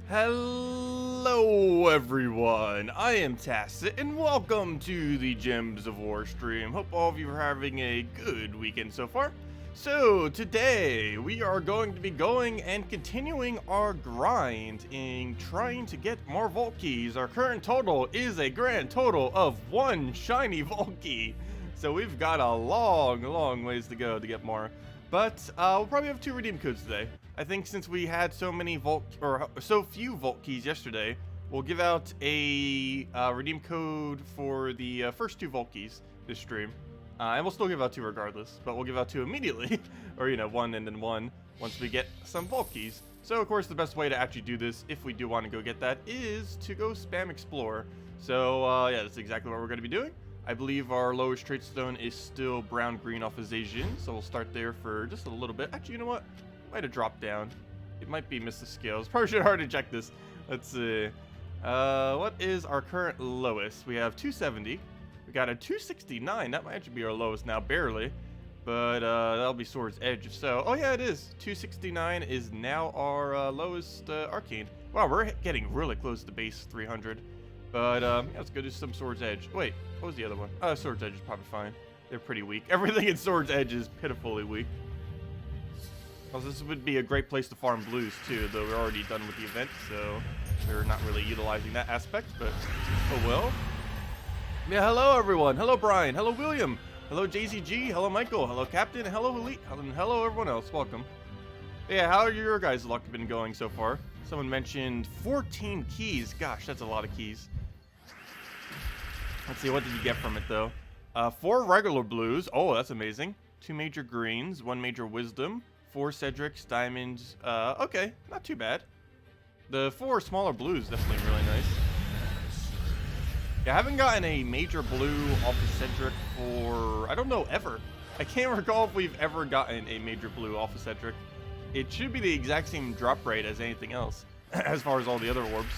Hello everyone, I am Tacet and welcome to the Gems of War stream. Hope all of you are having a good weekend so far. So today we are going to be going and continuing our grind in trying to get more vault keys. Our current total is a grand total of 1 shiny vault key. So we've got a long ways to go to get more. But we'll probably have 2 redeem codes today. I think since we had so few vault keys yesterday, we'll give out a redeem code for the first 2 vault keys this stream. And we'll still give out 2 regardless, but we'll give out 2 immediately. Or, 1 and then 1 once we get some vault keys. So, of course, the best way to actually do this, if we do want to go get that, is to go spam explore. So, yeah, that's exactly what we're going to be doing. I believe our lowest trait stone is still brown-green off of Zhejian, so we'll start there for just a little bit. Actually, you know what? Might have dropped down. It might be missed the scales. Probably should have already checked this. Let's see. What is our current lowest? We have 270. We got a 269. That might actually be our lowest now, barely. But that'll be Sword's Edge if so. Oh yeah, it is. 269 is now our lowest arcane. Wow, we're getting really close to base 300. But yeah, let's go do some Sword's Edge. Wait, what was the other one? Sword's Edge is probably fine. They're pretty weak. Everything in Sword's Edge is pitifully weak. Also, this would be a great place to farm blues too, though we're already done with the event, so we're not really utilizing that aspect, but oh well. Yeah, hello everyone. Hello Brian. Hello William. Hello JZG. Hello Michael. Hello Captain. Hello Elite. Hello everyone else. Welcome. Yeah, how are your guys' luck been going so far? Someone mentioned 14 keys. Gosh, that's a lot of keys. Let's see, what did you get from it though? 4 regular blues. Oh, that's amazing. 2 major greens, 1 major wisdom. 4 Cedrics, diamonds, okay, not too bad. The 4 smaller blues definitely really nice. Yeah, I haven't gotten a major blue off of Cedric for, I don't know, ever. I can't recall if we've ever gotten a major blue off of Cedric. It should be the exact same drop rate as anything else, as far as all the other orbs.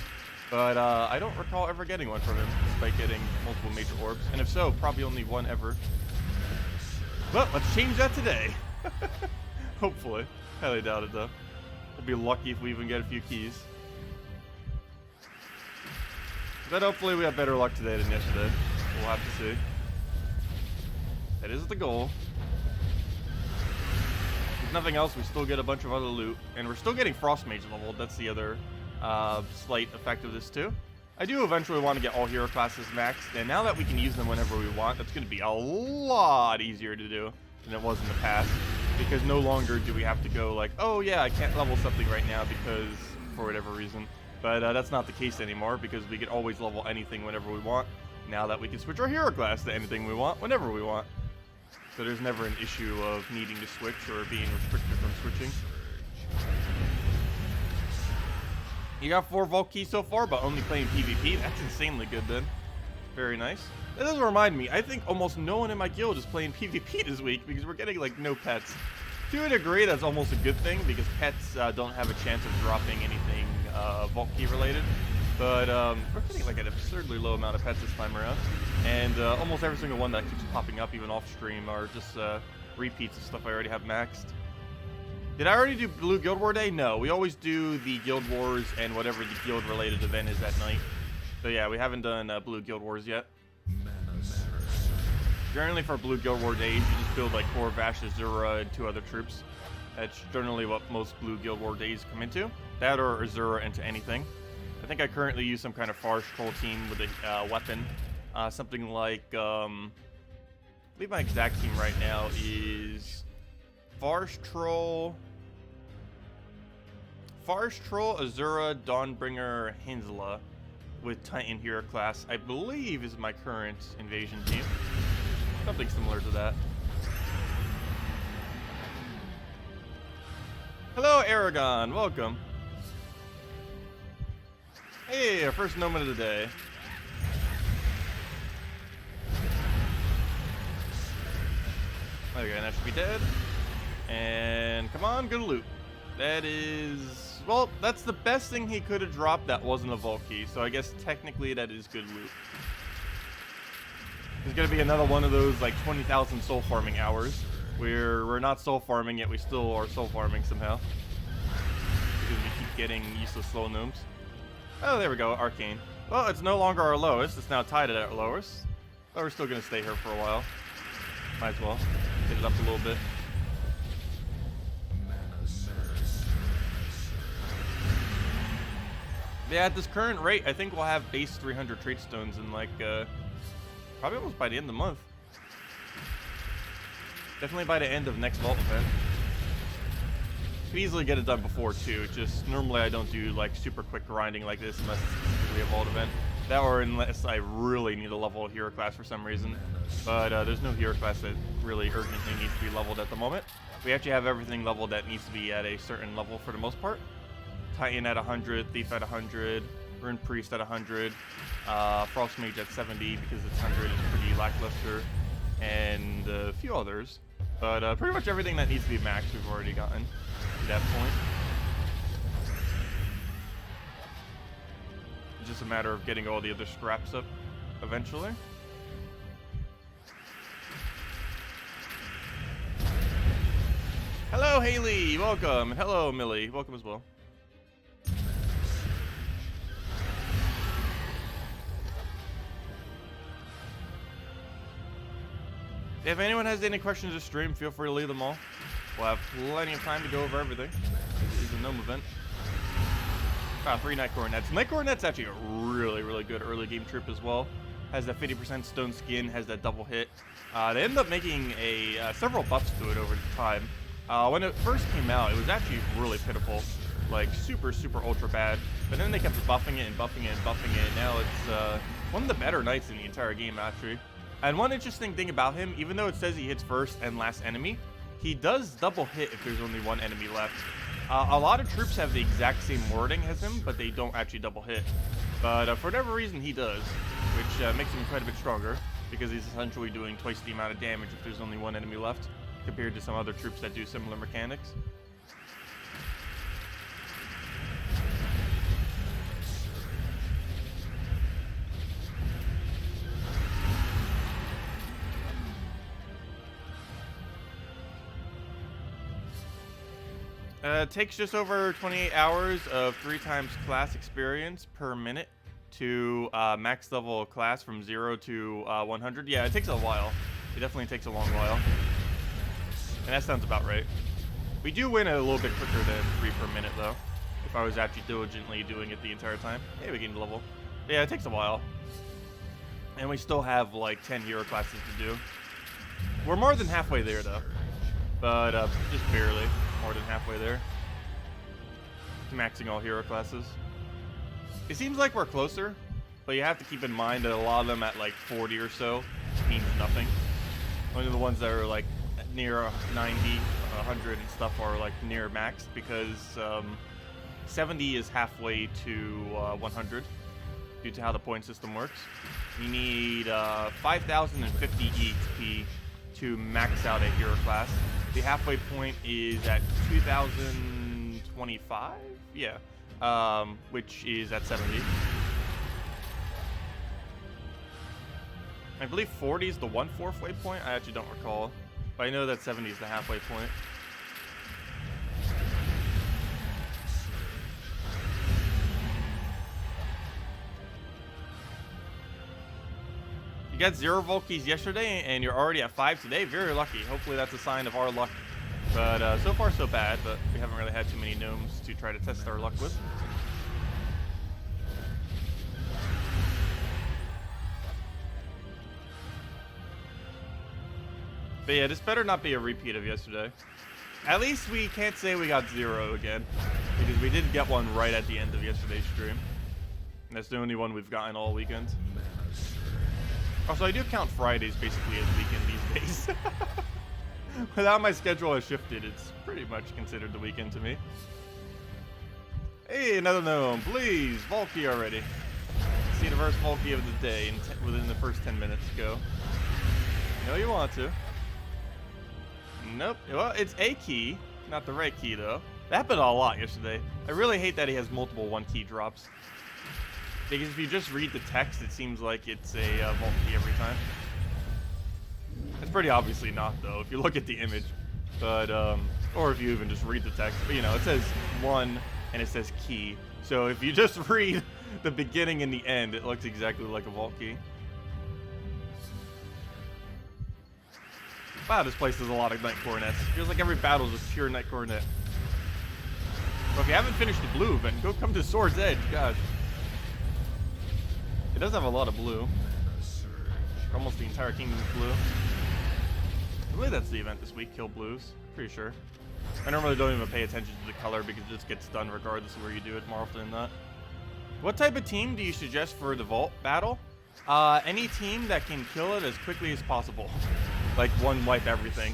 But I don't recall ever getting one from him, despite getting multiple major orbs. And if so, probably only 1 ever. But let's change that today. Hopefully. Highly doubt it though. We'll be lucky if we even get a few keys. But hopefully we have better luck today than yesterday. We'll have to see. That is the goal. If nothing else, we still get a bunch of other loot. And we're still getting Frost Mage leveled. That's the other slight effect of this too. I do eventually want to get all hero classes maxed. And now that we can use them whenever we want, that's going to be a lot easier to do than it was in the past. Because no longer do we have to go like, oh yeah, I can't level something right now because for whatever reason. But that's not the case anymore because we can always level anything whenever we want. Now that we can switch our hero class to anything we want whenever we want. So there's never an issue of needing to switch or being restricted from switching. You got 4 vault keys so far, but only playing PvP. That's insanely good then. Very nice. That does remind me, I think almost no one in my guild is playing PvP this week because we're getting like no pets. To a degree, that's almost a good thing because pets don't have a chance of dropping anything vault key related. But we're getting like an absurdly low amount of pets this time around. And almost every single one that keeps popping up even off stream are just repeats of stuff I already have maxed. Did I already do Blue Guild War Day? No, we always do the Guild Wars and whatever the guild related event is that night. So yeah, we haven't done Blue Guild Wars yet. Generally for Blue Guild War days, you just build like 4 Vash, Azura, and 2 other troops. That's generally what most Blue Guild War days come into. That or Azura into anything. I think I currently use some kind of Farce Troll team with a weapon. Something like, I believe my exact team right now is Farce Troll, Azura, Dawnbringer, Hinsla. With Titan hero class, I believe is my current invasion team. Something similar to that. Hello, Aragon. Welcome. Hey, our first moment of the day. Okay, that should be dead. And come on, good loot. That is... Well, that's the best thing he could have dropped that wasn't a vault key. So I guess technically that is good loot. There's going to be another one of those like 20,000 soul farming hours where we're not soul farming yet we still are soul farming somehow. Because we keep getting useless slow gnomes. Oh, there we go, Arcane. Well, it's no longer our lowest. It's now tied at our lowest. But we're still going to stay here for a while. Might as well. Get it up a little bit. Yeah, at this current rate, I think we'll have base 300 trait stones in like, probably almost by the end of the month. Definitely by the end of next vault event. Could easily get it done before too. Just normally I don't do like super quick grinding like this unless it's specifically a vault event. That or unless I really need a level hero class for some reason. But there's no hero class that really urgently needs to be leveled at the moment. We actually have everything leveled that needs to be at a certain level for the most part. Titan at 100, Thief at 100, Rune Priest at 100, Frost Mage at 70 because it's 100 is pretty lackluster, and a few others. But pretty much everything that needs to be maxed we've already gotten to that point. It's just a matter of getting all the other scraps up eventually. Hello Haley, welcome, and hello Millie, welcome as well. If anyone has any questions to stream, feel free to leave them all. We'll have plenty of time to go over everything. This is a gnome event. 3 Night Coronets. Night Coronet's actually a really, really good early game troop as well. Has that 50% stone skin, has that double hit. They ended up making several buffs to it over time. When it first came out, it was actually really pitiful. Like super, super ultra bad. But then they kept buffing it and buffing it and buffing it. And now it's one of the better knights in the entire game actually. And one interesting thing about him, even though it says he hits first and last enemy, he does double hit if there's only one enemy left. A lot of troops have the exact same wording as him, but they don't actually double hit. But for whatever reason, he does, which makes him quite a bit stronger, because he's essentially doing twice the amount of damage if there's only one enemy left, compared to some other troops that do similar mechanics. It takes just over 28 hours of 3 times class experience per minute to max level a class from 0 to 100. Yeah, it takes a while. It definitely takes a long while. And that sounds about right. We do win it a little bit quicker than 3 per minute, though. If I was actually diligently doing it the entire time. Hey, we gained a level. Yeah, it takes a while. And we still have, like, 10 hero classes to do. We're more than halfway there, though. But just barely more than halfway there. Maxing all hero classes. It seems like we're closer, but you have to keep in mind that a lot of them at like 40 or so means nothing. Only the ones that are like near 90, 100 and stuff are like near maxed, because 70 is halfway to 100 due to how the point system works. You need 5,050 EXP to max out a hero class. The halfway point is at 2,025? Yeah. Which is at 70. I believe 40 is the 1/4 waypoint. I actually don't recall. But I know that 70 is the halfway point. You got 0 Volkies yesterday, and you're already at 5 today. Very lucky. Hopefully that's a sign of our luck. But so far so bad, but we haven't really had too many gnomes to try to test our luck with. But yeah, this better not be a repeat of yesterday. At least we can't say we got 0 again, because we did get one right at the end of yesterday's stream. And that's the only one we've gotten all weekend. Also, I do count Fridays basically as weekend these days. Without my schedule has shifted, it's pretty much considered the weekend to me. Hey, another gnome, please, Volky already. See the first Volky of the day within the first 10 minutes. Go. You know you want to. Nope. Well, it's a key, not the right key though. That happened a lot yesterday. I really hate that he has multiple 1-key drops. Because if you just read the text, it seems like it's a vault key every time. It's pretty obviously not, though, if you look at the image. But, or if you even just read the text. But, you know, it says 1 and it says key. So if you just read the beginning and the end, it looks exactly like a vault key. Wow, this place has a lot of night coronets. Feels like every battle is just pure night coronet. Well, if you haven't finished the blue, then go come to Sword's Edge. Gosh. It does have a lot of blue. Almost the entire kingdom is blue. I believe that's the event this week, kill blues. Pretty sure. I normally don't even pay attention to the color because it just gets done regardless of where you do it more often than not. What type of team do you suggest for the vault battle? Any team that can kill it as quickly as possible. Like one wipe everything.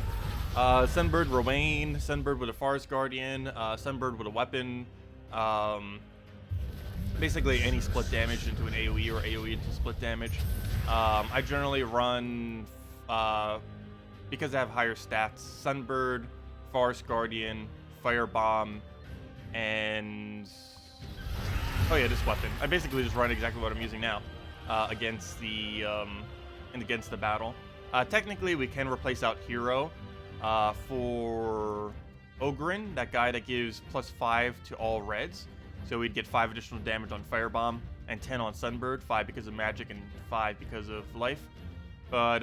Sunbird Rowain, Sunbird with a Forest Guardian, Sunbird with a weapon. Basically any split damage into an AoE or AoE into split damage. I generally run, because I have higher stats, Sunbird, Forest Guardian, Firebomb, and... oh yeah, this weapon. I basically just run exactly what I'm using now against the battle. Technically, we can replace out Hero for Ogren, that guy that gives +5 to all reds. So we'd get 5 additional damage on Firebomb and 10 on Sunbird, 5 because of magic and 5 because of life. But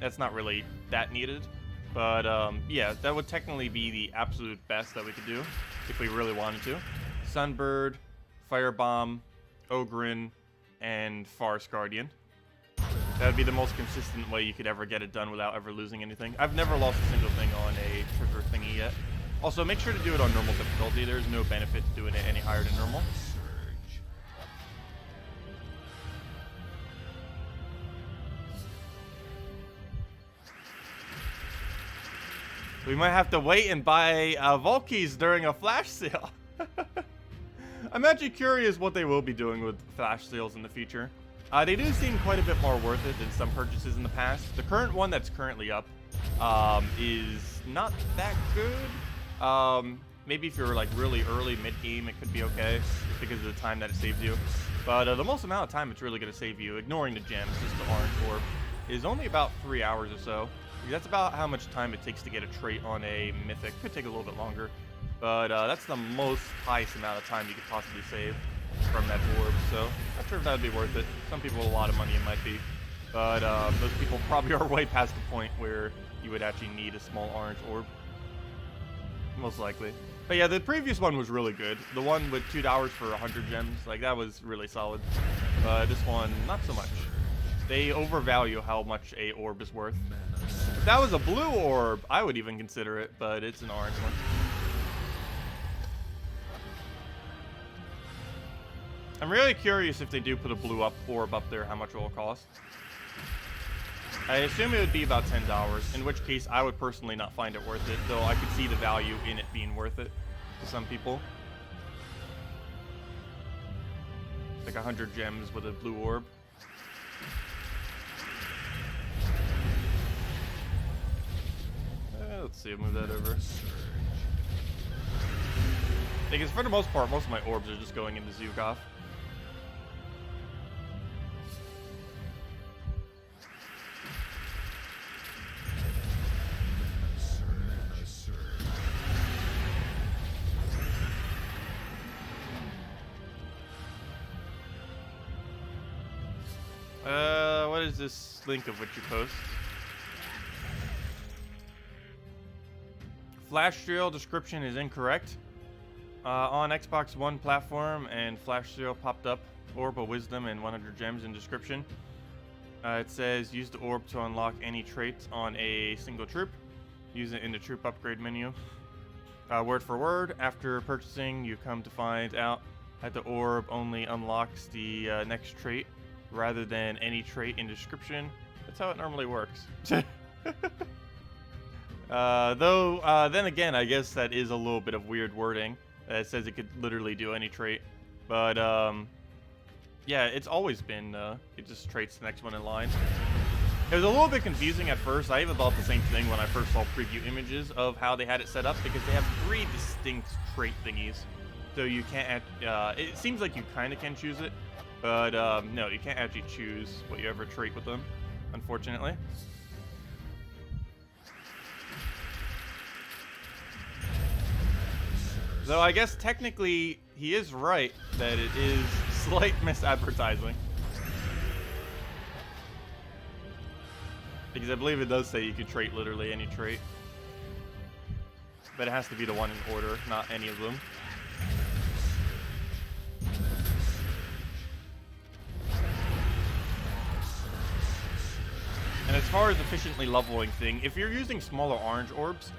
that's not really that needed. But yeah, that would technically be the absolute best that we could do if we really wanted to. Sunbird, Firebomb, Ogren, and Forest Guardian. That would be the most consistent way you could ever get it done without ever losing anything. I've never lost a single thing on a trigger thingy yet. Also, make sure to do it on normal difficulty. There's no benefit to doing it any higher than normal. We might have to wait and buy vault keys during a flash sale. I'm actually curious what they will be doing with flash sales in the future. They do seem quite a bit more worth it than some purchases in the past. The current one that's currently up is not that good. Maybe if you're like really early mid-game, it could be okay just because of the time that it saves you. But the most amount of time it's really going to save you, ignoring the gems, just the orange orb, is only about 3 hours or so. That's about how much time it takes to get a trait on a mythic. Could take a little bit longer, but that's the most highest amount of time you could possibly save from that orb. So not sure if that would be worth it. Some people with a lot of money it might be, but those people probably are way past the point where you would actually need a small orange orb, most likely. But yeah, the previous one was really good. The one with $2 for 100 gems, like that was really solid. This one, not so much. They overvalue how much a orb is worth. If that was a blue orb, I would even consider it, but it's an orange one. I'm really curious if they do put a blue orb up there, how much it will cost. I assume it would be about $10, in which case I would personally not find it worth it, though I could see the value in it being worth it to some people. Like 100 gems with a blue orb. Let's see, I'll move that over. Because for the most part, most of my orbs are just going into Zukov. What is this link of which you post? Flash Drill description is incorrect. On Xbox One platform and Flash Drill popped up, Orb of Wisdom and 100 gems in description. It says use the orb to unlock any traits on a single troop. Use it in the troop upgrade menu. Word for word, after purchasing, you come to find out that the orb only unlocks the next trait rather than any trait in description. That's how it normally works. Though, then again, I guess that is a little bit of weird wording. It says it could literally do any trait. But, yeah, it's always been, it just traits the next one in line. It was a little bit confusing at first. I even thought the same thing when I first saw preview images of how they had it set up, because they have 3 distinct trait thingies. So you can't, it seems like you kind of can choose it, but, no, you can't actually choose what you ever trait with them, unfortunately. Though I guess technically he is right that it is Slight misadvertising. Because I believe it does say you can trait literally any trait. But it has to be the one in order, not any of them. And as far as efficiently leveling thing, if you're using smaller orange orbs,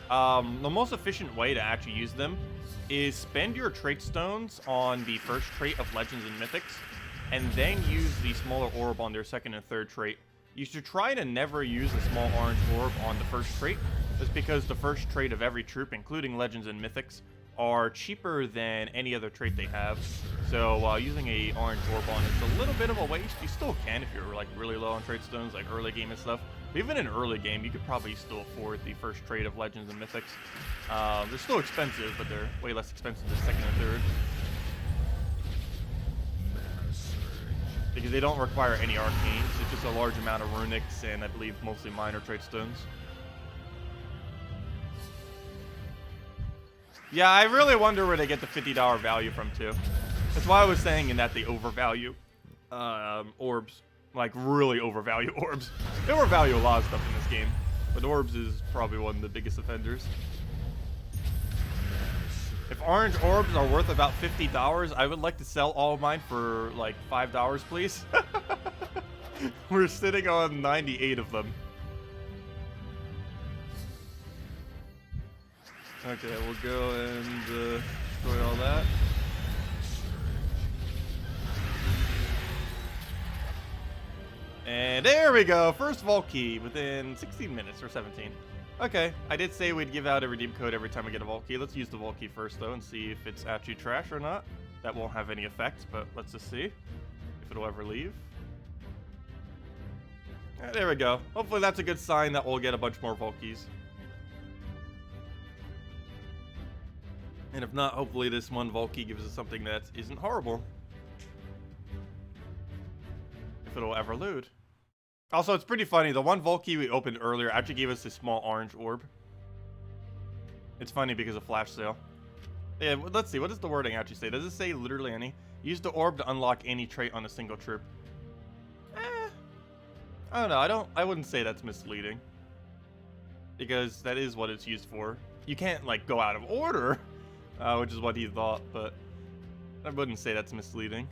the most efficient way to actually use them is spend your trait stones on the first trait of Legends and Mythics, and then use the smaller orb on their second and third trait. You should try to never use a small orange orb on the first trait. That's because the first trait of every troop, including Legends and Mythics, are cheaper than any other trait they have. So using a orange orb on it's a little bit of a waste. You still can if you're like really low on trait stones, like early game and stuff. But even in early game, you could probably still afford the first trait of Legends and Mythics. They're still expensive, but they're way less expensive than second and third. Because they don't require any arcanes. It's just a large amount of runics and I believe mostly minor trait stones. Yeah, I really wonder where they get the $50 value from, too. That's why I was saying in that they overvalue orbs. Like, really overvalue orbs. They overvalue a lot of stuff in this game. But orbs is probably one of the biggest offenders. If orange orbs are worth about $50, I would like to sell all of mine for, like, $5, please. We're sitting on 98 of them. Okay, we'll go and destroy all that. And there we go. First vault key within 16 minutes or 17. Okay, I did say we'd give out a redeem code every time we get a vault key. Let's use the vault key first, though, and see if it's actually trash or not. That won't have any effect, but let's just see if it'll ever leave. There we go. Hopefully that's a good sign that we'll get a bunch more vault keys. And if not, hopefully this one vault key gives us something that isn't horrible. If it'll ever load. Also, it's pretty funny. The one vault key we opened earlier actually gave us a small orange orb. It's funny because of flash sale. Yeah, let's see. What does the wording actually say? Does it say literally any? Use the orb to unlock any trait on a single troop. I don't know. I wouldn't say that's misleading. Because that is what it's used for. You can't, like, go out of order. Which is what he thought, but I wouldn't say that's misleading.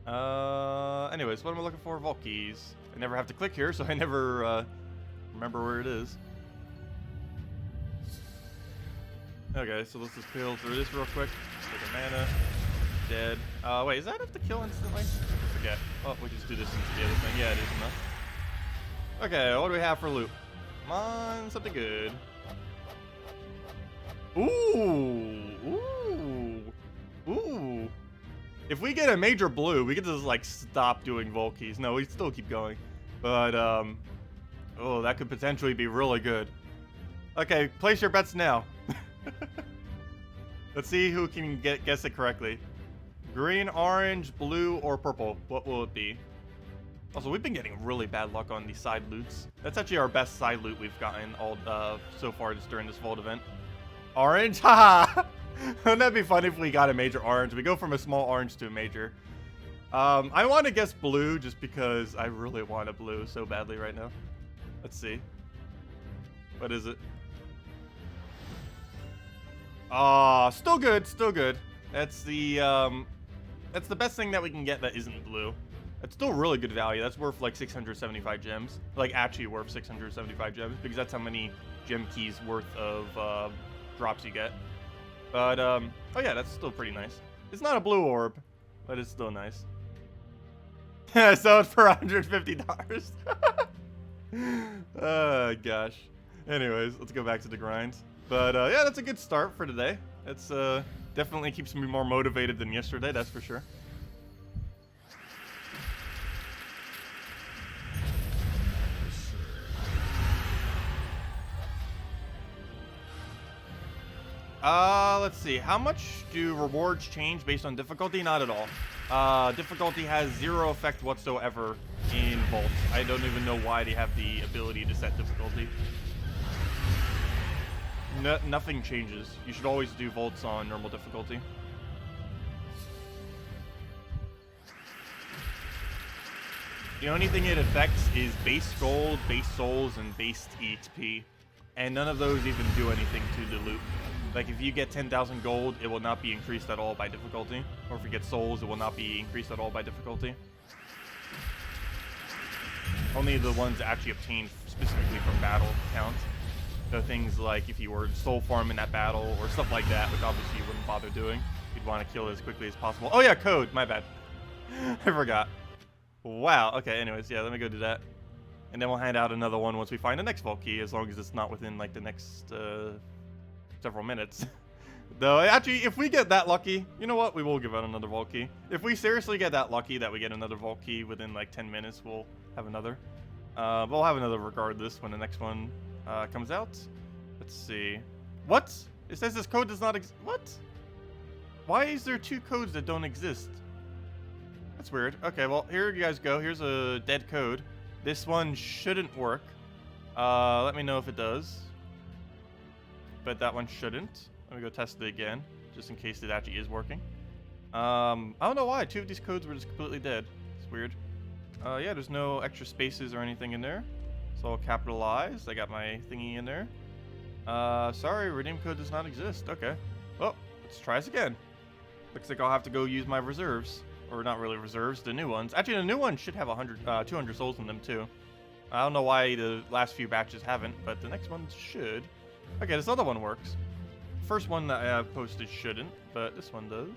Anyways, what am I looking for? Vault keys. I never have to click here, so I never remember where it is. Okay, so let's just peel through this real quick. Take a mana. Dead. Wait, is that enough to kill instantly? I forget. Oh, we just do this into the other thing. Yeah, it is enough. Okay, what do we have for loot? Come on, something good. Ooh! Ooh! Ooh! If we get a major blue, we can just, like, stop doing vault keys. No, we still keep going. But, oh, that could potentially be really good. Okay, place your bets now. Let's see who can guess it correctly. Green, orange, blue, or purple. What will it be? Also, we've been getting really bad luck on these side loots. That's actually our best side loot we've gotten all so far just during this vault event. Orange? Haha! Wouldn't that be funny if we got a major orange? We go from a small orange to a major. I want to guess blue just because I really want a blue so badly right now. Let's see. What is it? Still good, still good. That's the best thing that we can get that isn't blue. That's still really good value. That's worth like 675 gems. Like actually worth 675 gems because that's how many gem keys worth of drops you get. But oh yeah, that's still pretty nice. It's not a blue orb, but it's still nice. So it's for $150. Oh gosh. Anyways, let's go back to the grind. But yeah, that's a good start for today. It's definitely keeps me more motivated than yesterday, that's for sure. Let's see. How much do rewards change based on difficulty? Not at all. Difficulty has zero effect whatsoever in Vault. I don't even know why they have the ability to set difficulty. Nothing changes. You should always do Vaults on normal difficulty. The only thing it affects is base gold, base souls, and base EXP. And none of those even do anything to the loot. Like, if you get 10,000 gold, it will not be increased at all by difficulty. Or if you get souls, it will not be increased at all by difficulty. Only the ones actually obtained specifically from battle count. So things like if you were soul farm in that battle or stuff like that, which obviously you wouldn't bother doing. You'd want to kill it as quickly as possible. Oh yeah, code, my bad. I forgot. Wow, okay, anyways, yeah, let me go do that. And then we'll hand out another one once we find the next vault key, as long as it's not within like the next several minutes. Though, actually, if we get that lucky, you know what? We will give out another vault key. If we seriously get that lucky that we get another vault key within like 10 minutes, we'll have another. But we'll have another regardless when the next one comes out. Let's see. What? It says this code does not exist. What? Why is there two codes that don't exist? That's weird. Okay, well, here you guys go. Here's a dead code. This one shouldn't work. Let me know if it does. But that one shouldn't. Let me go test it again, just in case it actually is working. I don't know why. Two of these codes were just completely dead. It's weird. Yeah, there's no extra spaces or anything in there. It's all capitalized. I got my thingy in there. Sorry, redeem code does not exist. Okay. Well, let's try this again. Looks like I'll have to go use my reserves. Or not really reserves, the new ones. Actually, the new ones should have 200 souls in them too. I don't know why the last few batches haven't, but the next ones should. Okay, this other one works. First one that I have posted shouldn't, but this one does.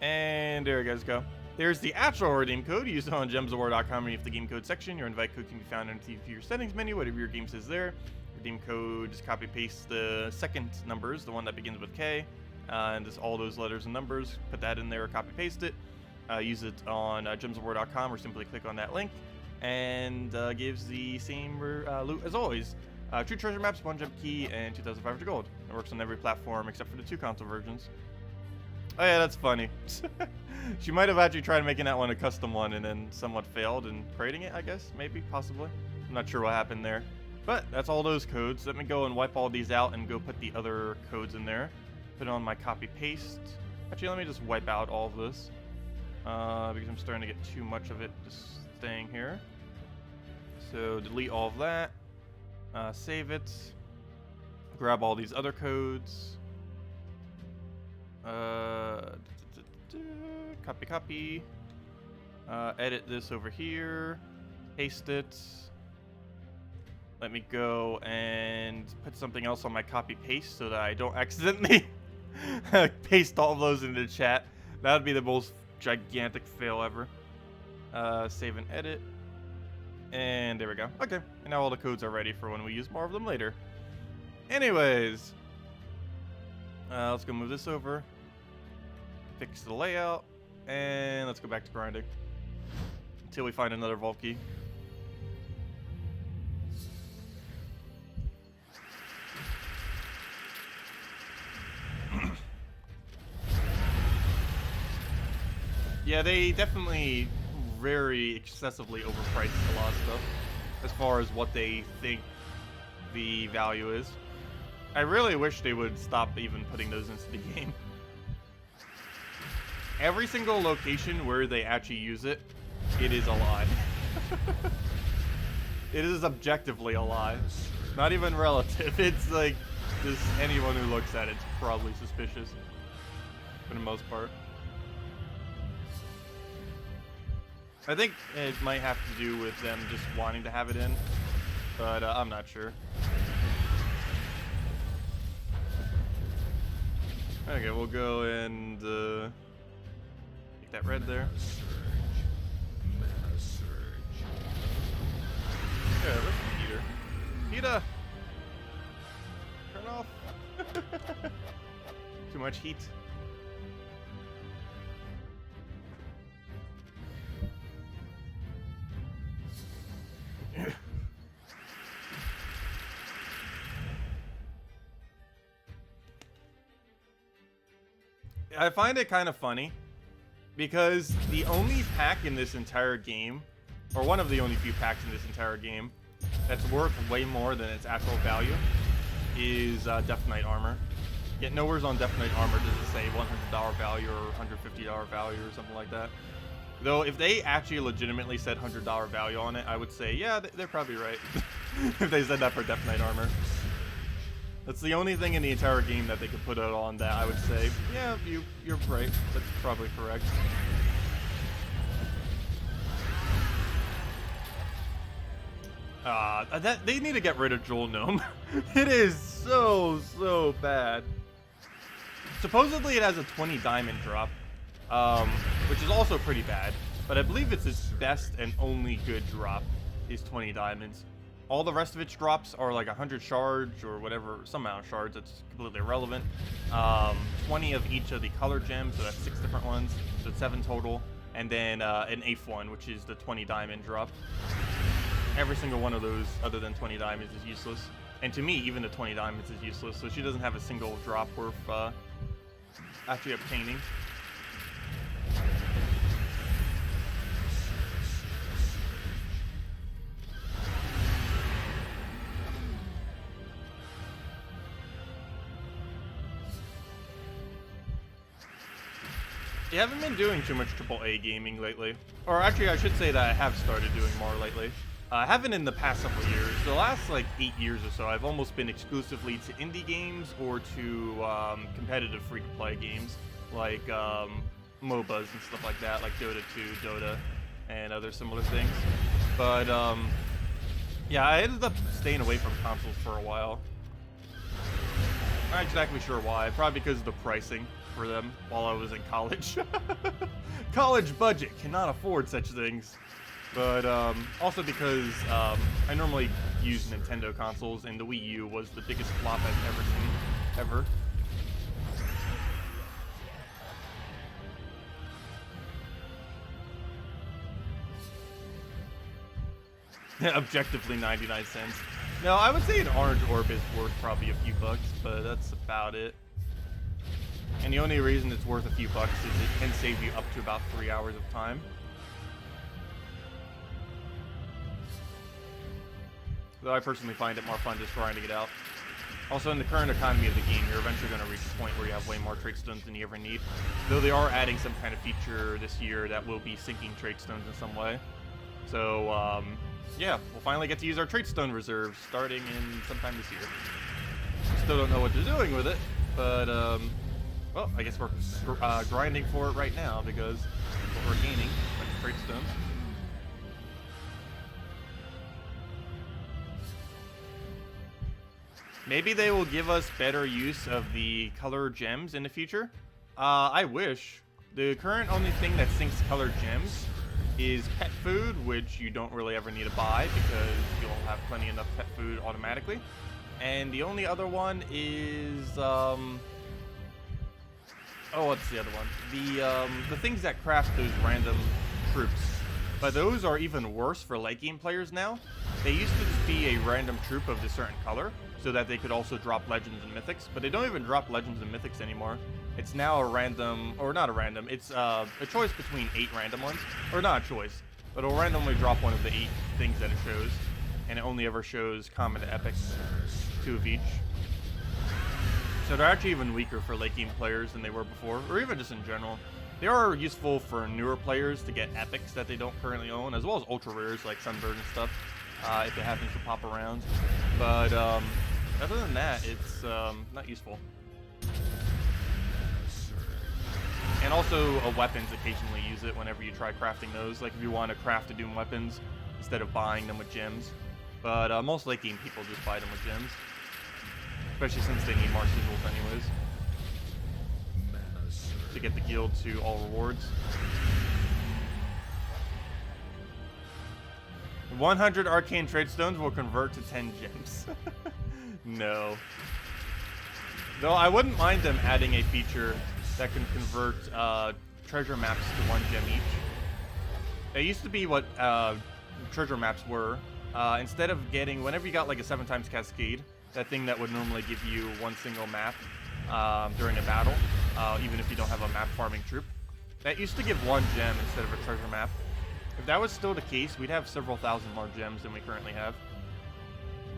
And there you guys go. There's the actual redeem code. Use it on gemsofwar.com underneath the game code section. Your invite code can be found underneath your settings menu, whatever your game says there. Redeem code, just copy paste the second numbers, the one that begins with K, and just all those letters and numbers. Put that in there, copy paste it. Use it on gemsofwar.com or simply click on that link, and gives the same loot as always. 2 treasure maps, 1 gem key, and 2,500 gold. It works on every platform except for the 2 console versions. Oh yeah, that's funny. She might have actually tried making that one a custom one and then somewhat failed in creating it, I guess. Maybe, possibly. I'm not sure what happened there. But that's all those codes. Let me go and wipe all these out and go put the other codes in there. Put it on my copy paste. Actually, let me just wipe out all of this. Because I'm starting to get too much of it just staying here. So delete all of that. Save it. Grab all these other codes. Copy. Edit this over here. Paste it. Let me go and put something else on my copy paste so that I don't accidentally paste all of those into the chat. That would be the most gigantic fail ever. Save and edit. And there we go. Okay. And now all the codes are ready for when we use more of them later. Anyways. Let's go move this over. Fix the layout. And let's go back to grinding. Until we find another vault key. Yeah, they definitely very excessively overpriced a lot of stuff as far as what they think the value is. I really wish they would stop even putting those into the game. Every single location where they actually use it, it is a lie. It is objectively a lie. Not even relative. It's like, just anyone who looks at it's probably suspicious. For the most part. I think it might have to do with them just wanting to have it in, but I'm not sure. Okay, we'll go and take that red there. Yeah, where's the heater? Heater! Turn off! Too much heat. I find it kind of funny because the only pack in this entire game, or one of the only few packs in this entire game, that's worth way more than its actual value is Death Knight armor. Yet nowhere's on Death Knight armor does it say $100 value or $150 value or something like that. Though if they actually legitimately said $100 value on it, I would say, yeah, they're probably right. If they said that for Death Knight armor. That's the only thing in the entire game that they could put it on that I would say, yeah, you're right. That's probably correct. They need to get rid of Jewel Gnome. It is so bad. Supposedly it has a 20 diamond drop, which is also pretty bad. But I believe it's its best and only good drop is 20 diamonds. All the rest of its drops are like 100 shards or whatever, some amount of shards. That's completely irrelevant. 20 of each of the color gems, so that's 6 different ones. So it's 7 total. And then an 8th one, which is the 20 diamond drop. Every single one of those, other than 20 diamonds, is useless. And to me, even the 20 diamonds is useless. So she doesn't have a single drop worth actually obtaining. You haven't been doing too much AAA gaming lately. Or actually, I should say that I have started doing more lately. I haven't in the past several years. The last like 8 years or so, I've almost been exclusively to indie games or to competitive free-to-play games like MOBAs and stuff like that, like Dota 2, Dota, and other similar things. But yeah, I ended up staying away from consoles for a while. Not exactly sure why. Probably because of the pricing for them while I was in college. College budget cannot afford such things. But also because I normally use Nintendo consoles, and the Wii U was the biggest flop I've ever seen, ever. Objectively 99 cents. No, I would say an orange orb is worth probably a few bucks, but that's about it. And the only reason it's worth a few bucks is it can save you up to about 3 hours of time. Though I personally find it more fun just grinding it out. Also, in the current economy of the game, you're eventually going to reach a point where you have way more trade stones than you ever need. Though they are adding some kind of feature this year that will be syncing trade stones in some way. So, yeah, we'll finally get to use our trade stone reserves starting in sometime this year. Still don't know what they're doing with it, but, well, I guess we're grinding for it right now because what we're gaining, like trade stones. Maybe they will give us better use of the color gems in the future. I wish. The current only thing that syncs color gems is pet food, which you don't really ever need to buy because you'll have plenty enough pet food automatically. And the only other one is, oh, what's the other one? The things that craft those random troops. But those are even worse for late game players now. They used to just be a random troop of a certain color, so that they could also drop legends and mythics, but they don't even drop legends and mythics anymore. It's now a random, or not a random, it's a choice between 8 random ones, or not a choice, but it'll randomly drop one of the 8 things that it shows, and it only ever shows common to epics, 2 of each. So they're actually even weaker for late game players than they were before, or even just in general. They are useful for newer players to get epics that they don't currently own, as well as ultra rares like Sunbird and stuff, if it happens to pop around. But other than that, it's not useful. And also, weapons occasionally use it whenever you try crafting those. Like if you want to craft the Doom weapons instead of buying them with gems. But most late game people just buy them with gems, especially since they need more sigils anyways to get the guild to all rewards. 100 arcane trade stones will convert to 10 gems. No. Though I wouldn't mind them adding a feature that can convert treasure maps to 1 gem each. It used to be what treasure maps were. Instead of getting, whenever you got like a 7x cascade, that thing that would normally give you 1 single map during a battle, even if you don't have a map farming troop, that used to give 1 gem instead of a treasure map. If that was still the case, we'd have several thousand more gems than we currently have.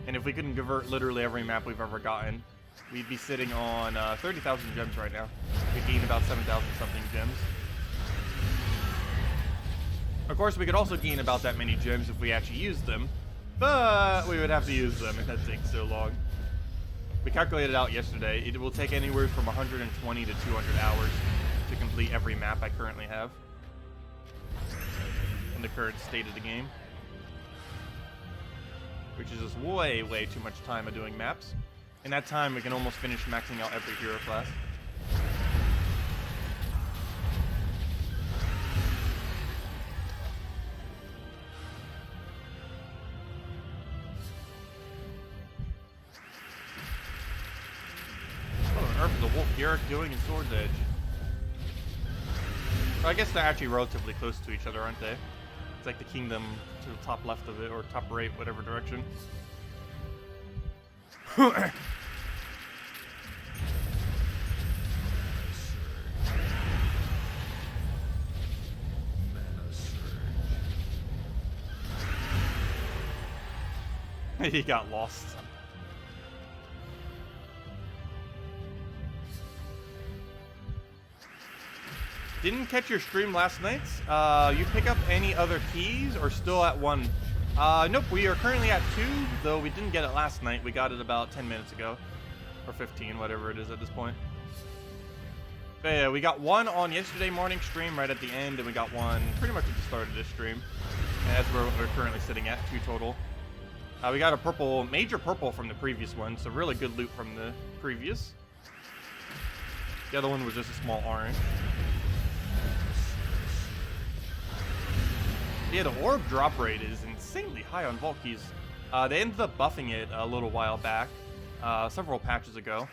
And if we couldn't convert literally every map we've ever gotten, we'd be sitting on 30,000 gems right now. We gain about 7,000 something gems. Of course, we could also gain about that many gems if we actually used them, but we would have to use them, and that takes so long. We calculated out yesterday. It will take anywhere from 120 to 200 hours to complete every map I currently have in the current state of the game, which is just way, way too much time of doing maps. In that time, we can almost finish maxing out every hero class. What on earth is the Wolf Garrick doing in Sword's Edge? Well, I guess they're actually relatively close to each other, aren't they? It's like the kingdom to the top left of it, or top right, whatever direction. He got lost. Didn't catch your stream last night. You pick up any other keys or still at 1? Nope, we are currently at 2, though we didn't get it last night. We got it about 10 minutes ago. Or 15, whatever it is at this point. But yeah, we got 1 on yesterday morning stream right at the end, and we got 1 pretty much at the start of this stream. And that's where we're currently sitting at, 2 total. We got a purple, major purple from the previous one, so really good loot from the previous. The other one was just a small orange. Yeah, the orb drop rate is insanely high on vault keys. They ended up buffing it a little while back, several patches ago,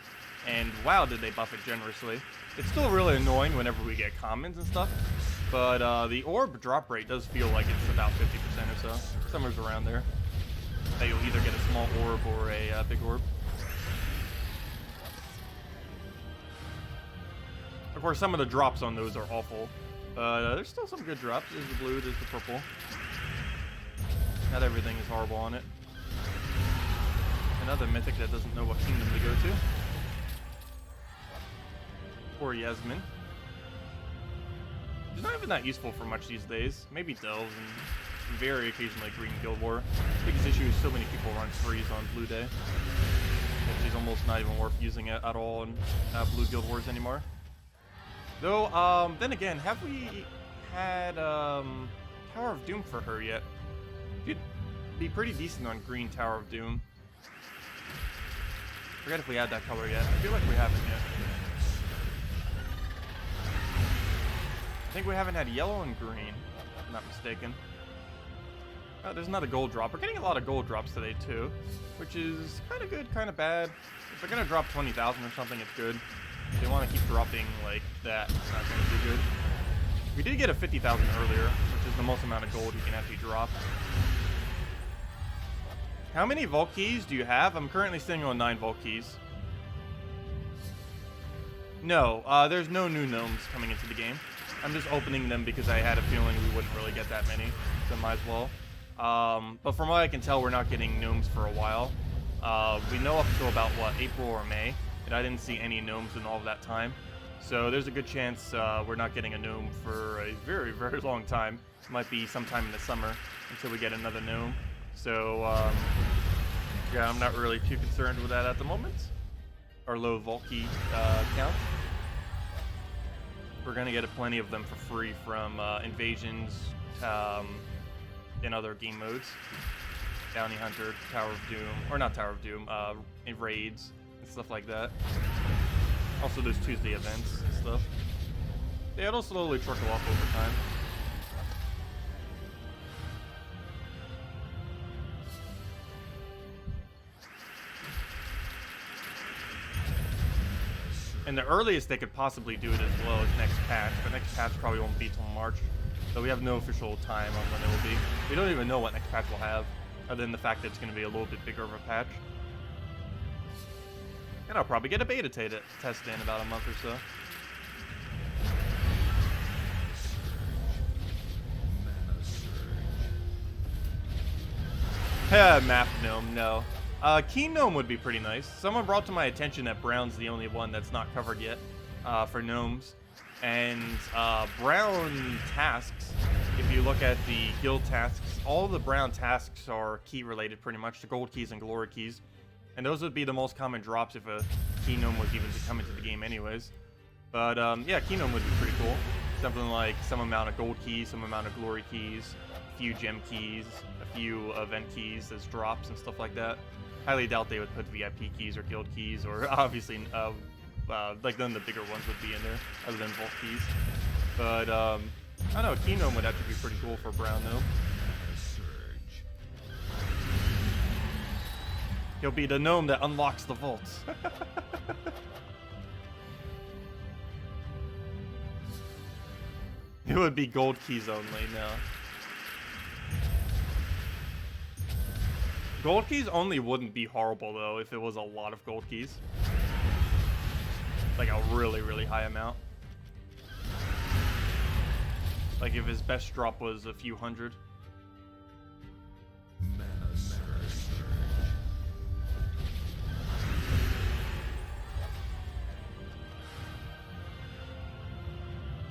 and wow, did they buff it generously. It's still really annoying whenever we get commons and stuff, but the orb drop rate does feel like it's about 50% or so, somewhere around there. That you'll either get a small orb or a big orb. Of course, some of the drops on those are awful. There's still some good drops. There's the blue, there's the purple. Not everything is horrible on it. Another mythic that doesn't know what kingdom to go to. Poor Yasmin. She's not even that useful for much these days. Maybe Delves and very occasionally Green Guild War. Biggest issue is so many people run freeze on Blue Day. And she's almost not even worth using it at all in Blue Guild Wars anymore. Though, then again, have we had Tower of Doom for her yet? She'd be pretty decent on green Tower of Doom. Forget if we had that color yet. I feel like we haven't yet. I think we haven't had yellow and green, if I'm not mistaken. There's another gold drop. We're getting a lot of gold drops today too, which is kind of good, kind of bad. If they're gonna drop 20,000 or something, it's good. If they want to keep dropping like that, it's not going to be good. We did get a 50,000 earlier, which is the most amount of gold you can actually drop. How many vault keys do you have? I'm currently sitting on 9 vault keys. No, there's no new gnomes coming into the game. I'm just opening them because I had a feeling we wouldn't really get that many, so might as well. But from what I can tell, we're not getting gnomes for a while. We know up until about, what, April or May, and I didn't see any gnomes in all of that time. So there's a good chance we're not getting a gnome for a very, very long time. It might be sometime in the summer until we get another gnome. So, yeah, I'm not really too concerned with that at the moment. Our low vault key count. We're going to get plenty of them for free from invasions in other game modes. Bounty Hunter, Tower of Doom, or not Tower of Doom, in raids and stuff like that. Also those Tuesday events and stuff. Yeah, it'll slowly trickle off over time. And the earliest they could possibly do it as well is next patch, but next patch probably won't be till March. So we have no official time on when it will be. We don't even know what next patch will have, other than the fact that it's going to be a little bit bigger of a patch. And I'll probably get a beta test in about a month or so. Map gnome, no. Keen Gnome would be pretty nice. Someone brought to my attention that Brown's the only one that's not covered yet for gnomes. And Brown tasks, if you look at the guild tasks, all the Brown tasks are key related pretty much to gold keys and glory keys. And those would be the most common drops if a Keen Gnome was even to come into the game anyways. But yeah, Keen Gnome would be pretty cool. Something like some amount of gold keys, some amount of glory keys, a few gem keys, a few event keys as drops and stuff like that. Highly doubt they would put VIP keys or guild keys, or obviously like none of the bigger ones would be in there other than vault keys. But I don't know, Keen Gnome would actually be pretty cool for Brown though. He'll be the gnome that unlocks the vaults. It would be gold keys only now. Gold keys only wouldn't be horrible though if it was a lot of gold keys. Like a really, really high amount. Like if his best drop was a few hundred.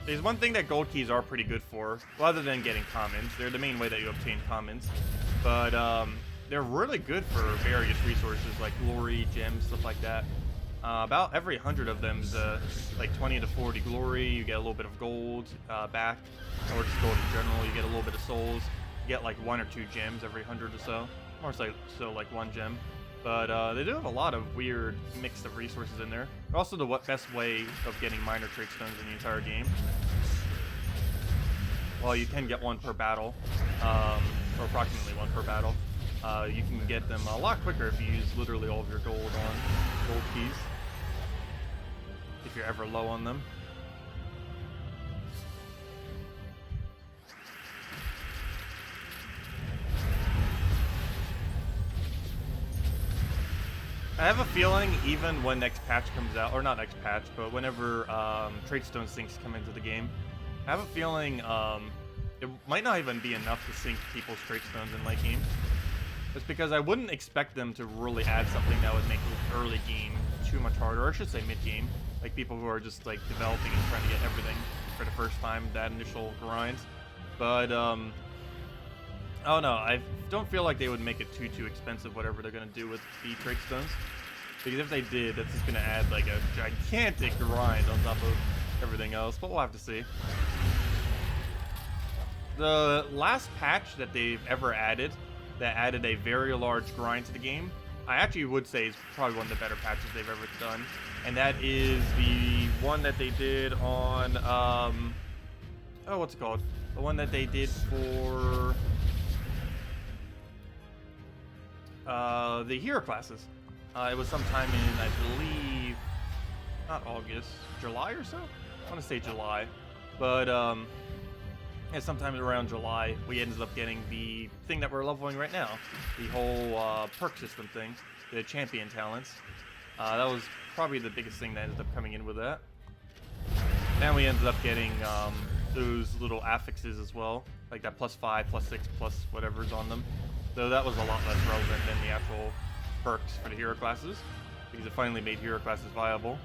There's one thing that gold keys are pretty good for, well, other than getting commons. They're the main way that you obtain commons. But they're really good for various resources like glory, gems, stuff like that. About every 100 of them is like 20 to 40 glory. You get a little bit of gold back, or just gold in general. You get a little bit of souls. You get like 1 or 2 gems every 100 or so. More so like 1 gem. But they do have a lot of weird mix of resources in there. Also the best way of getting minor trait stones in the entire game. Well, you can get 1 per battle, or approximately 1 per battle. You can get them a lot quicker if you use literally all of your gold on gold keys. If you're ever low on them. I have a feeling even when next patch comes out, or not next patch, but whenever trait stone sinks come into the game, I have a feeling it might not even be enough to sink people's trait stones in late game. Just because I wouldn't expect them to really add something that would make early game too much harder, or I should say mid game. Like people who are just like developing and trying to get everything for the first time, that initial grind. But oh no, I don't feel like they would make it too expensive, whatever they're gonna do with the trait stones. Because if they did, that's just gonna add like a gigantic grind on top of everything else, but we'll have to see. The last patch that they've ever added, that added a very large grind to the game, I actually would say is probably one of the better patches they've ever done. And that is the one that they did on, oh, what's it called? The one that they did for the hero classes. It was sometime in, I believe, not August, July or so? I want to say July. But, yeah, sometime around July, we ended up getting the thing that we're leveling right now. The whole perk system thing, the champion talents. That was probably the biggest thing that ended up coming in with that. Then we ended up getting those little affixes as well, like that +5, +6, plus whatever's on them. Though that was a lot less relevant than the actual perks for the hero classes, because it finally made hero classes viable.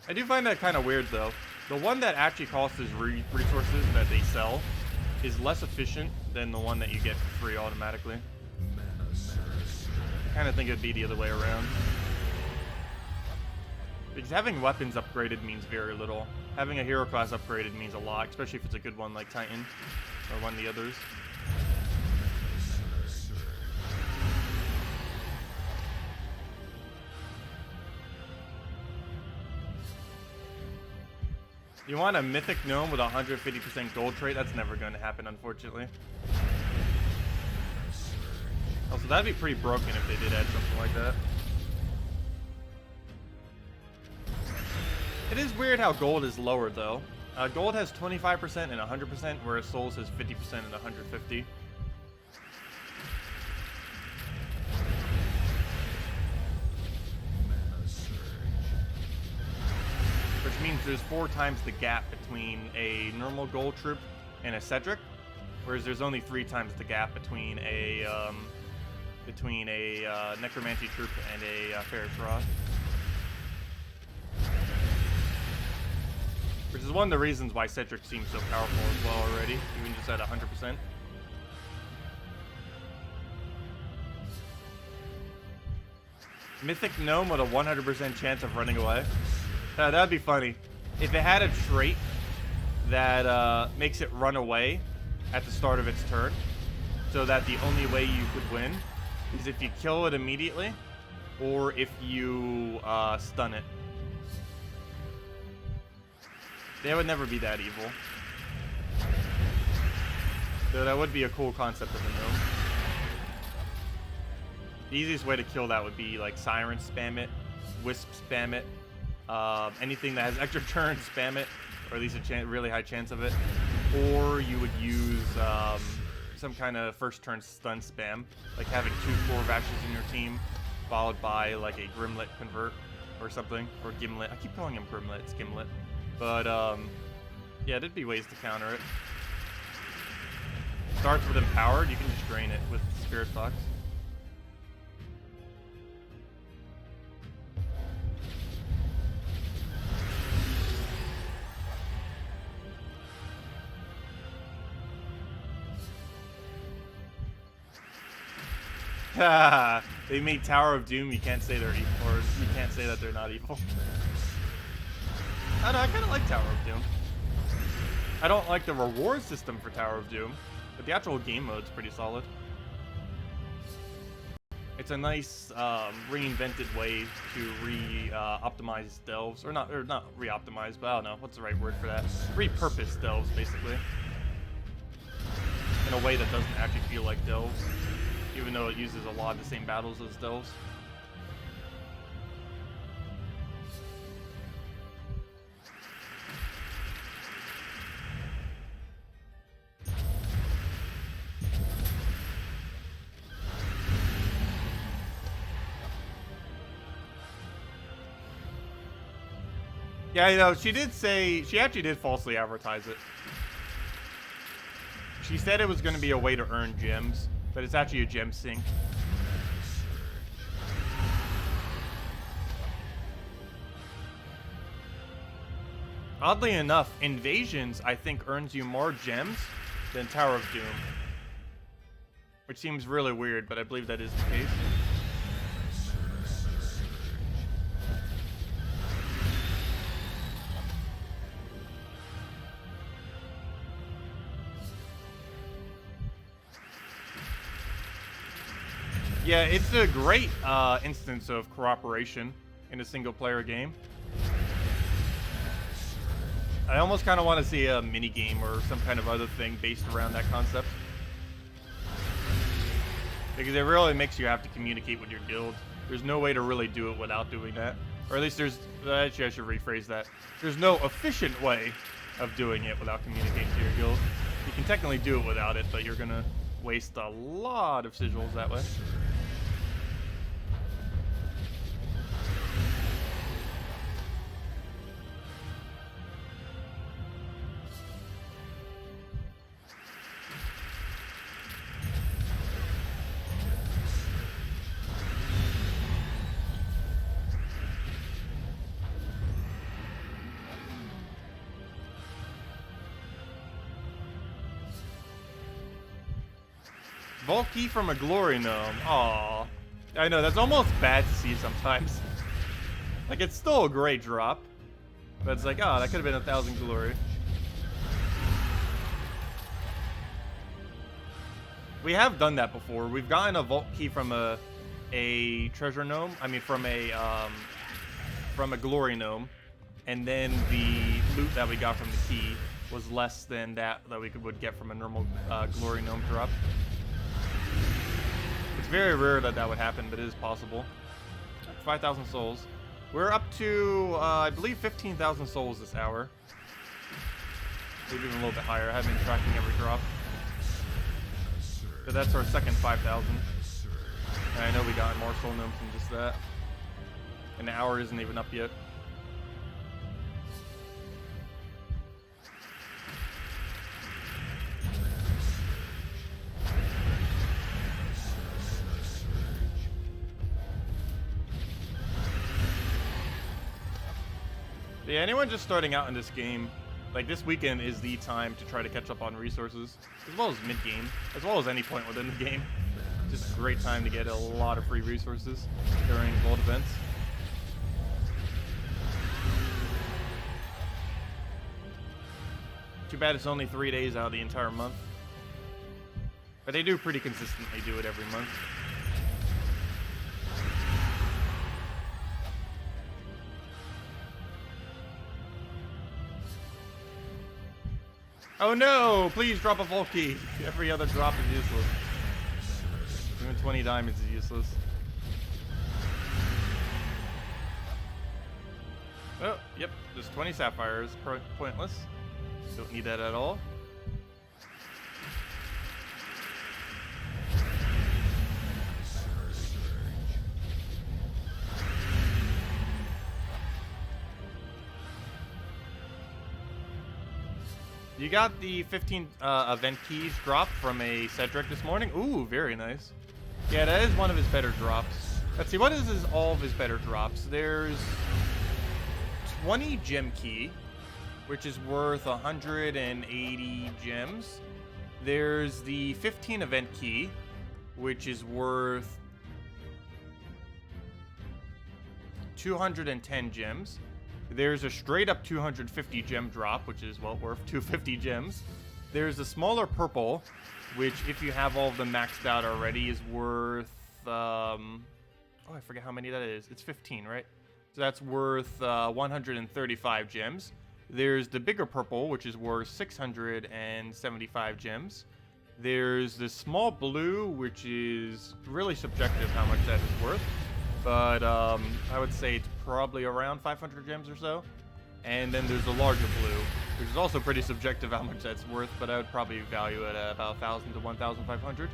I do find that kind of weird though. The one that actually costs resources that they sell is less efficient than the one that you get for free automatically. I kind of think it'd be the other way around. Because having weapons upgraded means very little. Having a hero class upgraded means a lot, especially if it's a good one like Titan or one of the others. You want a mythic gnome with 150% gold trait? That's never going to happen, unfortunately. Also, that'd be pretty broken if they did add something like that. It is weird how gold is lower, though. Gold has 25% and 100%, whereas souls has 50% and 150%. Which means there's 4 times the gap between a normal gold troop and a Cedric, Whereas there's only 3 times the gap between a necromancy troop and a ferris rod. Which is one of the reasons why Cedric seems so powerful as well already, even just at 100%. Mythic Gnome with a 100% chance of running away. That'd be funny. If it had a trait that makes it run away at the start of its turn, so that the only way you could win is if you kill it immediately, or if you stun it. They would never be that evil. Though that would be a cool concept of a gnome. The easiest way to kill that would be like Siren spam it, Wisp spam it, anything that has extra turn spam it, or at least a really high chance of it. Or you would use some kind of first turn stun spam, like having 2 Corvashes in your team, followed by like a Grimlet convert or something, or Gimlet. I keep calling him Grimlet, it's Gimlet. But yeah, there'd be ways to counter it. Starts with Empowered, you can just drain it with Spirit Fox. They made Tower of Doom. You can't say they're evil, or you can't say that they're not evil. I don't know, I kind of like Tower of Doom. I don't like the reward system for Tower of Doom, but the actual game mode's pretty solid. It's a nice reinvented way to optimize delves, or not re-optimize, but I don't know what's the right word for that. Repurpose delves, basically, in a way that doesn't actually feel like delves, even though it uses a lot of the same battles as delves. Yeah, you know, she did say, she actually did falsely advertise it. She said it was going to be a way to earn gems, but it's actually a gem sink. Oddly enough, Invasions, I think, earns you more gems than Tower of Doom. Which seems really weird, but I believe that is the case. Yeah, it's a great instance of cooperation in a single-player game. I almost kind of want to see a mini-game or some kind of other thing based around that concept. Because it really makes you have to communicate with your guild. There's no way to really do it without doing that. Or at least there's... Actually, I should rephrase that. There's no efficient way of doing it without communicating to your guild. You can technically do it without it, but you're going to waste a lot of sigils that way. Vault key from a glory gnome. Aww. I know, that's almost bad to see sometimes. Like, it's still a great drop. But it's like, oh, that could have been 1,000 glory. We have done that before. We've gotten a vault key from a treasure gnome. I mean, from a glory gnome. And then the loot that we got from the key was less than that we would get from a normal glory gnome drop. It's very rare that would happen, but it is possible. 5,000 souls. We're up to, I believe, 15,000 souls this hour. Maybe even a little bit higher. I haven't been tracking every drop. But that's our second 5,000. And I know we got more soul gnomes than just that. And the hour isn't even up yet. But yeah, anyone just starting out in this game, like this weekend is the time to try to catch up on resources, as well as mid-game, as well as any point within the game. Just a great time to get a lot of free resources during gold events. Too bad it's only 3 days out of the entire month. But they do pretty consistently do it every month. Oh no! Please drop a Volky! Every other drop is useless. Even 20 diamonds is useless. Oh, yep. Just 20 sapphires. Pointless. Don't need that at all. You got the 15 event keys drop from a Cedric this morning. Ooh, very nice. Yeah, that is one of his better drops. Let's see, what is all of his better drops? There's 20 gem key, which is worth 180 gems. There's the 15 event key, which is worth 210 gems. There's a straight up 250 gem drop, which is well worth 250 gems. There's a smaller purple, which if you have all of them maxed out already is worth, oh, I forget how many that is. It's 15, right? So that's worth 135 gems. There's the bigger purple, which is worth 675 gems. There's the small blue, which is really subjective how much that is worth. But I would say it's probably around 500 gems or so. And then there's the larger blue, which is also pretty subjective how much that's worth, but I would probably value it at about 1,000 to 1,500.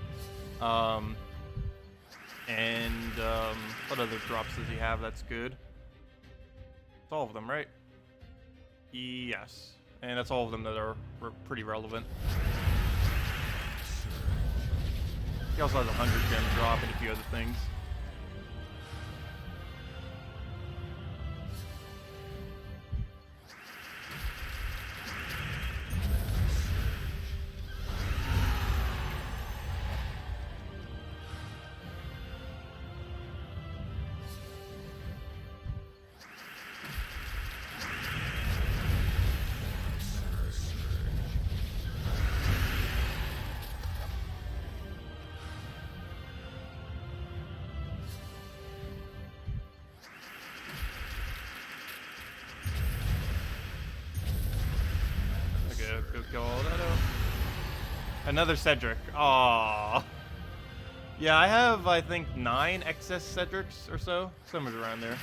What other drops does he have that's good? It's all of them, right? Yes. And that's all of them that are pretty relevant. He also has a 100 gem drop and a few other things. Another Cedric. Aww. Yeah, I have, I think, 9 excess Cedrics or so. Somewhere around there.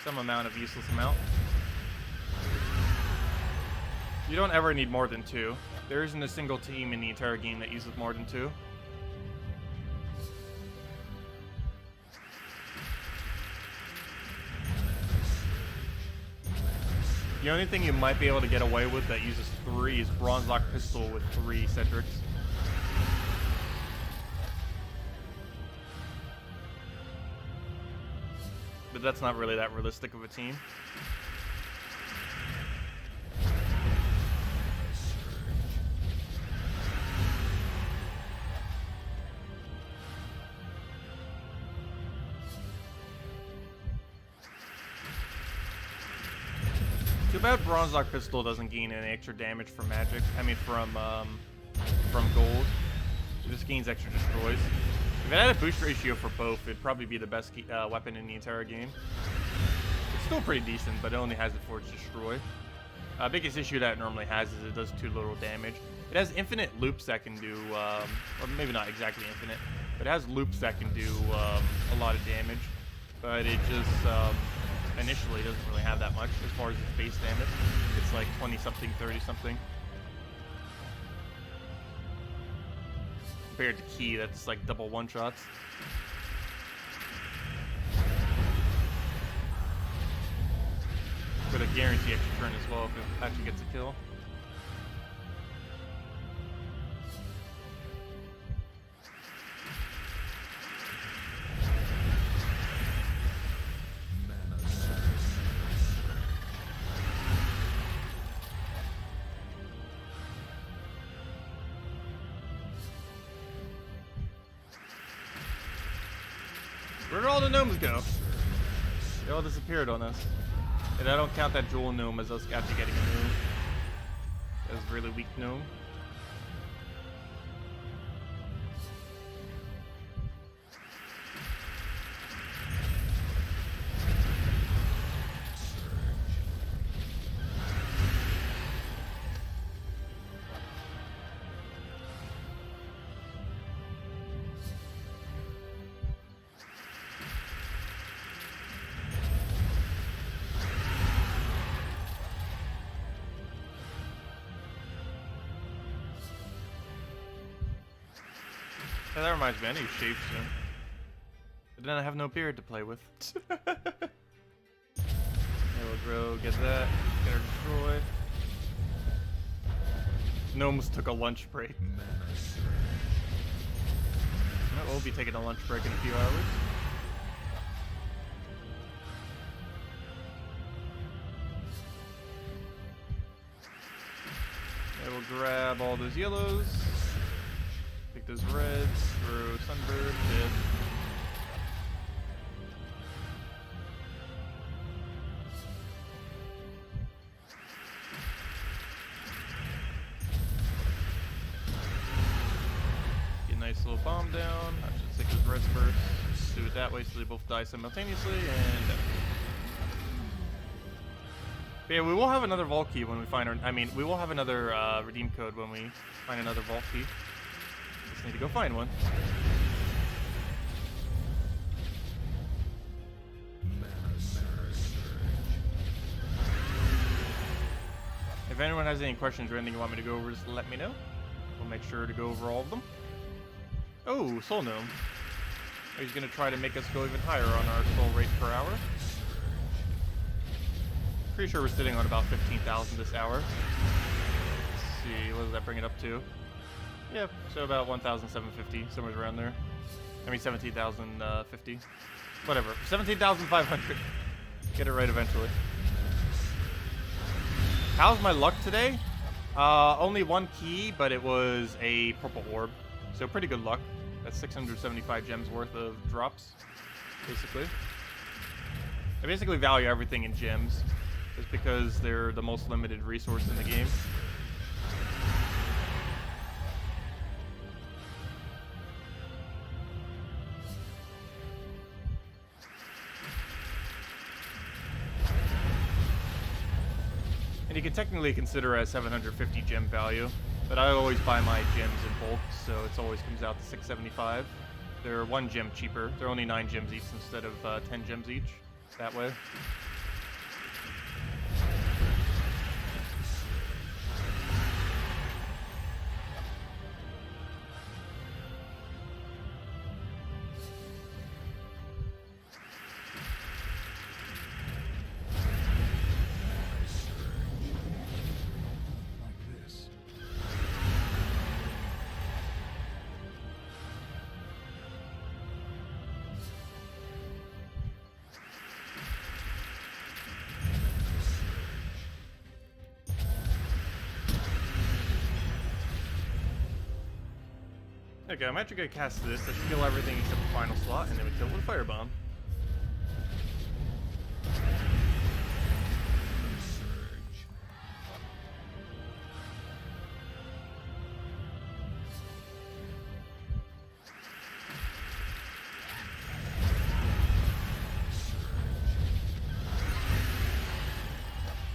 Some amount of useless amount. You don't ever need more than 2. There isn't a single team in the entire game that uses more than 2. The only thing you might be able to get away with that uses 3 is Bronze Lock Pistol with 3 Cedrics. But that's not really that realistic of a team. Too bad Bronze Lock Pistol doesn't gain any extra damage from magic. I mean, from gold. It just gains extra destroys. If it had a boost ratio for both, it'd probably be the best weapon in the entire game. It's still pretty decent, but it only has it for its destroy. Biggest issue that it normally has is it does too little damage. It has infinite loops that can do, or maybe not exactly infinite, but it has loops that can do a lot of damage. But it just initially doesn't really have that much as far as its base damage. It's like 20-something, 30-something. Compared to Key, that's like double one-shots. With a guarantee extra turn as well if it actually gets a kill. Where did all the gnomes go? They all disappeared on us. And I don't count that jewel gnome as us actually getting a gnome. That was a really weak gnome. Yeah, that reminds me, I need shave soon. But then I have no beard to play with. There we'll grow, get that, get her destroyed. Gnomes took a lunch break. We'll be taking a lunch break in a few hours. Yeah, we'll grab all those yellows. Take those reds, throw Sunbird, dead. Get a nice little bomb down. I should take those reds first. Do it that way so they both die simultaneously, and but yeah, we will have another vault key when we find our, we will have another redeem code when we find another vault key. Just need to go find one. If anyone has any questions or anything you want me to go over, just let me know. We'll make sure to go over all of them. Oh, Soul Gnome. He's going to try to make us go even higher on our soul rate per hour. Pretty sure we're sitting on about 15,000 this hour. Let's see, what does that bring it up to? Yeah, so about 1,750, somewhere around there. 17,050. Whatever, 17,500. Get it right eventually. How's my luck today? Only one key, but it was a purple orb. So pretty good luck. That's 675 gems worth of drops, basically. I basically value everything in gems, just because they're the most limited resource in the game. And you can technically consider as 750 gem value, but I always buy my gems in bulk, so it always comes out to 675. They're 1 gem cheaper. They're only 9 gems each instead of 10 gems each. That way. Okay, I'm actually gonna cast this. That should kill everything except the final slot, and then we kill it with a firebomb.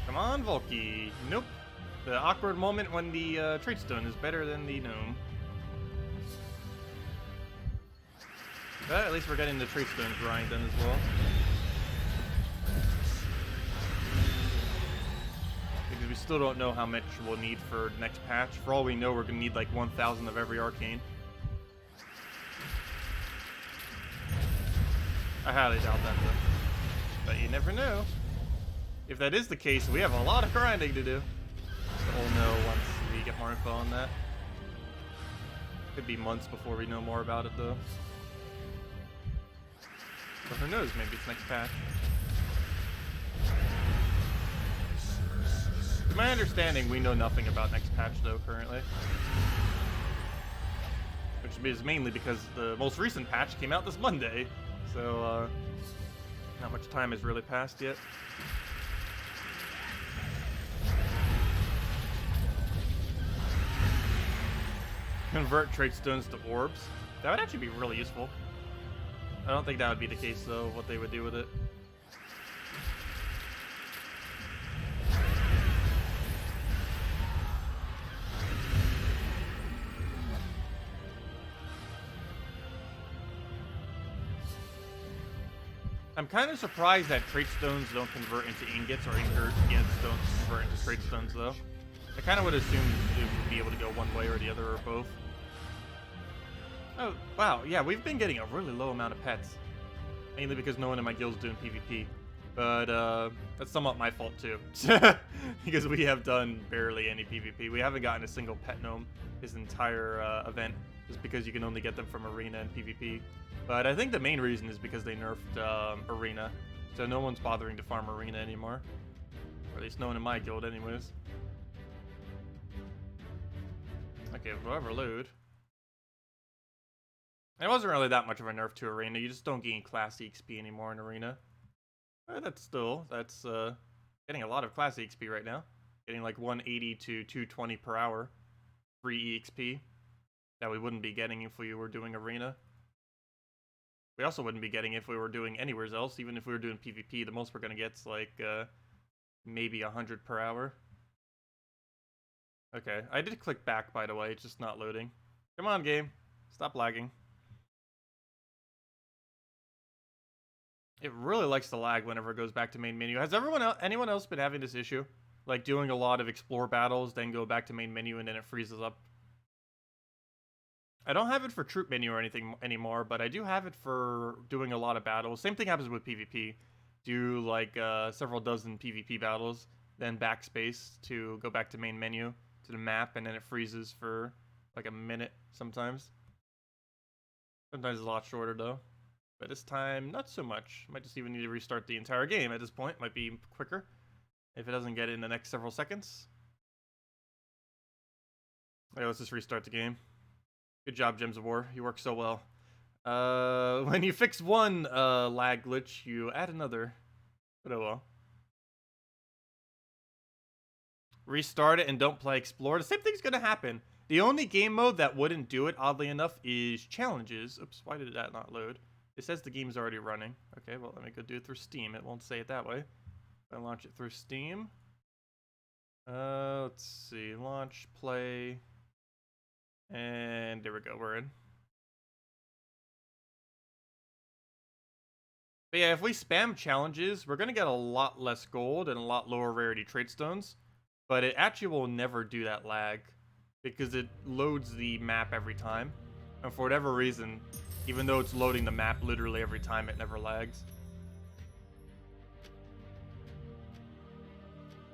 Come on, Volky. Nope. The awkward moment when the trait stone is better than the gnome. But at least we're getting the trait stone grind done as well. Because we still don't know how much we'll need for next patch. For all we know, we're gonna need like 1,000 of every arcane. I highly doubt that though. But you never know. If that is the case, we have a lot of grinding to do. But we'll know once we get more info on that. Could be months before we know more about it though. But who knows, maybe it's next patch. To my understanding, we know nothing about next patch though, currently. Which is mainly because the most recent patch came out this Monday. So, not much time has really passed yet. Convert trait stones to orbs. That would actually be really useful. I don't think that would be the case, though, what they would do with it. I'm kind of surprised that trait stones don't convert into ingots, or ingots don't convert into trait stones, though. I kind of would assume it would be able to go one way or the other, or both. Oh, wow, yeah, we've been getting a really low amount of pets. Mainly because no one in my guild's doing PvP. But, that's somewhat my fault, too. Because we have done barely any PvP. We haven't gotten a single pet gnome this entire, event. Just because you can only get them from Arena and PvP. But I think the main reason is because they nerfed Arena, so no one's bothering to farm Arena anymore. Or at least no one in my guild anyways. Okay, whatever, load. It wasn't really that much of a nerf to Arena, you just don't gain class EXP anymore in Arena. But that's getting a lot of class EXP right now. Getting like 180 to 220 per hour. Free EXP. That we wouldn't be getting if we were doing Arena. We also wouldn't be getting if we were doing anywhere else. Even if we were doing PvP, the most we're going to get is like maybe 100 per hour. Okay, I did click back, by the way. It's just not loading. Come on, game. Stop lagging. It really likes to lag whenever it goes back to main menu. Has anyone else been having this issue? Like doing a lot of explore battles, then go back to main menu, and then it freezes up? I don't have it for troop menu or anything anymore, but I do have it for doing a lot of battles. Same thing happens with PvP. Do like several dozen PvP battles, then backspace to go back to main menu, to the map, and then it freezes for like a minute sometimes. Sometimes a lot shorter though. But this time, not so much. Might just even need to restart the entire game at this point. Might be quicker if it doesn't get it in the next several seconds. Okay, let's just restart the game. Good job, Gems of War. You work so well. When you fix one lag glitch, you add another. But oh well. Restart it and don't play Explore. The same thing's gonna happen. The only game mode that wouldn't do it, oddly enough, is Challenges. Oops, why did that not load? It says the game's already running. Okay, well, let me go do it through Steam. It won't say it that way. If I launch it through Steam. Let's see. Launch, play. And there we go, we're in. But yeah, if we spam challenges, we're going to get a lot less gold and a lot lower rarity trait stones. But it actually will never do that lag, because it loads the map every time. And for whatever reason, even though it's loading the map literally every time, it never lags.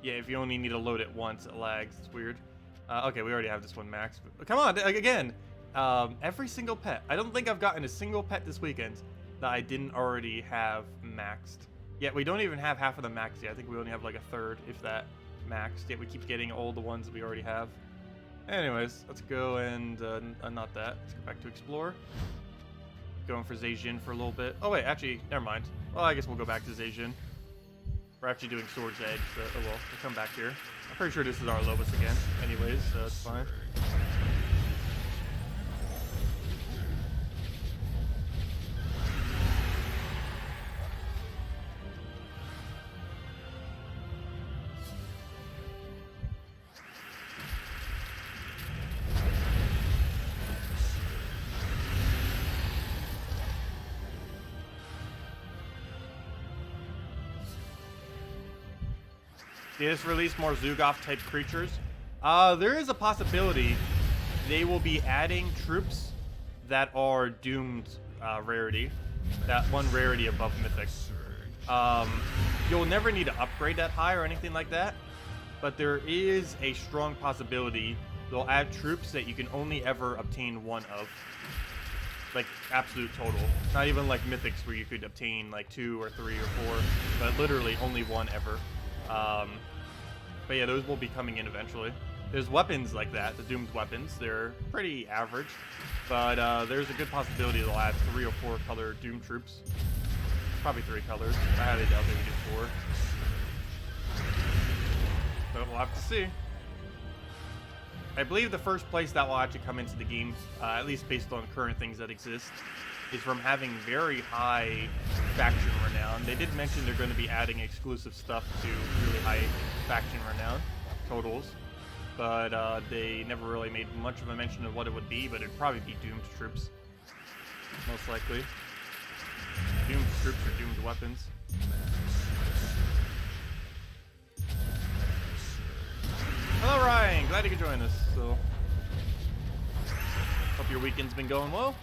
Yeah, if you only need to load it once, it lags. It's weird. Okay, we already have this one maxed. Come on, again. Every single pet. I don't think I've gotten a single pet this weekend that I didn't already have maxed. Yet we don't even have half of them maxed yet. I think we only have like a third, if that, maxed. Yet we keep getting all the ones we already have. Anyways, let's go and, not that. Let's go back to Explore. Going for Zejin for a little bit. Oh wait, actually, never mind. Well, I guess we'll go back to Zejin. We're actually doing Sword's Edge, but oh well, we'll come back here. I'm pretty sure this is our lowest again, anyways, so it's fine. They just released more Zugoff-type creatures. There is a possibility they will be adding troops that are doomed rarity. That one rarity above Mythic. You'll never need to upgrade that high or anything like that. But there is a strong possibility they'll add troops that you can only ever obtain one of. Like, absolute total. Not even like Mythics where you could obtain like 2 or 3 or 4. But literally only one ever. But yeah, those will be coming in eventually. There's weapons like that, the doomed weapons. They're pretty average, but there's a good possibility they'll add 3 or 4 color doom troops. Probably 3 colors. I highly doubt they would do 4. But we'll have to see. I believe the first place that will actually come into the game, at least based on current things that exist, is from having very high faction renown. They did mention they're going to be adding exclusive stuff to really high faction renown totals, but they never really made much of a mention of what it would be, but it'd probably be doomed troops, most likely. Doomed troops or doomed weapons. Hello Ryan, glad you could join us. So, hope your weekend's been going well.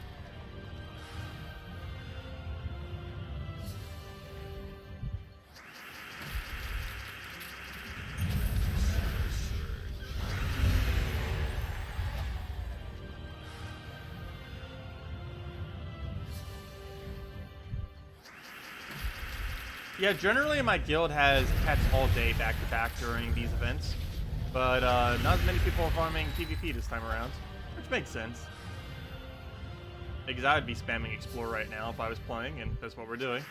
Yeah, generally my guild has pets all day back to back during these events, but not as many people are farming PvP this time around, which makes sense. Because I would be spamming Explore right now if I was playing, and that's what we're doing.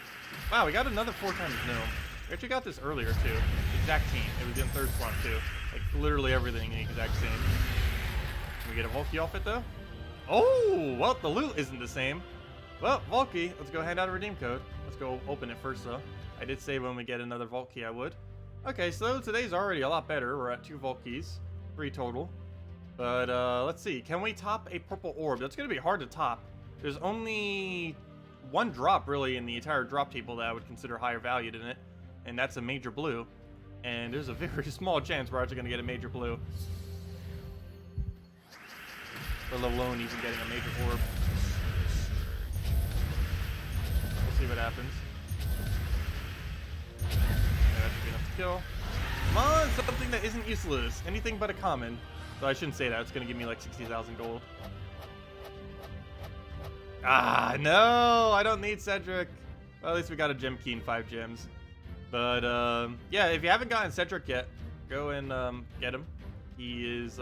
Wow, we got another 4 times Gnome. We actually got this earlier too. Exact team. It was in 3rd slot too. Like literally everything in the exact same. Can we get a Volky off it though? Oh, well, the loot isn't the same. Well, Volky, let's go hand out a redeem code. Let's go open it first though. I did say when we get another Vault Key I would. Okay, so today's already a lot better. We're at 2 Vault Keys, 3 total. But let's see, can we top a purple orb? That's gonna be hard to top. There's only 1 drop really in the entire drop table that I would consider higher valued in it, and that's a major blue. And there's a very small chance we're actually gonna get a major blue. Or let alone even getting a major orb. We'll see what happens. That should be enough to kill. Come on, something that isn't useless. Anything but a common. So I shouldn't say that. It's going to give me like 60,000 gold. Ah, no. I don't need Cedric. Well, at least we got a gem key and 5 gems. But, yeah, if you haven't gotten Cedric yet, go and get him. He is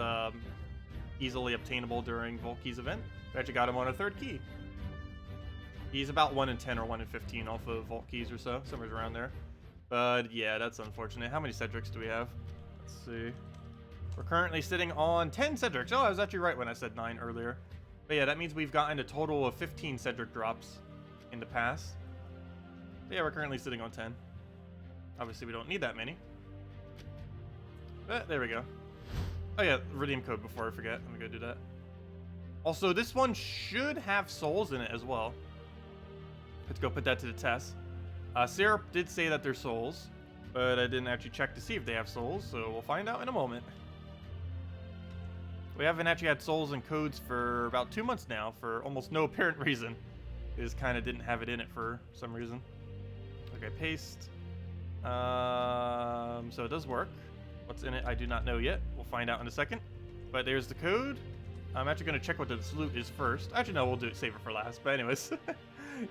easily obtainable during Volky's event. We actually got him on a 3rd key. He's about 1 in 10 or 1 in 15 off of Vault Keys or so. Somewhere around there. But yeah, that's unfortunate. How many Cedrics do we have? Let's see. We're currently sitting on 10 Cedrics. Oh, I was actually right when I said 9 earlier. But yeah, that means we've gotten a total of 15 Cedric drops in the past. But yeah, we're currently sitting on 10. Obviously, we don't need that many. But there we go. Oh yeah, redeem code before I forget. Let me go do that. Also, this one should have souls in it as well. Let's go put that to the test. Syrup did say that they're souls, but I didn't actually check to see if they have souls, so we'll find out in a moment. We haven't actually had souls and codes for about 2 months now, for almost no apparent reason. It just kind of didn't have it in it for some reason. Okay, paste. So it does work. What's in it, I do not know yet. We'll find out in a second. But there's the code. I'm actually going to check what the loot is first. Actually, no, we'll save it for last. But anyways,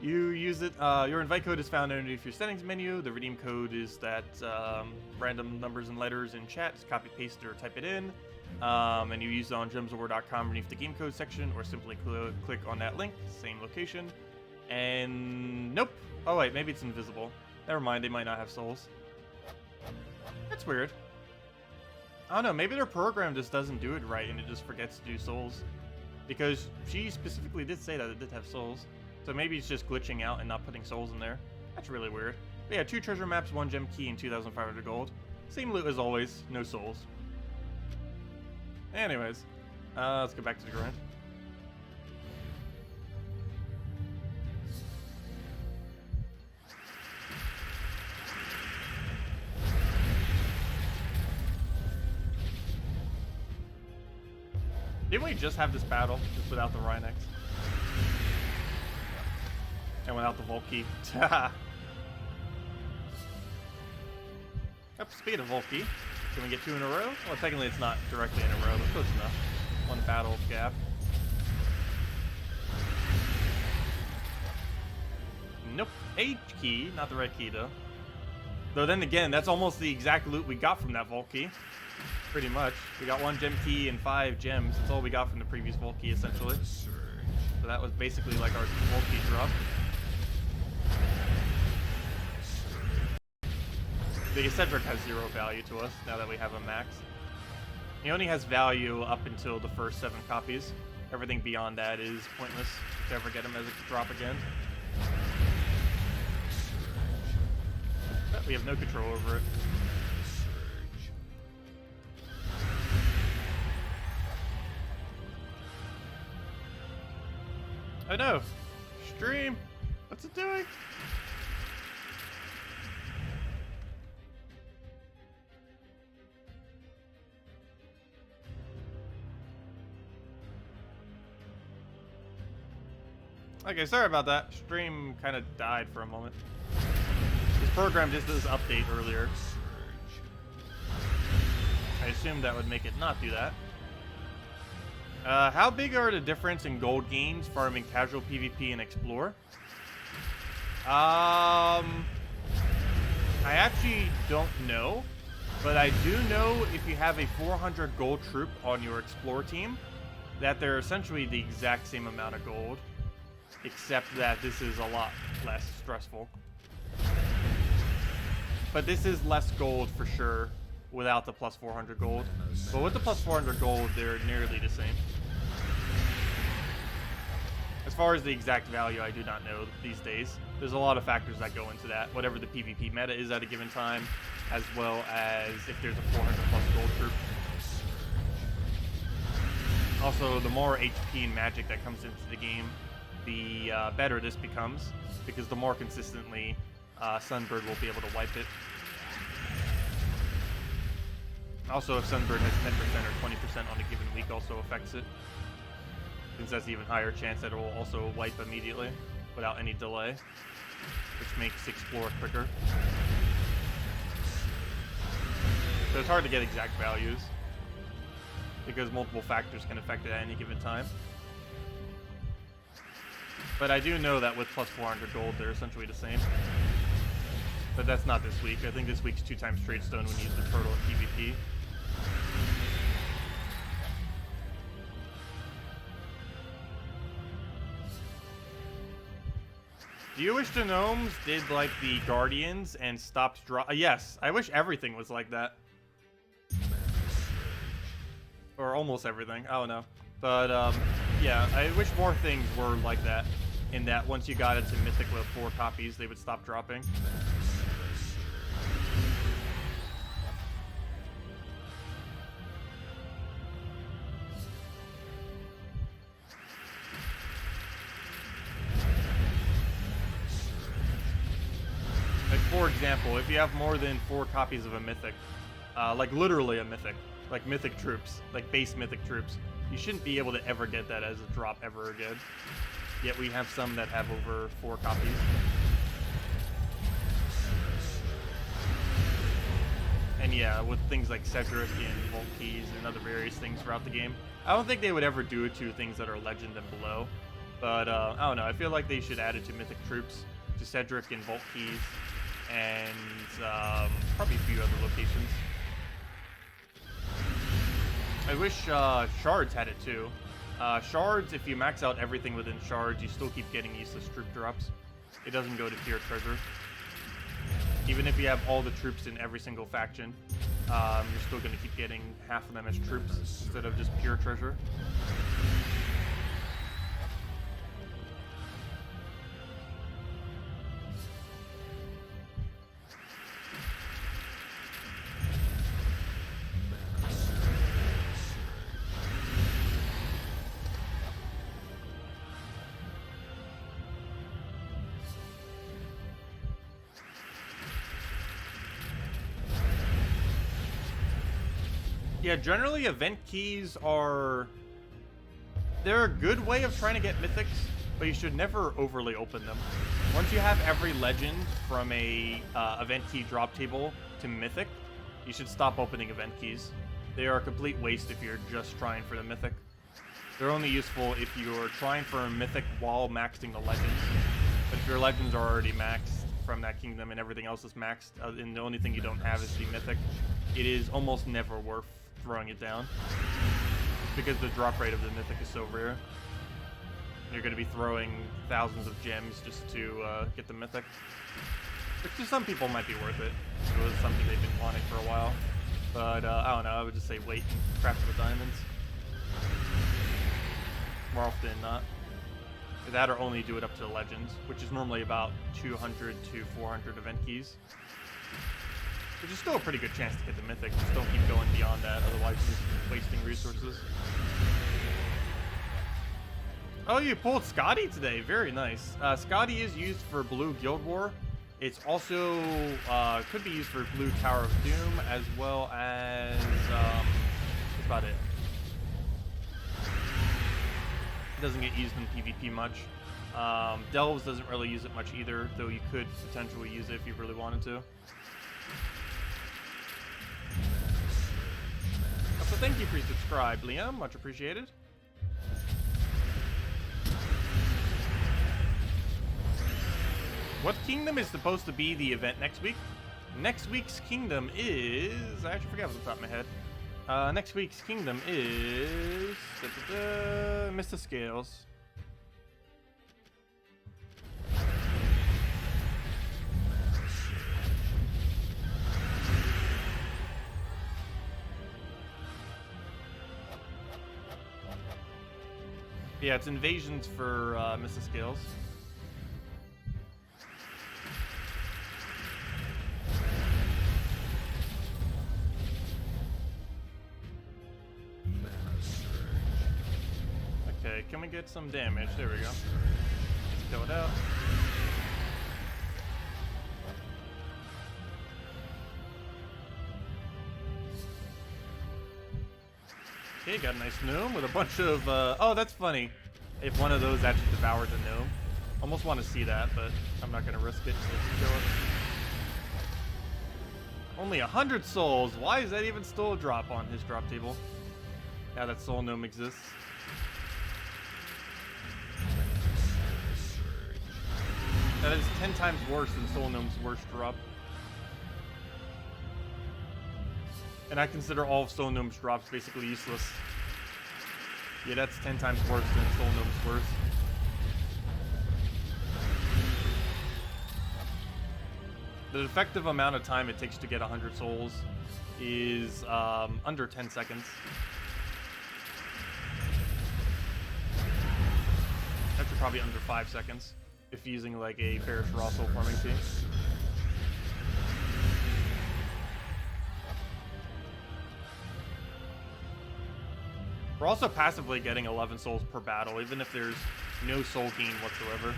you use it. Your invite code is found underneath your settings menu. The redeem code is that random numbers and letters in chat. Just copy, paste, or type it in. And you use it on gemsofwar.com underneath the game code section, or simply click on that link, same location. And nope. Oh wait, maybe it's invisible. Never mind, they might not have souls. That's weird. I don't know, maybe their program just doesn't do it right and it just forgets to do souls. Because she specifically did say that it did have souls. So maybe it's just glitching out and not putting souls in there. That's really weird. But yeah, 2 treasure maps, 1 gem key, and 2,500 gold. Same loot as always, no souls. Anyways, let's go back to the grind. Didn't we just have this battle, just without the Rhinex? And without the Volky. Up speed of Volky. Can we get 2 in a row? Well, technically it's not directly in a row, but close enough. 1 battle gap. Nope. H key, not the red key though. Though then again, that's almost the exact loot we got from that Volky. Pretty much. We got 1 gem key and 5 gems. That's all we got from the previous vault key, essentially. So that was basically like our vault key drop. The Cedric has 0 value to us now that we have a max. He only has value up until the first 7 copies. Everything beyond that is pointless to ever get him as a drop again. But we have no control over it. Oh no! Stream! What's it doing? Okay, sorry about that. Stream kind of died for a moment. This program just did this update earlier. I assumed that would make it not do that. How big are the difference in gold gains farming casual PvP and explore? I actually don't know, but I do know if you have a 400 gold troop on your explore team, that they're essentially the exact same amount of gold, except that this is a lot less stressful. But this is less gold for sure without the plus 400 gold. But with the plus 400 gold, they're nearly the same. As far as the exact value, I do not know these days. There's a lot of factors that go into that. Whatever the PvP meta is at a given time, as well as if there's a 400 plus gold troop. Also, the more HP and magic that comes into the game, the better this becomes, because the more consistently Sunbird will be able to wipe it. Also, if Sunbird has 10% or 20% on a given week, also affects it, since that's an even higher chance that it will also wipe immediately without any delay, which makes explore quicker. So it's hard to get exact values because multiple factors can affect it at any given time. But I do know that with plus 400 gold, they're essentially the same. But that's not this week. I think this week's 2 times trade stone when you use the turtle in PvP. Do you wish the gnomes did like the guardians and stopped yes, I wish everything was like that. Or almost everything, I don't know. But yeah, I wish more things were like that. In that once you got into Mythic with 4 copies, they would stop dropping. Like, for example, if you have more than 4 copies of a Mythic, like literally a Mythic, like Mythic troops, like base Mythic troops, you shouldn't be able to ever get that as a drop ever again. Yet we have some that have over 4 copies. And yeah, with things like Cedric and Vault Keys and other various things throughout the game, I don't think they would ever do it to things that are Legend and below. But I don't know, I feel like they should add it to Mythic troops, to Cedric and Vault Keys, and probably a few other locations. I wish Shards had it too. Shards, if you max out everything within Shards, you still keep getting useless troop drops. It doesn't go to pure treasure. Even if you have all the troops in every single faction, you're still going to keep getting half of them as troops instead of just pure treasure. Yeah, generally event keys are... they're a good way of trying to get mythics, but you should never overly open them. Once you have every legend from a event key drop table to mythic, you should stop opening event keys. They are a complete waste if you're just trying for the mythic. They're only useful if you're trying for a mythic while maxing the legends. But if your legends are already maxed from that kingdom and everything else is maxed, and the only thing you don't have is the mythic, it is almost never worth throwing it down. Because the drop rate of the mythic is so rare. You're going to be throwing thousands of gems just to get the mythic. Which to some people might be worth it. It was something they've been wanting for a while. But I don't know, I would just say wait and craft it with diamonds. More often than not. That or only do it up to the legends, which is normally about 200 to 400 event keys. Which is still a pretty good chance to get the mythic. Just don't keep going beyond that, otherwise you're just wasting resources. Oh, you pulled Scotty today. Very nice. Scotty is used for Blue Guild War. It's also could be used for Blue Tower of Doom, as well as that's about it. It doesn't get used in PvP much. Delves doesn't really use it much either, though you could potentially use it if you really wanted to. So thank you for your subscribe, Liam. Much appreciated. What kingdom is supposed to be the event next week? Next week's kingdom is... I actually forgot off the top of my head. Next week's kingdom is... Mr. Scales. Yeah, it's invasions for Mr. Scales. Okay, can we get some damage? There we go. Let's kill it out. Okay, got a nice gnome with a bunch of, oh, that's funny. If one of those actually devoured the gnome. Almost want to see that, but I'm not going to risk it. So let's kill it. Only 100 souls. Why is that even still a drop on his drop table? Now that soul gnome exists. That is 10 times worse than soul gnome's worst drop. And I consider all of Soul Gnome's drops basically useless. Yeah, that's 10 times worse than Soul Gnome's worst. The effective amount of time it takes to get 100 souls is under 10 seconds. Actually, probably under 5 seconds if using like a Ferris Raw soul farming team. We're also passively getting 11 souls per battle, even if there's no soul gain whatsoever.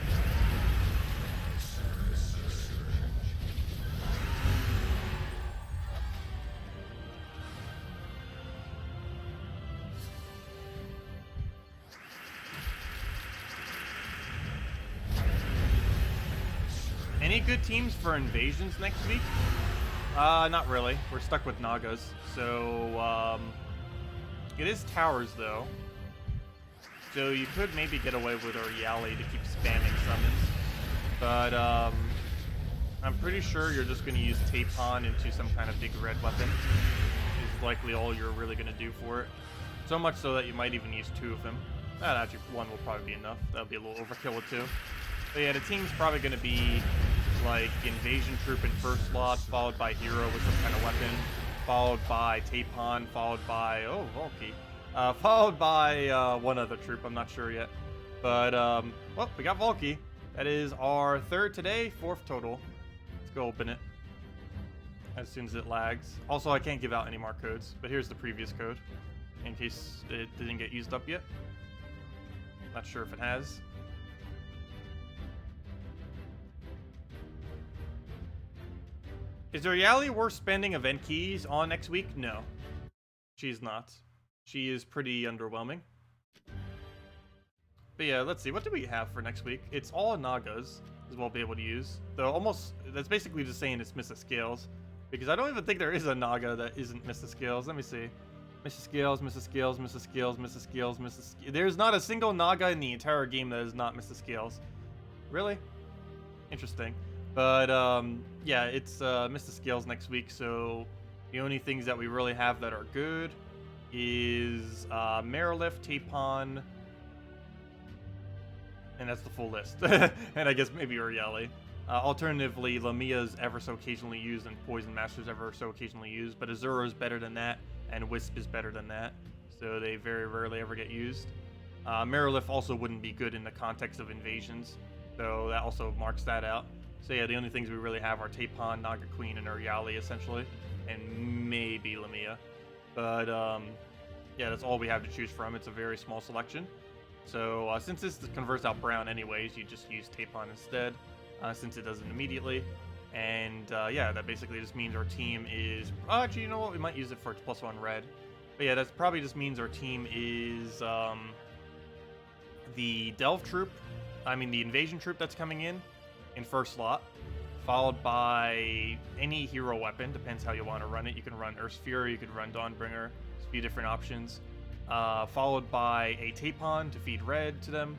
Any good teams for invasions next week? Not really. We're stuck with Nagas, so it is towers, though. So you could maybe get away with Oriali to keep spamming summons. But I'm pretty sure you're just going to use Tapon into some kind of big red weapon. Is likely all you're really going to do for it. So much so that you might even use 2 of them. Actually, 1 will probably be enough. That'll be a little overkill with 2. But yeah, the team's probably going to be like Invasion Troop in first slot, followed by Hero with some kind of weapon, followed by Tapon, followed by, oh, Valky, followed by one other troop, I'm not sure yet. But, well, we got Valky. That is our 3rd today, 4th total. Let's go open it as soon as it lags. Also, I can't give out any more codes, but here's the previous code in case it didn't get used up yet. Not sure if it has. Is Oriali worth spending event keys on next week? No. She's not. She is pretty underwhelming. But yeah, let's see. What do we have for next week? It's all Nagas as we'll be able to use. Though almost, that's basically just saying it's Mr. Scales. Because I don't even think there is a Naga that isn't Mr. Scales. Let me see. Mr. Scales, Mr. Scales, Mr. Scales, Mr. Scales, Mr. Scales. There's not a single Naga in the entire game that is not Mr. Scales. Really? Interesting. But, yeah, it's Mr. Scales next week, so the only things that we really have that are good is Marilith, Tapon, and that's the full list. And I guess maybe Urieli. Alternatively, Lamia's ever so occasionally used, and Poison Master's ever so occasionally used, but Azuro's better than that, and Wisp is better than that, so they very rarely ever get used. Marilith also wouldn't be good in the context of invasions, so that also marks that out. So yeah, the only things we really have are Tapon, Naga Queen, and Urieli, essentially, and maybe Lamia. But yeah, that's all we have to choose from. It's a very small selection. So since this converts out brown anyways, you just use Tapon instead, since it doesn't immediately. And yeah, that basically just means our team is... actually, you know what? We might use it for +1 red. But yeah, that probably just means our team is the Delve troop, the invasion troop that's coming in first slot, followed by any hero weapon, depends how you want to run it. You can run Earth's Fury, you could run Dawnbringer, there's a few different options. Followed by a Tapon to feed red to them,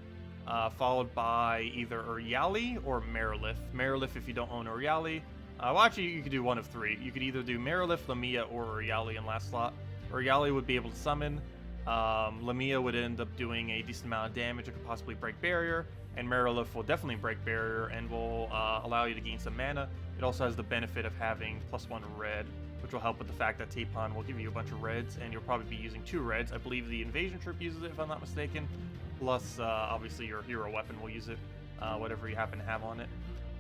followed by either Urieli or Marilith. Marilith if you don't own Urieli. Well, actually, you could do one of three. You could either do Marilith, Lamia, or Urieli in last slot. Urieli would be able to summon. Lamia would end up doing a decent amount of damage. It could possibly break barrier. And Marilith will definitely break barrier and will allow you to gain some mana. It also has the benefit of having +1 red, which will help with the fact that Tapon will give you a bunch of reds, and you'll probably be using 2 reds. I believe the invasion troop uses it, if I'm not mistaken. Plus, obviously, your hero weapon will use it, whatever you happen to have on it.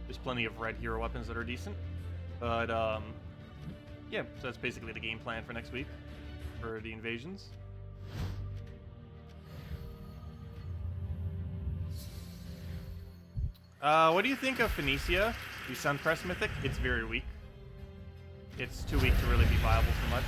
There's plenty of red hero weapons that are decent. But, yeah, so that's basically the game plan for next week for the invasions. What do you think of Phoenicia, the Sunpress Mythic? It's very weak. It's too weak to really be viable so much.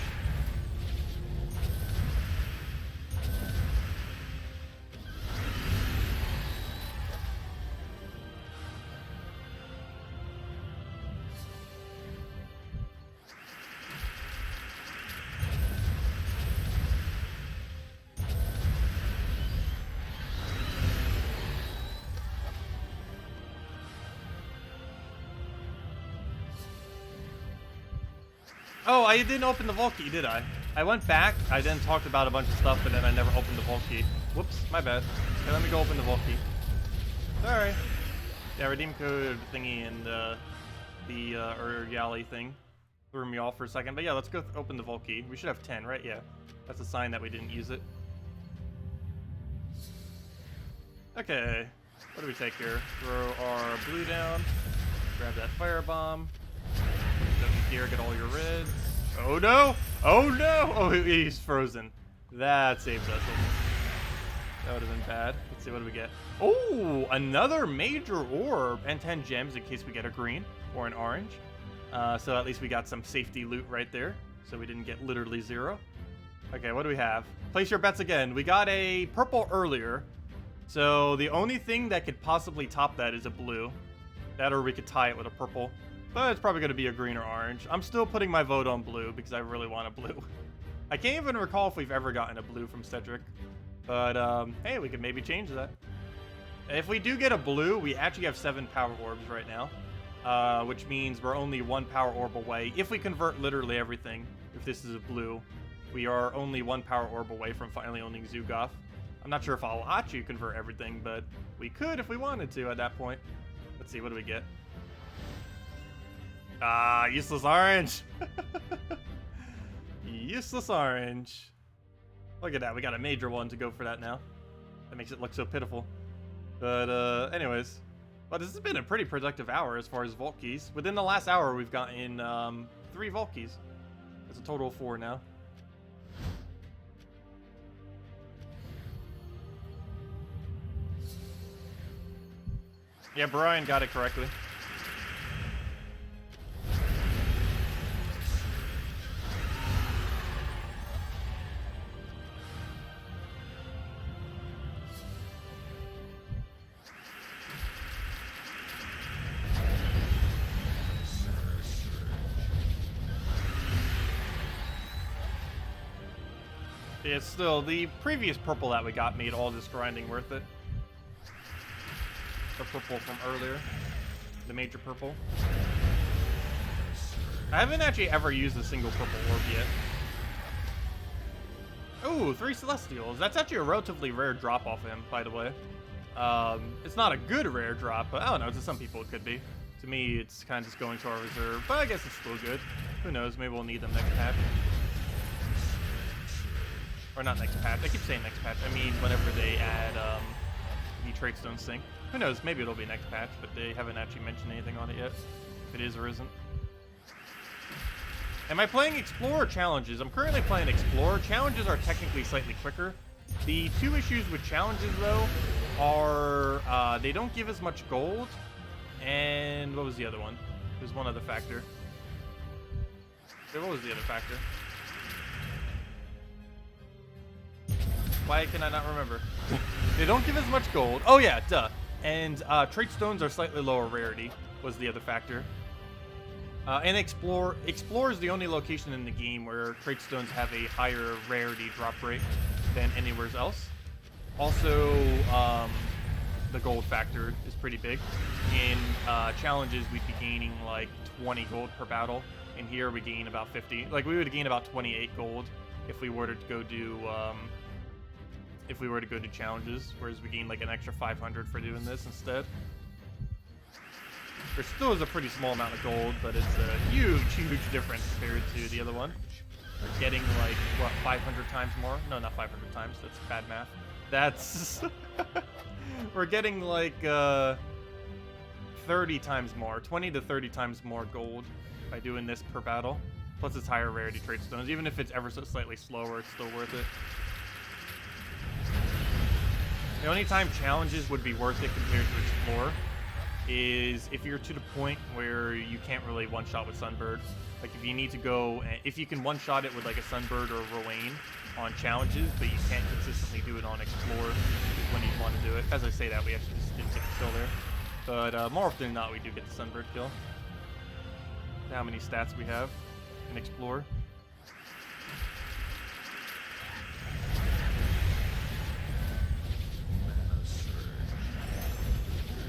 Oh, I didn't open the vault key, did I? I went back, I then talked about a bunch of stuff, but then I never opened the vault key. Whoops, my bad. Okay, let me go open the vault key. Sorry. Yeah, redeem code thingy and the Urieli thing threw me off for a second. But yeah, let's go open the vault key. We should have 10, right? Yeah. That's a sign that we didn't use it. Okay. What do we take here? Throw our blue down. Grab that firebomb. Here, get all your reds. Oh no! Oh no! Oh, he's frozen. That saved us. That would have been bad. Let's see, what do we get? Oh, another major orb and 10 gems in case we get a green or an orange. So at least we got some safety loot right there. So we didn't get literally 0. Okay, what do we have? Place your bets again. We got a purple earlier. So the only thing that could possibly top that is a blue. That or we could tie it with a purple. But it's probably going to be a green or orange. I'm still putting my vote on blue because I really want a blue. I can't even recall if we've ever gotten a blue from Cedric. But, hey, we could maybe change that. If we do get a blue, we actually have 7 power orbs right now. Which means we're only 1 power orb away. If we convert literally everything, if this is a blue, we are only 1 power orb away from finally owning Zugoth. I'm not sure if I'll actually convert everything, but we could if we wanted to at that point. Let's see, what do we get? Ah, useless orange. Useless orange. Look at that. We got a major one to go for that now. That makes it look so pitiful. But, anyways. Well, this has been a pretty productive hour as far as vault keys. Within the last hour, we've gotten 3 vault keys. That's a total of 4 now. Yeah, Brian got it correctly. Yeah, still, the previous purple that we got made all this grinding worth it. The purple from earlier. The major purple. I haven't actually ever used a single purple orb yet. Oh, 3 Celestials. That's actually a relatively rare drop off him, by the way. It's not a good rare drop, but I don't know. To some people, it could be. To me, it's kind of just going to our reserve, but I guess it's still good. Who knows? Maybe we'll need them next patch. Or not next patch. I keep saying next patch. I mean, whenever they add the Trait Stone Sync. Who knows? Maybe it'll be next patch, but they haven't actually mentioned anything on it yet. If it is or isn't. Am I playing Explorer Challenges? I'm currently playing Explorer. Challenges are technically slightly quicker. The 2 issues with Challenges, though, are they don't give as much gold. And what was the other one? There's one other factor. What was the other factor? Why can I not remember? They don't give as much gold. Oh yeah, duh. And Trait Stones are slightly lower rarity was the other factor. And Explore is the only location in the game where Trait Stones have a higher rarity drop rate than anywhere else. Also, the gold factor is pretty big. In challenges, we'd be gaining like 20 gold per battle. And here we gain about 50. Like we would gain about 28 gold if we were to go do challenges, whereas we gain like an extra 500 for doing this instead. There still is a pretty small amount of gold, but it's a huge difference compared to the other one. We're getting like, what, 500 times more? No, not 500 times. That's bad math. That's... We're getting like 30 times more, 20 to 30 times more gold by doing this per battle. Plus it's higher rarity Trait Stones. Even if it's ever so slightly slower, it's still worth it. The only time challenges would be worth it compared to Explore is if you're to the point where you can't really one-shot with Sunbird. Like if you need to go, if you can one-shot it with like a Sunbird or a Rowan on challenges, but you can't consistently do it on Explore, is when you want to do it. As I say that, we actually just didn't get the kill there. But more often than not, we do get the Sunbird kill. How many stats we have in Explore.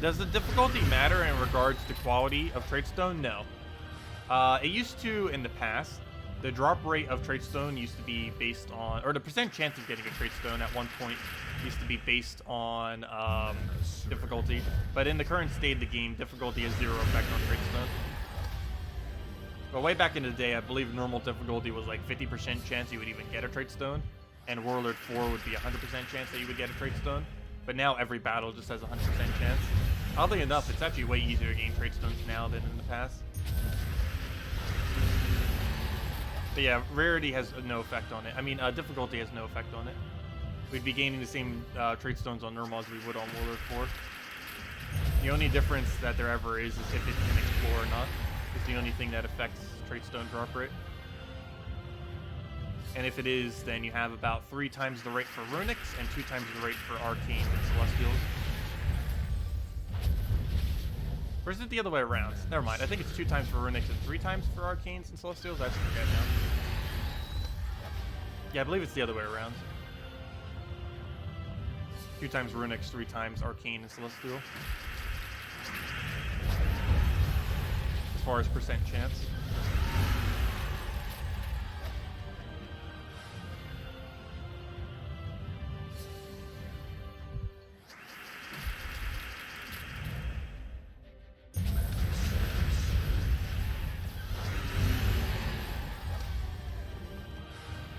Does the difficulty matter in regards to quality of Trait Stone? No. It used to in the past. The drop rate of Trait Stone used to be based on, or the percent chance of getting a Trait Stone at one point used to be based on difficulty. But in the current state of the game, difficulty has 0 effect on Trait Stone. But way back in the day, I believe normal difficulty was like 50% chance you would even get a Trait Stone, and Warlord 4 would be 100% chance that you would get a Trait Stone. But now every battle just has a 100% chance. Oddly enough, it's actually way easier to gain Trait Stones now than in the past. But yeah, rarity has no effect on it. I mean, difficulty has no effect on it. We'd be gaining the same Trait Stones on normal as we would on Warlord 4. The only difference that there ever is if it's in Explore or not. Is the only thing that affects Trait Stone drop rate. And if it is, then you have about 3 times the rate for Runics and 2 times the rate for Arcanes and Celestials. Or is it the other way around? Never mind. I think it's 2 times for Runics and 3 times for Arcanes and Celestials. I forget now. Yeah, I believe it's the other way around. 2 times Runics, 3 times Arcane and Celestial. As far as percent chance.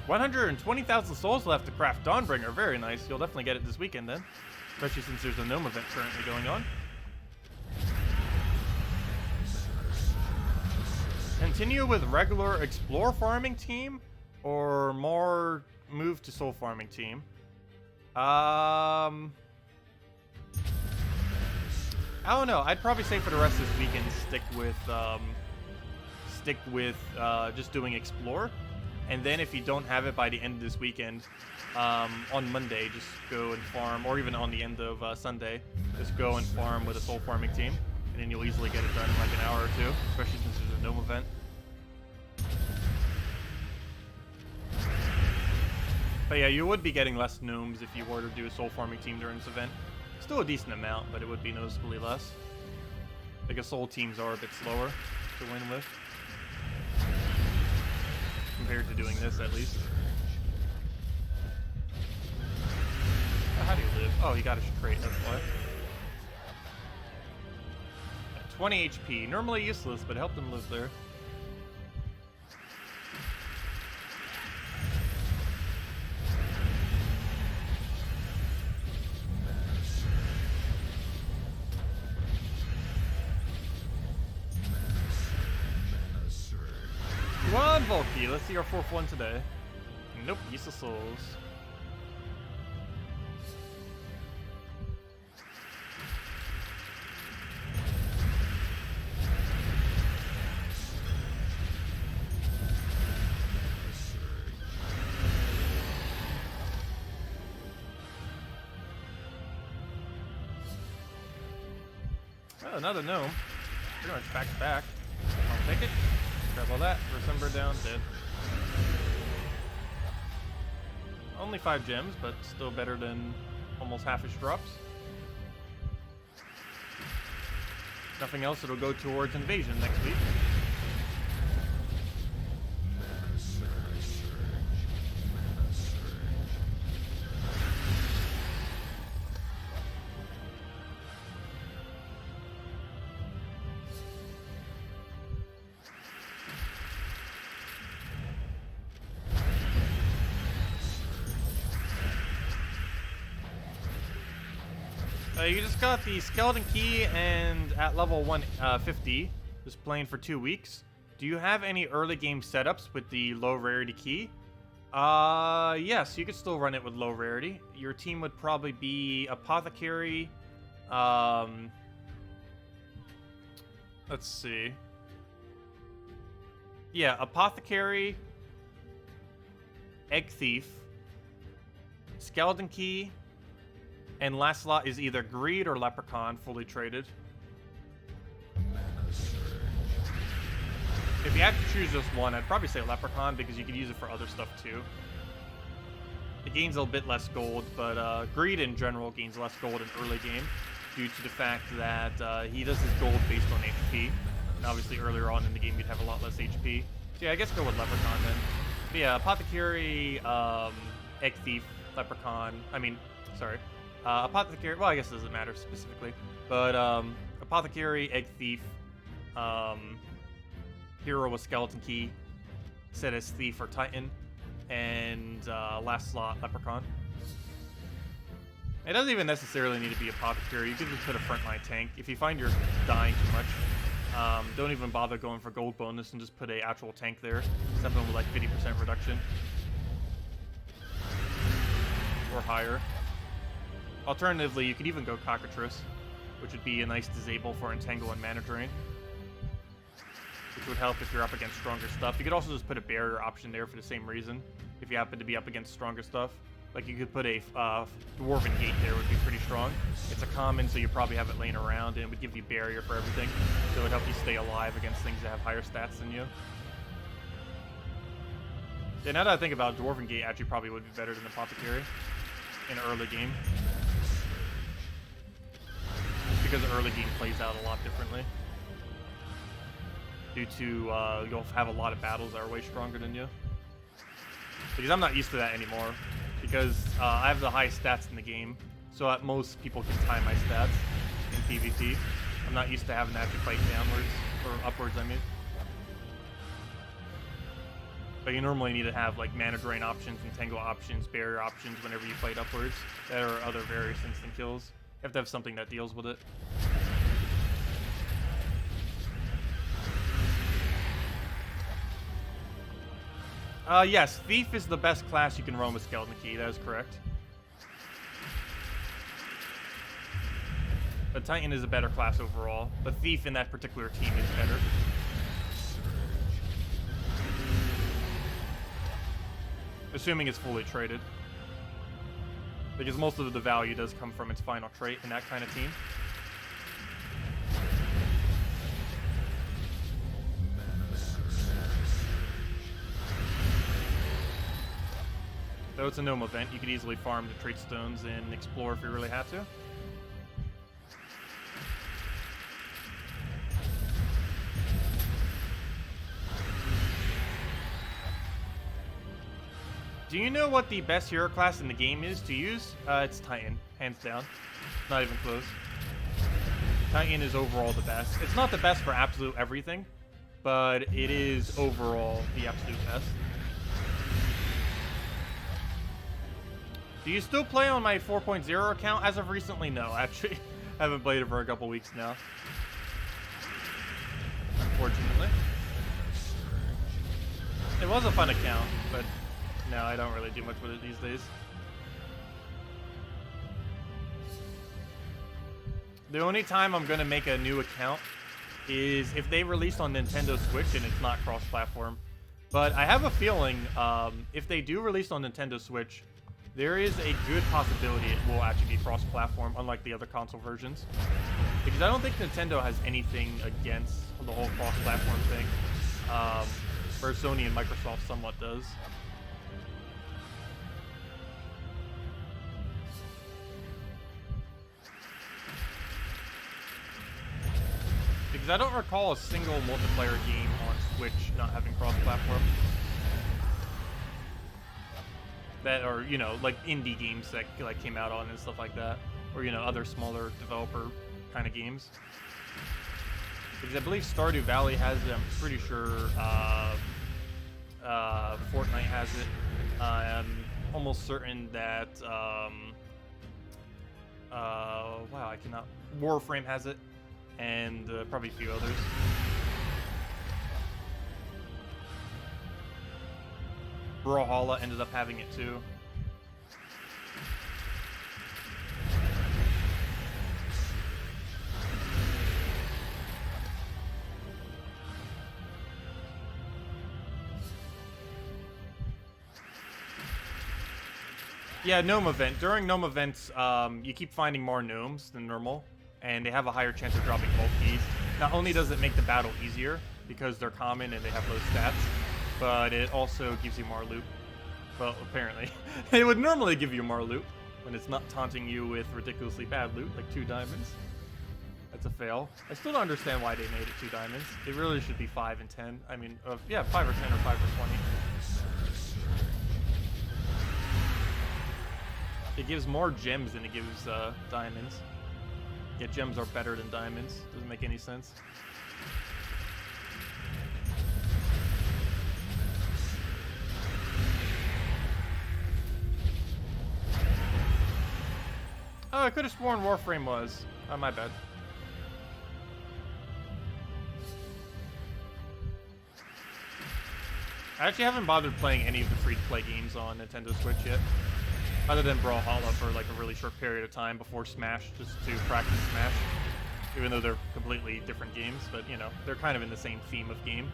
120,000 souls left to craft Dawnbringer. Very nice. You'll definitely get it this weekend then. Especially since there's a gnome event currently going on. Continue with regular explore farming team or more move to soul farming team? I don't know. I'd probably say for the rest of this weekend stick with just doing explore. And then if you don't have it by the end of this weekend, on Monday, just go and farm, or even on the end of Sunday, just go and farm with a soul farming team. And then you'll easily get it done in like an hour or two, especially since there's a gnome event. But yeah, you would be getting less gnomes if you were to do a soul farming team during this event. Still a decent amount, but it would be noticeably less. Because soul teams are a bit slower to win with. Compared to doing this, at least. How do you live? Oh, he got his trait, that's why. 20 HP. Normally useless, but helped him live there. Come on, Volky. Let's see our 4th one today. Nope, useless souls. Oh, another gnome. Pretty much back to back. I'll take it. Grab all that. Resumber down, dead. Only 5 gems, but still better than almost half his drops. Nothing else, it'll go towards invasion next week. You just got the skeleton key, and at level 150, just playing for 2 weeks. Do you have any early game setups with the low rarity key? Yes, you could still run it with low rarity. Your team would probably be Apothecary. Let's see. Yeah, Apothecary, Egg Thief, Skeleton Key, and last slot is either Greed or Leprechaun, fully traded. If you had to choose just one, I'd probably say Leprechaun because you could use it for other stuff too. It gains a bit less gold, but Greed in general gains less gold in early game due to the fact that he does his gold based on HP. And obviously earlier on in the game you'd have a lot less HP. So yeah, I guess go with Leprechaun then. But yeah, Apothecary, Egg Thief, Leprechaun, Apothecary, well I guess it doesn't matter specifically. But Apothecary, Egg Thief, Hero with Skeleton Key, set as Thief or Titan, and last slot, Leprechaun. It doesn't even necessarily need to be Apothecary, you can just put a frontline tank. If you find you're dying too much, don't even bother going for gold bonus and just put a actual tank there. Something with like 50% reduction. Or higher. Alternatively, you could even go Cockatrice, which would be a nice disable for Entangle and Mana Drain, which would help if you're up against stronger stuff. You could also just put a barrier option there for the same reason, if you happen to be up against stronger stuff. Like you could put a Dwarven Gate there, would be pretty strong. It's a common, so you probably have it laying around, and it would give you barrier for everything, so it would help you stay alive against things that have higher stats than you. Yeah, now that I think about it, Dwarven Gate actually probably would be better than Apothecary in early game. Because the early game plays out a lot differently. Due to, you'll have a lot of battles that are way stronger than you. Because I'm not used to that anymore. Because I have the highest stats in the game. So at most, people can time my stats in PvP. I'm not used to having to actually fight downwards, or upwards, I mean. But you normally need to have like Mana Drain options, Entangle options, Barrier options whenever you fight upwards. There are other various instant kills. You have to have something that deals with it. Yes, Thief is the best class you can run with Skeleton Key, that is correct. But Titan is a better class overall, but Thief in that particular team is better. Assuming it's fully traded. Because most of the value does come from its final trait in that kind of team. Though it's a gnome event, you could easily farm the trait stones and explore if you really had to. Do you know what the best hero class in the game is to use? It's Titan, hands down. Not even close. Titan is overall the best. It's not the best for absolute everything, but it is overall the absolute best. Do you still play on my 4.0 account? As of recently, no. Actually, I haven't played it for a couple weeks now. Unfortunately. It was a fun account, but no, I don't really do much with it these days. The only time I'm gonna make a new account is if they release on Nintendo Switch and it's not cross-platform. But I have a feeling if they do release on Nintendo Switch, there is a good possibility it will actually be cross-platform, unlike the other console versions. Because I don't think Nintendo has anything against the whole cross-platform thing. Where Sony and Microsoft somewhat does. Because I don't recall a single multiplayer game on Switch not having cross-platform. That are, you know, like indie games that like came out on and stuff like that, or you know, other smaller developer kind of games. Because I believe Stardew Valley has it. I'm pretty sure Fortnite has it. I'm almost certain that wow, I cannot. Warframe has it, and probably a few others. Brawlhalla ended up having it too. Yeah, gnome event. During gnome events, you keep finding more gnomes than normal, and they have a higher chance of dropping both keys. Not only does it make the battle easier, because they're common and they have low stats, but it also gives you more loot. Well, apparently. It would normally give you more loot when it's not taunting you with ridiculously bad loot, like 2 diamonds. That's a fail. I still don't understand why they made it 2 diamonds. It really should be 5 and 10. I mean, yeah, 5 or 10 or 5 or 20. It gives more gems than it gives diamonds. Yet gems are better than diamonds. Doesn't make any sense. Oh, I could have sworn Warframe was. Oh, my bad. I actually haven't bothered playing any of the free-to-play games on Nintendo Switch yet. Other than Brawlhalla for like a really short period of time before Smash, just to practice Smash. Even though they're completely different games, but you know, they're kind of in the same theme of game.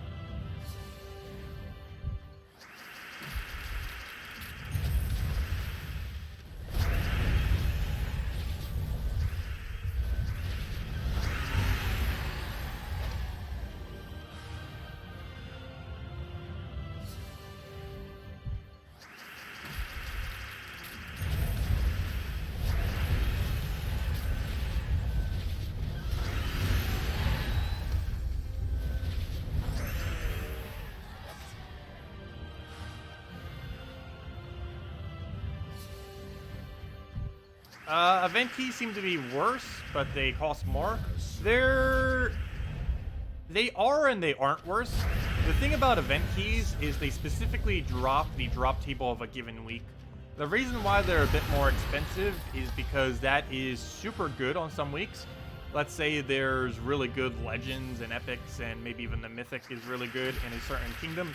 Event keys seem to be worse, but they cost more. They are and they aren't worse. The thing about event keys is they specifically drop the drop table of a given week. The reason why they're a bit more expensive is because that is super good on some weeks. Let's say there's really good legends and epics, and maybe even the mythic is really good in a certain kingdom.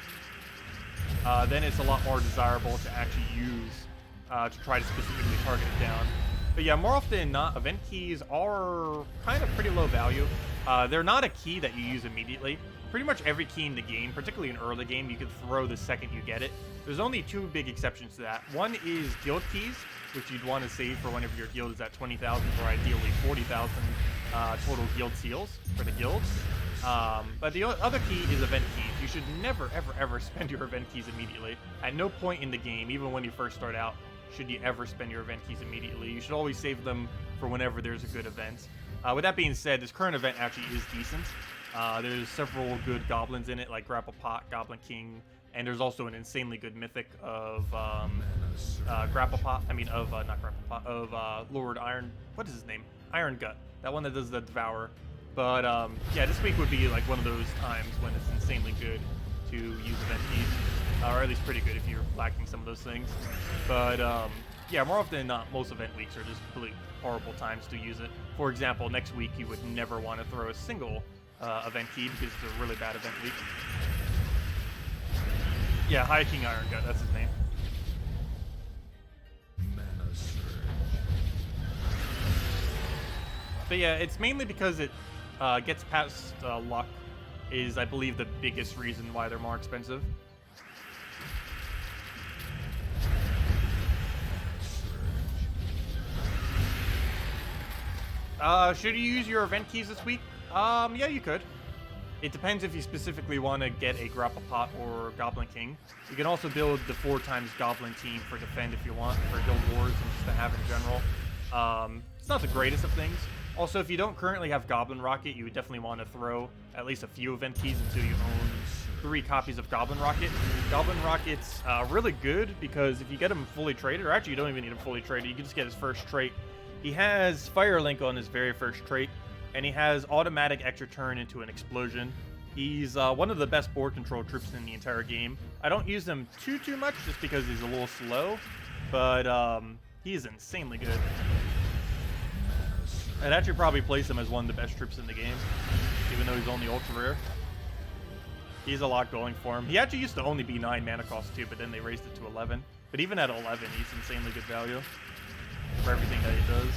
Then it's a lot more desirable to actually use to try to specifically target it down. But yeah, more often than not, event keys are kind of pretty low value. They're not a key that you use immediately. Pretty much every key in the game, particularly in early game, you can throw the second you get it. There's only 2 big exceptions to that. One is guild keys, which you'd want to save for whenever your guild is at 20,000 or ideally 40,000 total guild seals for the guild. But the other key is event keys. You should never, ever, ever spend your event keys immediately. At no point in the game, even when you first start out, should you ever spend your event keys immediately. You should always save them for whenever there's a good event. With that being said, this current event actually is decent. There's several good goblins in it, like Grapple Pot, Goblin King, And there's also an insanely good mythic of Grapple Pot. I mean, of not Grapple Pot, of Lord Iron. What is his name? Iron Gut. That one that does the Devour. But yeah, this week would be like one of those times when it's insanely good to use event keys, or at least pretty good if you're lacking some of those things. But yeah, more often than not, most event weeks are just completely horrible times to use it. For example, next week you would never want to throw a single event key because it's a really bad event week. Yeah, High King Iron Gut, that's his name. But yeah, it's mainly because it gets past luck is, I believe, the biggest reason why they're more expensive. Should you use your event keys this week? Yeah, you could. It depends if you specifically want to get a Grapple Pot or Goblin King. You can also build the 4x Goblin team for defend if you want, for Guild Wars and just to have in general. It's not the greatest of things. Also, if you don't currently have Goblin Rocket, you would definitely want to throw at least a few event keys until you own 3 copies of Goblin Rocket. Goblin Rocket's really good because if you get him fully traded, or actually you don't even need him fully traded, you can just get his first trait. He has Fire Link on his very first trait, and he has automatic extra turn into an explosion. He's one of the best board control troops in the entire game. I don't use him too much just because he's a little slow, but he is insanely good. I'd actually probably place him as one of the best troops in the game, even though he's only ultra rare. He's a lot going for him. He actually used to only be 9 mana cost too, but then they raised it to 11. But even at 11, he's insanely good value for everything that he does.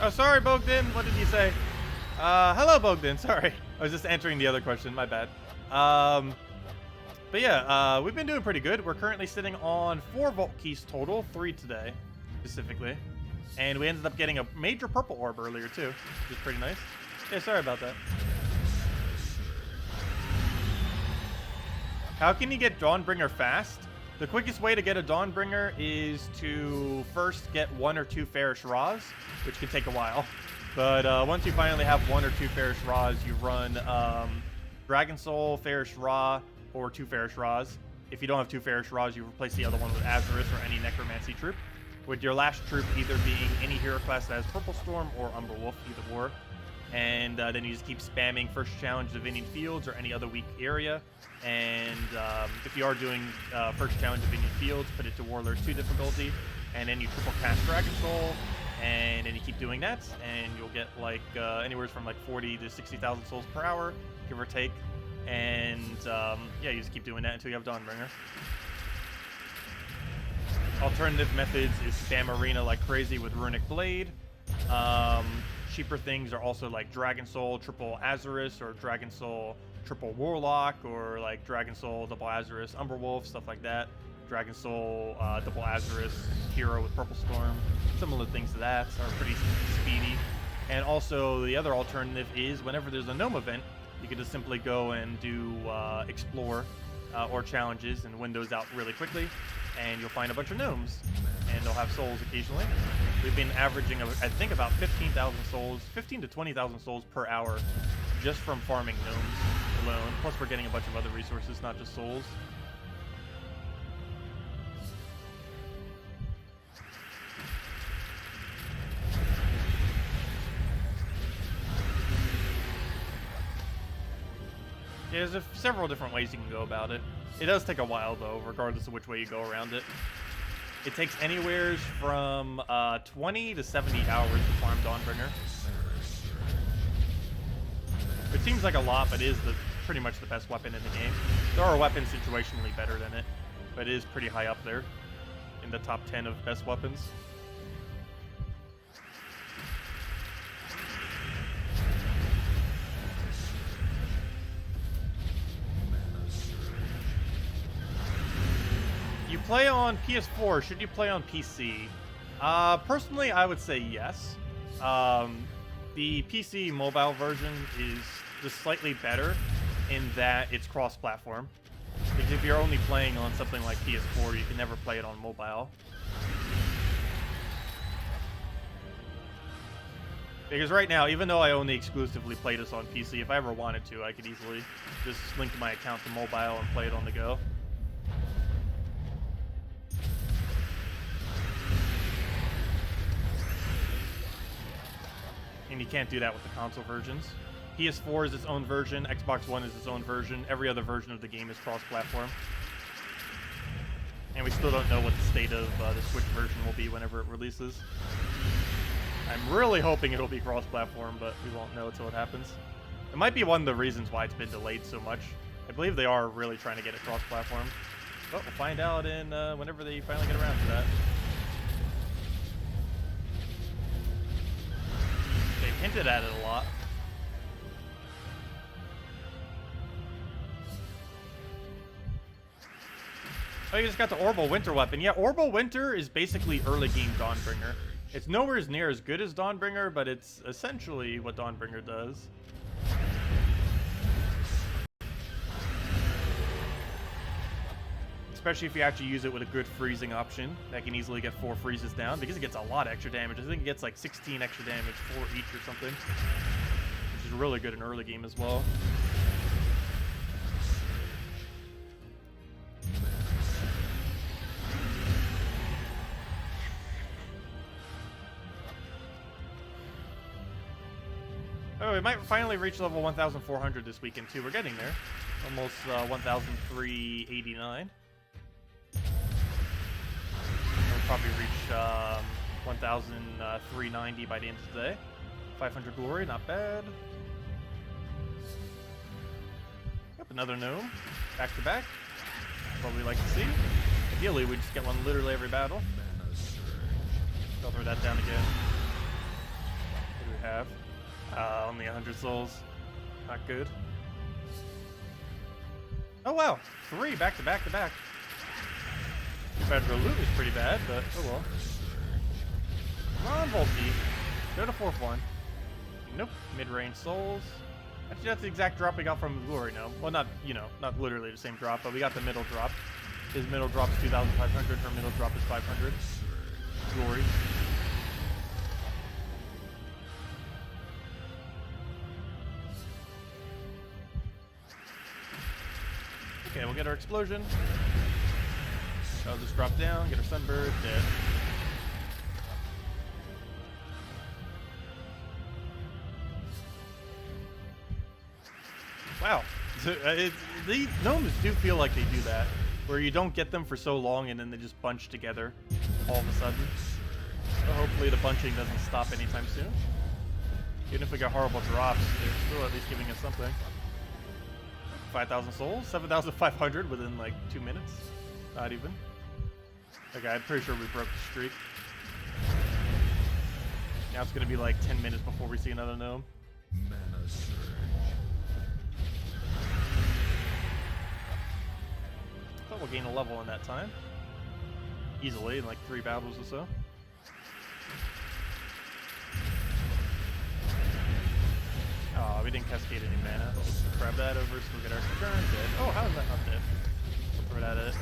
Oh, sorry, Bogdan. What did you say? Hello, Bogdan. Sorry. I was just answering the other question. My bad. But yeah, we've been doing pretty good. We're currently sitting on 4 vault keys total, 3 today, specifically. And we ended up getting a major purple orb earlier, too, which is pretty nice. Yeah, sorry about that. How can you get Dawnbringer fast? The quickest way to get a Dawnbringer is to first get 1 or 2 Fairish Raws, which can take a while. But once you finally have 1 or 2 Fairish Raws, you run Dragon Soul, Fairish Ra, or 2 Fairish Raws. If you don't have 2 Fairish Raws, you replace the other one with Azarus or any Necromancy troop, with your last troop either being any hero class that has Purple Storm or Umberwolf, either or. And then you just keep spamming first challenge Divinian Fields or any other weak area. And if you are doing first challenge Divinian Fields, put it to Warlord 2 difficulty, and then you triple cast Dragon Soul, and then you keep doing that, and you'll get like anywhere from like 40 to 60,000 souls per hour, give or take. And yeah, you just keep doing that until you have Dawnbringer. Alternative methods is spam Arena like crazy with Runic Blade. Cheaper things are also like Dragon Soul, triple Azarus, or Dragon Soul, triple Warlock, or like Dragon Soul, double Azarus, Umberwolf, stuff like that. Dragon Soul, double Azarus, hero with Purple Storm. Similar things to that are pretty speedy. And also the other alternative is whenever there's a Gnome event, you can just simply go and do Explore or Challenges and win those out really quickly. And you'll find a bunch of Gnomes. And they'll have souls occasionally. We've been averaging, I think, about 15,000 souls, 15 to 20,000 souls per hour just from farming Gnomes alone. Plus we're getting a bunch of other resources, not just souls. Yeah, there's several different ways you can go about it. It does take a while, though, regardless of which way you go around it. It takes anywhere from 20 to 70 hours to farm Dawnbringer. It seems like a lot, but it is pretty much the best weapon in the game. There are weapons situationally better than it, but it is pretty high up there in the top 10 of best weapons. You play on PS4, should you play on PC? Personally, I would say yes. The PC mobile version is just slightly better in that it's cross-platform. Because if you're only playing on something like PS4, you can never play it on mobile. Because right now, even though I only exclusively play this on PC, if I ever wanted to, I could easily just link my account to mobile and play it on the go. And you can't do that with the console versions. PS4 is its own version, Xbox One is its own version, every other version of the game is cross-platform. And we still don't know what the state of the Switch version will be whenever it releases. I'm really hoping it'll be cross-platform, but we won't know until it happens. It might be one of the reasons why it's been delayed so much. I believe they are really trying to get it cross-platform. But we'll find out in whenever they finally get around to that. They've hinted at it a lot. Oh, you just got the Orbital Winter weapon. Yeah, Orbital Winter is basically early game Dawnbringer. It's nowhere near as good as Dawnbringer, but it's essentially what Dawnbringer does. Especially if you actually use it with a good freezing option. That can easily get 4 freezes down, because it gets a lot of extra damage. I think it gets like 16 extra damage, 4 each or something. Which is really good in early game as well. Oh, we might finally reach level 1,400 this weekend too. We're getting there. Almost 1,389. We'll probably reach 1,390 by the end of the day. 500 glory, not bad. Yep, another gnome. Back to back. What we like to see. Ideally, we just get one literally every battle. I'll throw that down again. What do we have? Only 100 souls. Not good. Oh wow, 3 back to back to back. Federal loot is pretty bad, but oh well. Come on, Volty. Go to 4th one. Nope. Mid-range souls. Actually, that's the exact drop we got from Glory now. Well, not, you know, not literally the same drop, but we got the middle drop. His middle drop is 2,500. Her middle drop is 500. Glory. Okay, we'll get our explosion. I'll just drop down, get our sunbird, dead. Wow. So, these gnomes do feel like they do that, where you don't get them for so long and then they just bunch together all of a sudden. So hopefully the bunching doesn't stop anytime soon. Even if we get horrible drops, they're still at least giving us something. 5,000 souls, 7,500 within like 2 minutes. Not even. Okay, I'm pretty sure we broke the streak. Now it's gonna be like 10 minutes before we see another gnome. Mana surge. Thought we'll gain a level in that time. Easily, in like 3 battles or so. Oh, we didn't cascade any mana. Let's grab that over, still get our turn. Dead. Oh, how is that not dead? We'll throw that at it.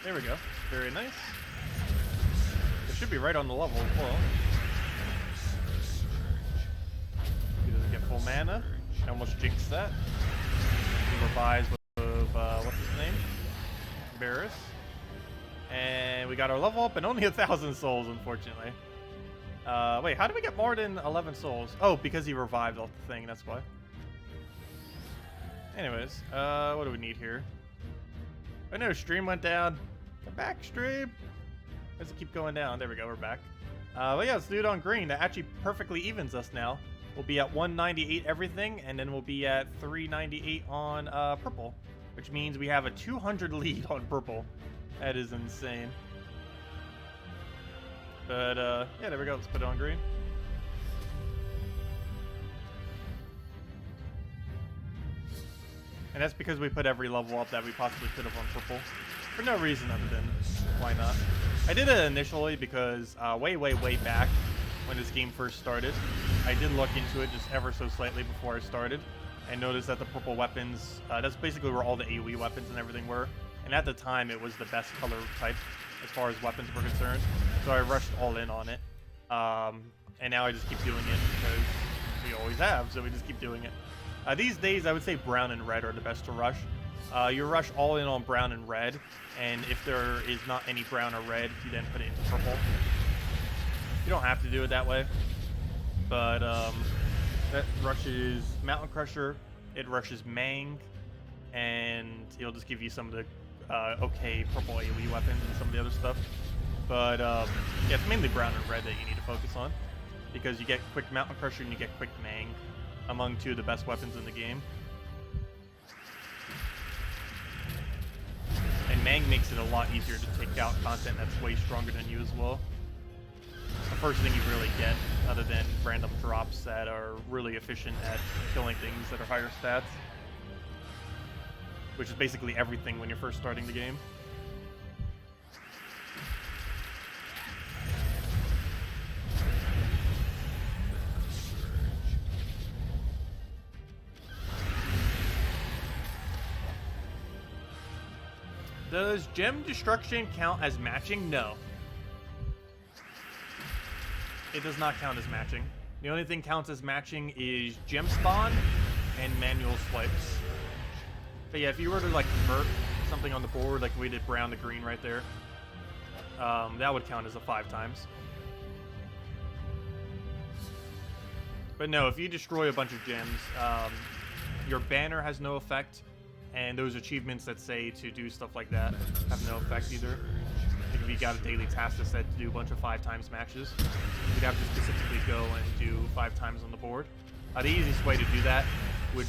There we go. Very nice. It should be right on the level as well. He doesn't get full mana. I almost jinxed that. He revives with, what's his name? Barris. And we got our level up and only 1,000 souls, unfortunately. Wait, how did we get more than 11 souls? Oh, because he revived off the thing, that's why. Anyways, what do we need here? I know stream went down. Come back, stream. Does it keep going down? There we go, we're back. But yeah, let's do it on green. That actually perfectly evens us now. We'll be at 198 everything, and then we'll be at 398 on purple, which means we have a 200 lead on purple. That is insane. But yeah, there we go. Let's put it on green. And that's because we put every level up that we possibly could have on purple. For no reason other than why not. I did it initially because way back when this game first started, I did look into it just ever so slightly before I started and noticed that the purple weapons, that's basically where all the AoE weapons and everything were. And at the time, it was the best color type as far as weapons were concerned. So I rushed all in on it. And now I just keep doing it because we always have, so we just keep doing it. These days, I would say brown and red are the best to rush. You rush all in on brown and red, and if there is not any brown or red, you then put it into purple. You don't have to do it that way, but that rushes Mountain Crusher, it rushes Mang, and it'll just give you some of the okay purple AoE weapons and some of the other stuff. But yeah, it's mainly brown and red that you need to focus on, because you get quick Mountain Crusher and you get quick Mang, among two of the best weapons in the game. And Mang makes it a lot easier to take out content that's way stronger than you as well. The first thing you really get, other than random drops that are really efficient at killing things that are higher stats. Which is basically everything when you're first starting the game. Does gem destruction count as matching? No. It does not count as matching. The only thing counts as matching is gem spawn and manual swipes. But yeah, if you were to like convert something on the board, like we did brown to green right there, that would count as a 5 times. But no, if you destroy a bunch of gems, your banner has no effect. And those achievements that say to do stuff like that have no effect either. Like if you got a daily task that said to do a bunch of 5 times matches, you'd have to specifically go and do 5 times on the board. The easiest way to do that would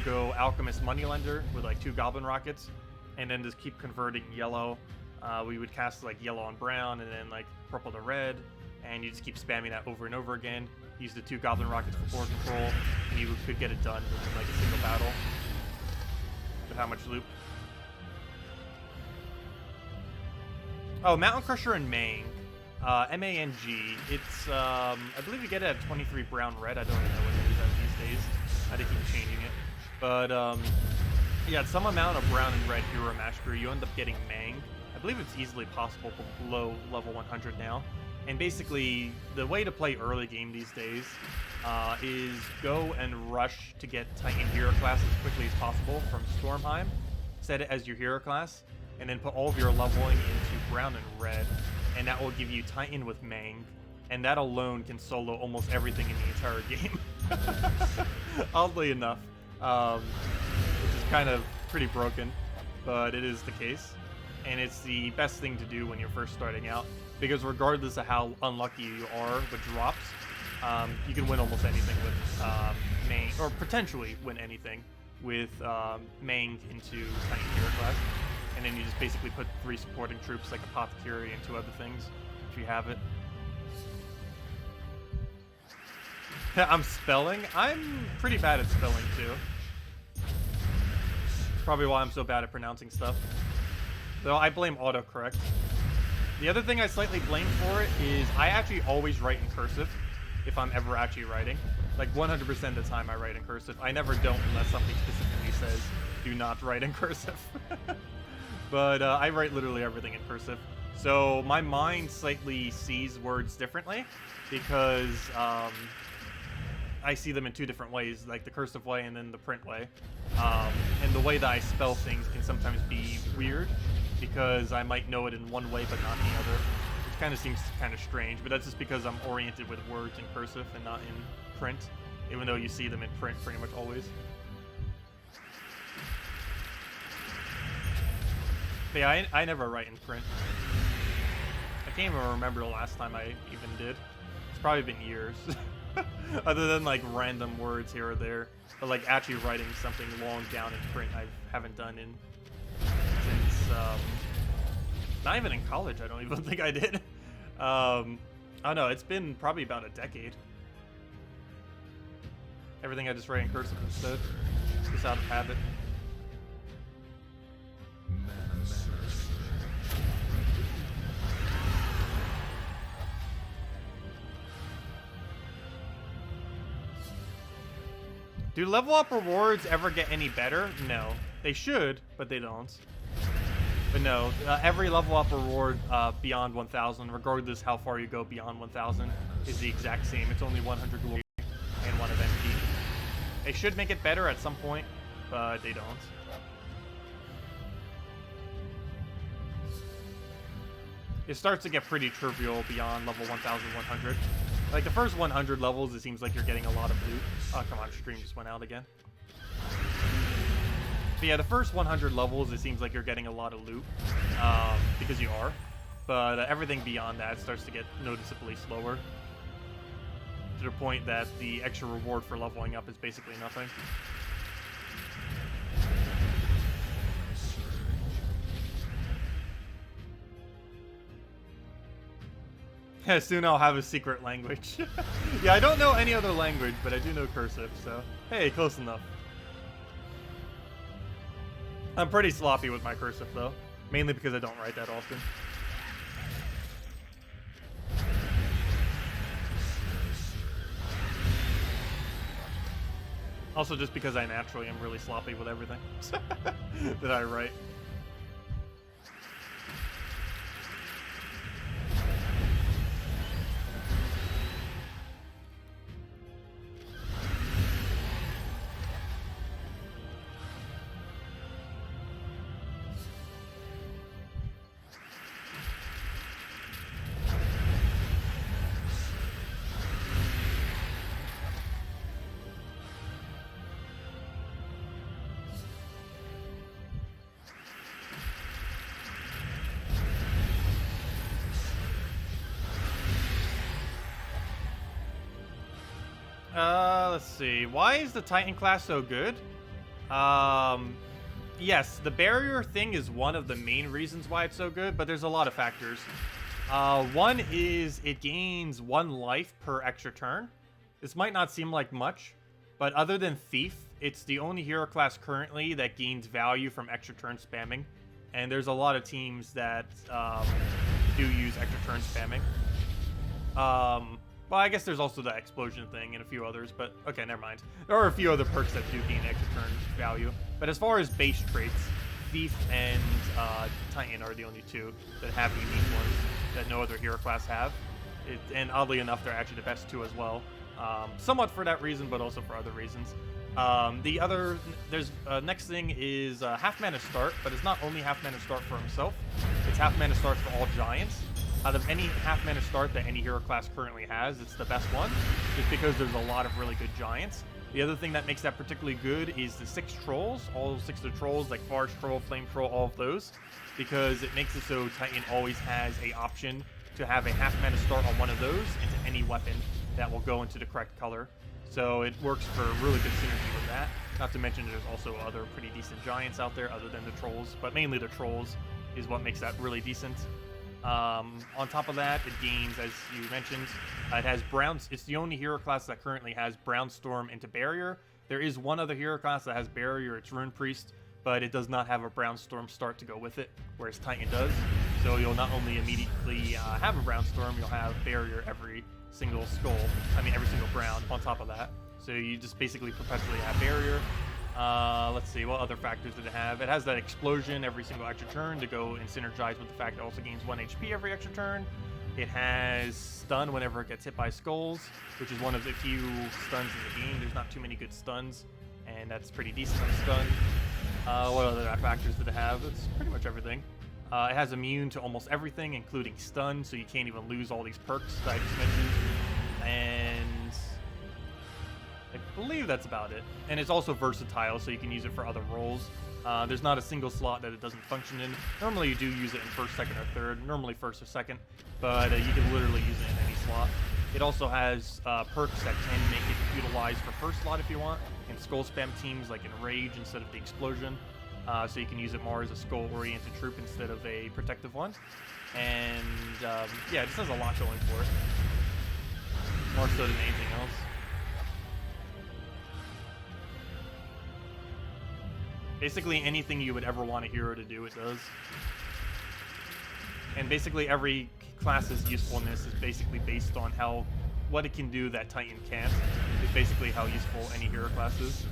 go Alchemist Moneylender with like 2 Goblin Rockets, and then just keep converting yellow. We would cast like yellow on brown, and then like purple to red, and you just keep spamming that over and over again. Use the 2 Goblin Rockets for board control, and you could get it done within like a single battle. With how much loop? Oh, Mountain Crusher and Mang. M-A-N-G. It's, I believe you get it at 23 brown red. I don't even know what it is at these days. I had to keep changing it. But, yeah, some amount of brown and red Hero Mastery, you end up getting Mang. I believe it's easily possible below level 100 now. And basically, the way to play early game these days is go and rush to get Titan Hero class as quickly as possible from Stormheim. Set it as your hero class, and then put all of your leveling into brown and red, and that will give you Titan with Mang, and that alone can solo almost everything in the entire game. Oddly enough, which is kind of pretty broken, but it is the case, and it's the best thing to do when you're first starting out, because regardless of how unlucky you are with drops, you can win almost anything with Mang, or potentially win anything with Mang into Titan Hero class. And then you just basically put 3 supporting troops like Apothecary and 2 other things, if you have it. I'm spelling? I'm pretty bad at spelling too. Probably why I'm so bad at pronouncing stuff. Though I blame autocorrect. The other thing I slightly blame for it is I actually always write in cursive if I'm ever actually writing. Like 100% of the time I write in cursive. I never don't unless something specifically says do not write in cursive. But I write literally everything in cursive. So my mind slightly sees words differently because I see them in 2 different ways, like the cursive way and then the print way. And the way that I spell things can sometimes be weird because I might know it in one way but not the other, which kind of seems kind of strange, but that's just because I'm oriented with words in cursive and not in print, even though you see them in print pretty much always. But yeah, I never write in print. I can't even remember the last time I even did. It's probably been years. Other than like random words here or there. But like actually writing something long down in print I haven't done since not even in college I don't even think I did. Oh no, it's been probably about a decade. Everything I just write in cursive instead, just out of habit. Do level up rewards ever get any better? No. They should, but they don't. But no, every level up reward beyond 1,000, regardless how far you go beyond 1,000, is the exact same. It's only 100 glory and 1 event key. They should make it better at some point, but they don't. It starts to get pretty trivial beyond level 1,100. Like, the first 100 levels, it seems like you're getting a lot of loot. Oh, come on, stream just went out again. But yeah, the first 100 levels, it seems like you're getting a lot of loot, because you are. But everything beyond that starts to get noticeably slower, to the point that the extra reward for leveling up is basically nothing. Soon I'll have a secret language. Yeah, I don't know any other language, but I do know cursive, so hey, close enough. I'm pretty sloppy with my cursive, though. Mainly because I don't write that often. Also, just because I naturally am really sloppy with everything that I write. Let's see. Why is the Titan class so good? Yes, the barrier thing is one of the main reasons why it's so good, but there's a lot of factors. One is it gains 1 life per extra turn. This might not seem like much, but other than Thief, it's the only hero class currently that gains value from extra turn spamming. And there's a lot of teams that do use extra turn spamming. Well, I guess there's also the explosion thing and a few others, but okay, never mind. There are a few other perks that do gain extra turn value. But as far as base traits, Thief and Titan are the only 2 that have unique ones that no other hero class have. And oddly enough, they're actually the best 2 as well. Somewhat for that reason, but also for other reasons. Next thing is half mana start, but it's not only half mana start for himself. It's half mana start for all giants. Out of any half mana start that any hero class currently has, it's the best one, just because there's a lot of really good giants. The other thing that makes that particularly good is the 6 trolls, all 6 of the trolls, like Forest Troll, Flame Troll, all of those, because it makes it so Titan always has a option to have a half mana start on one of those into any weapon that will go into the correct color. So it works for really good synergy with that. Not to mention there's also other pretty decent giants out there other than the trolls, but mainly the trolls is what makes that really decent. On top of that, it gains, as you mentioned, it has it's the only hero class that currently has Brownstorm into Barrier. There is one other hero class that has Barrier, it's Rune Priest, but it does not have a Brownstorm start to go with it, whereas Titan does. So you'll not only immediately have a Brownstorm, you'll have Barrier every single every single Brown on top of that. So you just basically perpetually have Barrier. Let's see, what other factors did it have? It has that explosion every single extra turn to go and synergize with the fact it also gains 1 HP every extra turn. It has stun whenever it gets hit by skulls, which is one of the few stuns in the game. There's not too many good stuns, and that's pretty decent on stun. What other factors did it have? It's pretty much everything. It has immune to almost everything, including stun, so you can't even lose all these perks that I just mentioned. And I believe that's about it. And it's also versatile, so you can use it for other roles. There's not a single slot that it doesn't function in. Normally you do use it in first, second, or third. Normally first or second, but you can literally use it in any slot. It also has perks that can make it utilized for first slot if you want, and skull spam teams like Enrage instead of the explosion. so you can use it more as a skull-oriented troop instead of a protective one. And yeah, it just has a lot going for it, more so than anything else. Basically anything you would ever want a hero to do, it does. And basically every class's usefulness is basically based on what it can do that Titan can't. Is basically how useful any hero class is.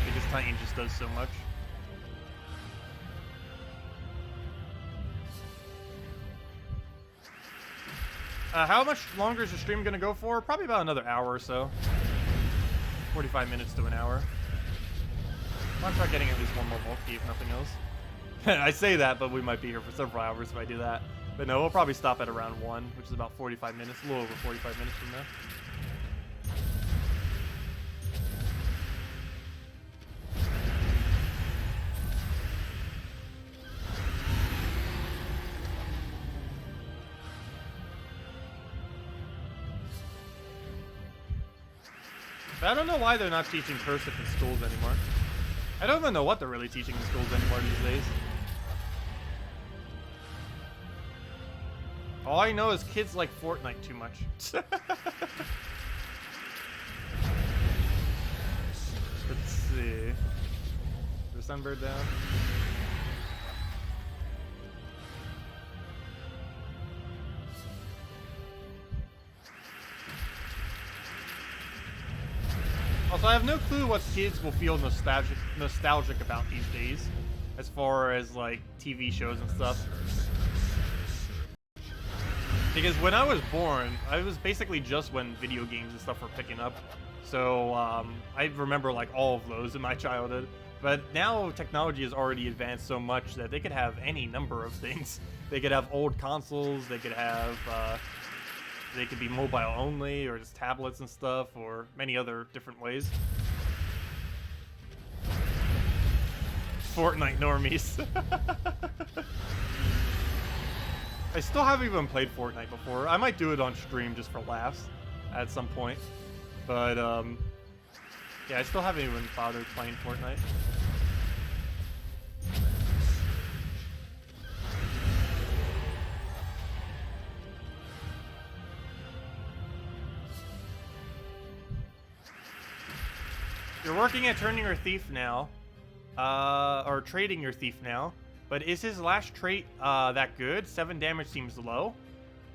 Because Titan just does so much. How much longer is the stream gonna go for? Probably about another hour or so. 45 minutes to an hour. I'll try getting at least one more bulk key if nothing else. I say that, but we might be here for several hours if I do that. But no, we'll probably stop at around 1, which is about 45 minutes, a little over 45 minutes from now. I don't know why they're not teaching cursive in schools anymore. I don't even know what they're really teaching in schools anymore these days. All I know is kids like Fortnite too much. Let's see. Is there Sunbird down? Also, I have no clue what kids will feel nostalgic about these days, as far as like TV shows and stuff. Because when I was born, I was basically just when video games and stuff were picking up. So I remember like all of those in my childhood. But now technology has already advanced so much that they could have any number of things. They could have old consoles, they could have they could be mobile only, or just tablets and stuff, or many other different ways. Fortnite normies. I still haven't even played Fortnite before. I might do it on stream just for laughs at some point. But, yeah, I still haven't even bothered playing Fortnite. You're working at turning your thief now, or trading your thief now, but is his last trait that good? 7 damage seems low.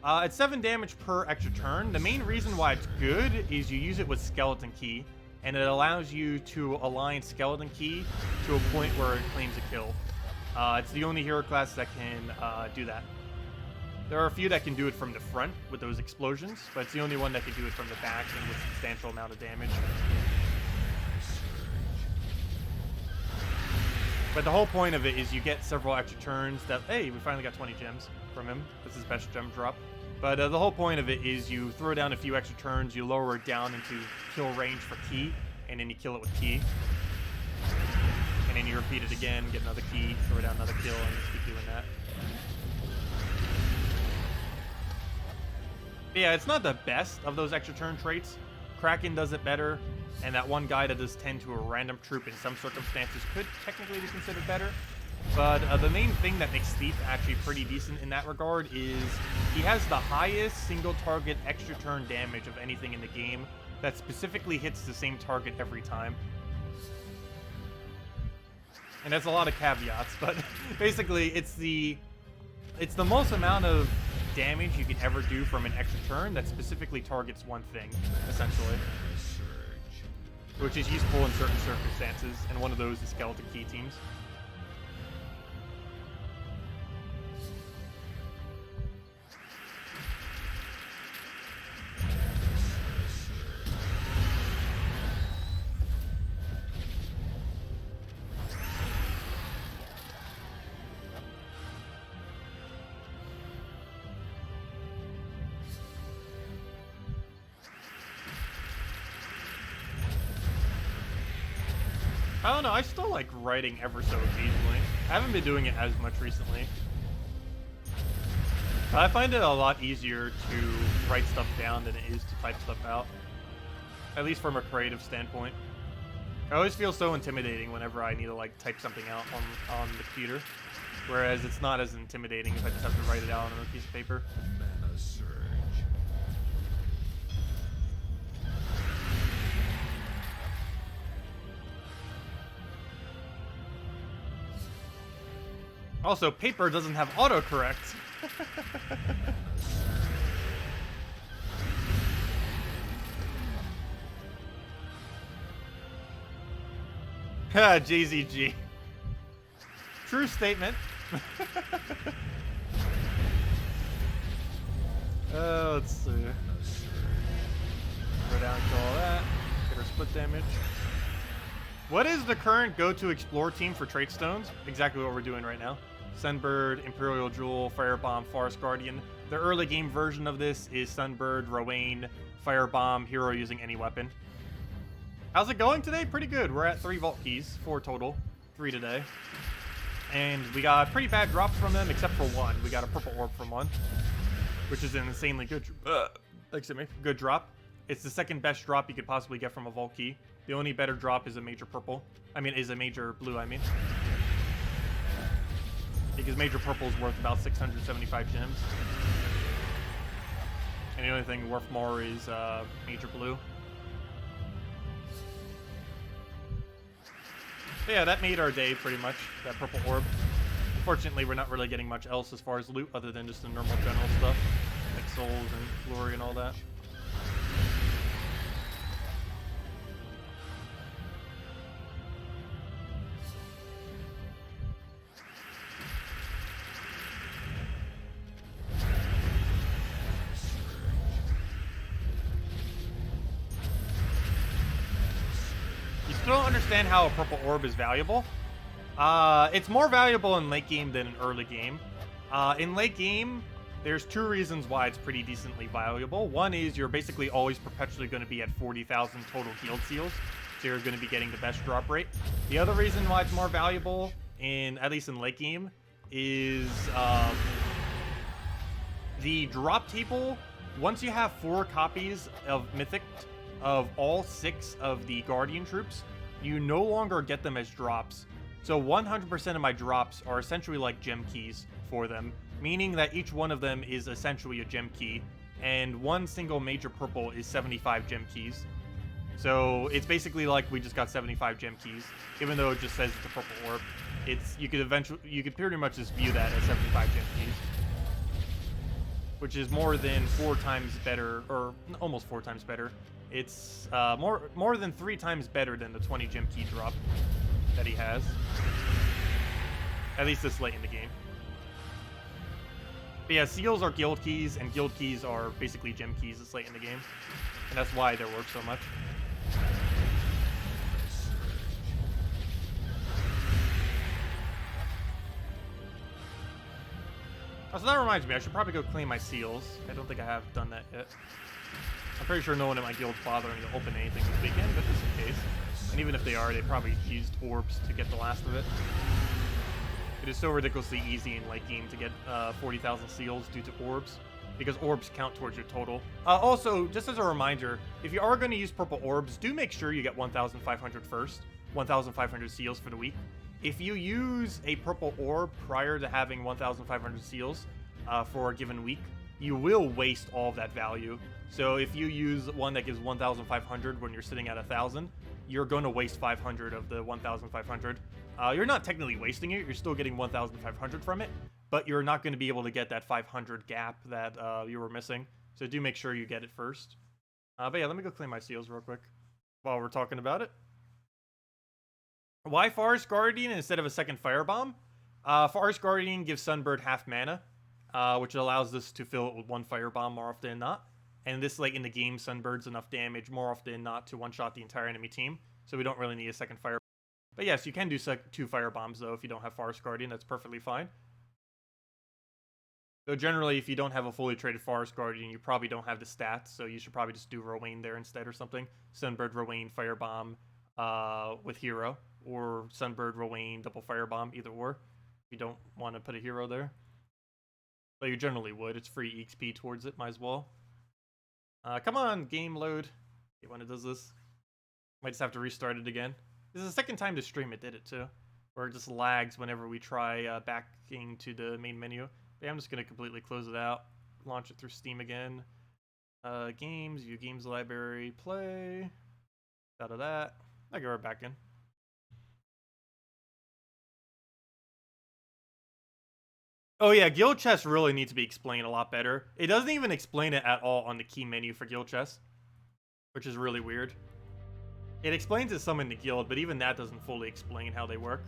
It's 7 damage per extra turn. The main reason why it's good is you use it with Skeleton Key, and it allows you to align Skeleton Key to a point where it claims a kill. It's the only hero class that can do that. There are a few that can do it from the front with those explosions, but it's the only one that can do it from the back and with a substantial amount of damage. But the whole point of it is you get several extra turns that, hey, we finally got 20 gems from him. This is best gem drop. But the whole point of it is you throw down a few extra turns, you lower it down into kill range for key, and then you kill it with key. And then you repeat it again, get another key, throw down another kill, and just keep doing that. But yeah, it's not the best of those extra turn traits. Kraken does it better. And that one guy that does 10 to a random troop in some circumstances could technically be considered better. But the main thing that makes Thief actually pretty decent in that regard is he has the highest single target extra turn damage of anything in the game that specifically hits the same target every time. And that's a lot of caveats, but basically it's the most amount of damage you can ever do from an extra turn that specifically targets one thing, essentially. Which is useful in certain circumstances, and one of those is Skeleton Key teams. I don't know, I still like writing ever so occasionally. I haven't been doing it as much recently. But I find it a lot easier to write stuff down than it is to type stuff out. At least from a creative standpoint. It always feels so intimidating whenever I need to like type something out on the computer. Whereas it's not as intimidating if I just have to write it out on a piece of paper. Mana surge. Also, paper doesn't have autocorrect. Ha, JZG. True statement. Let's see. Go down to all that. Get our split damage. What is the current go-to explore team for trait stones? Exactly what we're doing right now. Sunbird, Imperial Jewel, Firebomb, Forest Guardian. The early game version of this is Sunbird, Rowan, Firebomb, hero using any weapon. How's it going today? Pretty good. We're at 3 vault keys, 4 total. 3 today. And we got pretty bad drops from them, except for one. We got a purple orb from one, which is an insanely good, good drop. It's the second best drop you could possibly get from a vault key. The only better drop is a major purple. Is a major blue, Because major purple is worth about 675 gems. And the only thing worth more is major blue. But yeah, that made our day pretty much, that purple orb. Unfortunately, we're not really getting much else as far as loot other than just the normal general stuff, like souls and glory and all that. Don't understand how a purple orb is valuable. It's more valuable in late game than in early game. In late game, there's 2 reasons why it's pretty decently valuable. One is you're basically always perpetually going to be at 40,000 total guild seals, so you're going to be getting the best drop rate. The other reason why it's more valuable, at least in late game, is the drop table. Once you have 4 copies of Mythic of all 6 of the Guardian troops, you no longer get them as drops. So 100% of my drops are essentially like gem keys for them, meaning that each one of them is essentially a gem key, and one single major purple is 75 gem keys. So it's basically like we just got 75 gem keys, even though it just says it's a purple orb. You could pretty much just view that as 75 gem keys, which is more than 4 times better, or almost 4 times better. It's more than 3 times better than the 20 gem key drop that he has. At least this late in the game. But yeah, seals are guild keys, and guild keys are basically gem keys this late in the game. And that's why they're worth so much. Oh, so that reminds me, I should probably go claim my seals. I don't think I have done that yet. I'm pretty sure no one in my guild's bothering to open anything this weekend, but just in case. And even if they are, they probably used orbs to get the last of it. It is so ridiculously easy in late game to get 40,000 seals due to orbs, because orbs count towards your total. Also, just as a reminder, if you are going to use purple orbs, do make sure you get 1,500 first. 1,500 seals for the week. If you use a purple orb prior to having 1,500 seals for a given week, you will waste all of that value. So if you use one that gives 1,500 when you're sitting at 1,000, you're going to waste 500 of the 1,500. You're not technically wasting it, you're still getting 1,500 from it, but you're not going to be able to get that 500 gap that you were missing. So do make sure you get it first. But yeah, let me go claim my seals real quick while we're talking about it. Why Forest Guardian instead of a second Firebomb? Forest Guardian gives Sunbird half mana, which allows us to fill it with 1 Firebomb more often than not. And this late in the game, Sunbird's enough damage more often than not to one-shot the entire enemy team, so we don't really need a second Firebomb. But yes, you can do 2 Firebombs, though, if you don't have Forest Guardian. That's perfectly fine. Though generally, if you don't have a fully traded Forest Guardian, you probably don't have the stats, so you should probably just do Rowan there instead or something. Sunbird, Rowan, Firebomb with Hero, or Sunbird, Rowan, double Firebomb, either or. If you don't want to put a hero there. But you generally would. It's free EXP towards it, might as well. Come on, game load. Okay, when it does this. Might just have to restart it again. This is the second time to stream it did it too. Or it just lags whenever we try backing to the main menu. But yeah, I'm just going to completely close it out. Launch it through Steam again. Games, view games library, play. Out of that. I go right back in. Oh yeah, guild chests really need to be explained a lot better. It doesn't even explain it at all on the key menu for guild chests, which is really weird. It explains it some in the guild, but even that doesn't fully explain how they work.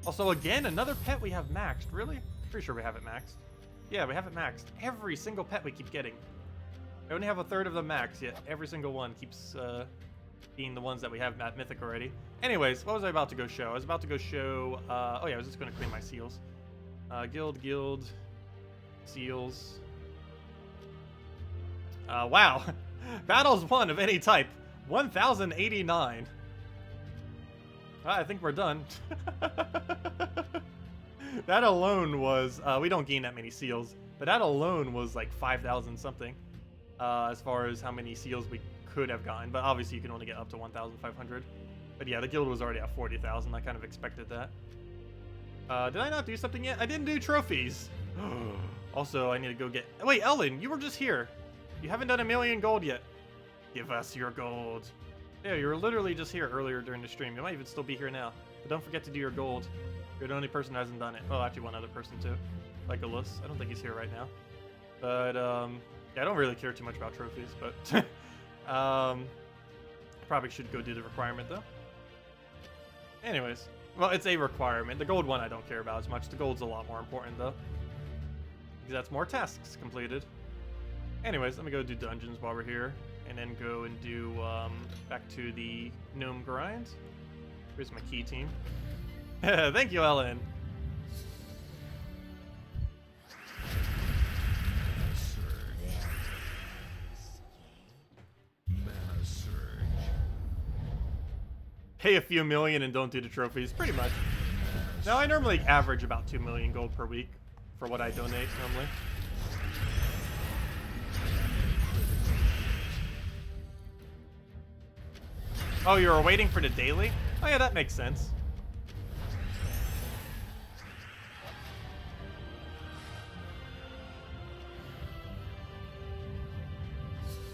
Also, again, another pet we have maxed. Really? Pretty sure we have it maxed. Yeah, we have it maxed. Every single pet we keep getting. I only have a third of them maxed, yet every single one keeps being the ones that we have at Mythic already. Anyways, what was I about to go show? I was about to go show... oh yeah, I was just going to clean my seals. Guild, seals. Wow. Battles won of any type. 1,089. I think we're done. That alone was... we don't gain that many seals, but that alone was like 5,000 something. As far as how many seals we could have gotten, but obviously you can only get up to 1,500. But yeah, the guild was already at 40,000. I kind of expected that. Did I not do something yet? I didn't do trophies. Also, I need to go get... Wait, Ellen, you were just here. You haven't done 1,000,000 gold yet. Give us your gold. Yeah, you were literally just here earlier during the stream. You might even still be here now. But don't forget to do your gold. You're the only person who hasn't done it. Oh, actually one other person too. Like Alus. I don't think he's here right now. But, yeah, I don't really care too much about trophies, but... probably should go do the requirement, though. Anyways. Well, it's a requirement. The gold one I don't care about as much. The gold's a lot more important, though. Because that's more tasks completed. Anyways, let me go do dungeons while we're here. And then go and do, back to the gnome grind. Here's my key team. Thank you, Ellen. Pay a few million and don't do the trophies, pretty much. Now, I normally average about 2 million gold per week for what I donate, normally. Oh, you were waiting for the daily? Oh yeah, that makes sense.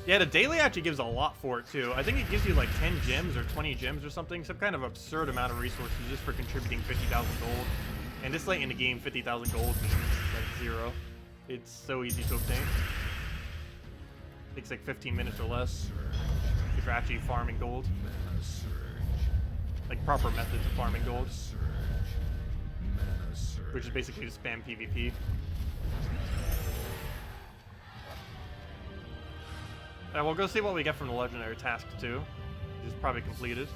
Yeah, the daily actually gives a lot for it, too. I think it gives you like 10 gems or 20 gems or something. Some kind of absurd amount of resources just for contributing 50,000 gold. And this late in the game, 50,000 gold means like 0. It's so easy to obtain. Takes like 15 minutes or less if you're actually farming gold. Like proper methods of farming gold. Which is basically just spam PvP. We'll go see what we get from the legendary task too, which is probably completed.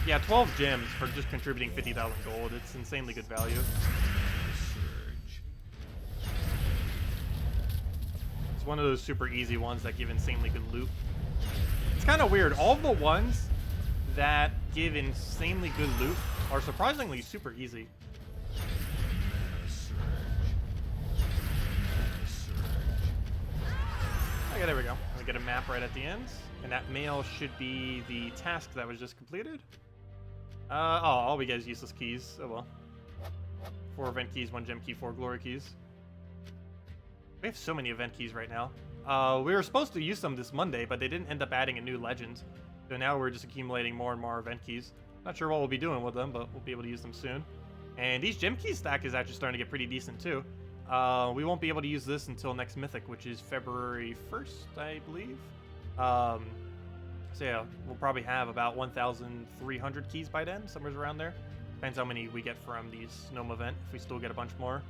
Yeah, 12 gems for just contributing 50,000 gold. It's insanely good value. It's one of those super easy ones that give insanely good loot. It's kind of weird. All the ones that give insanely good loot are surprisingly super easy. Okay, there we go. We get a map right at the end, and that mail should be the task that was just completed. Oh, all we get is useless keys. Oh well. 4 event keys, 1 gem key, 4 glory keys. We have so many event keys right now. We were supposed to use them this Monday, but they didn't end up adding a new legend. So now we're just accumulating more and more event keys. Not sure what we'll be doing with them, but we'll be able to use them soon. And these gem key stack is actually starting to get pretty decent too. We won't be able to use this until next Mythic, which is February 1st, I believe. So yeah, we'll probably have about 1,300 keys by then, somewhere around there. Depends how many we get from these gnome event, if we still get a bunch more.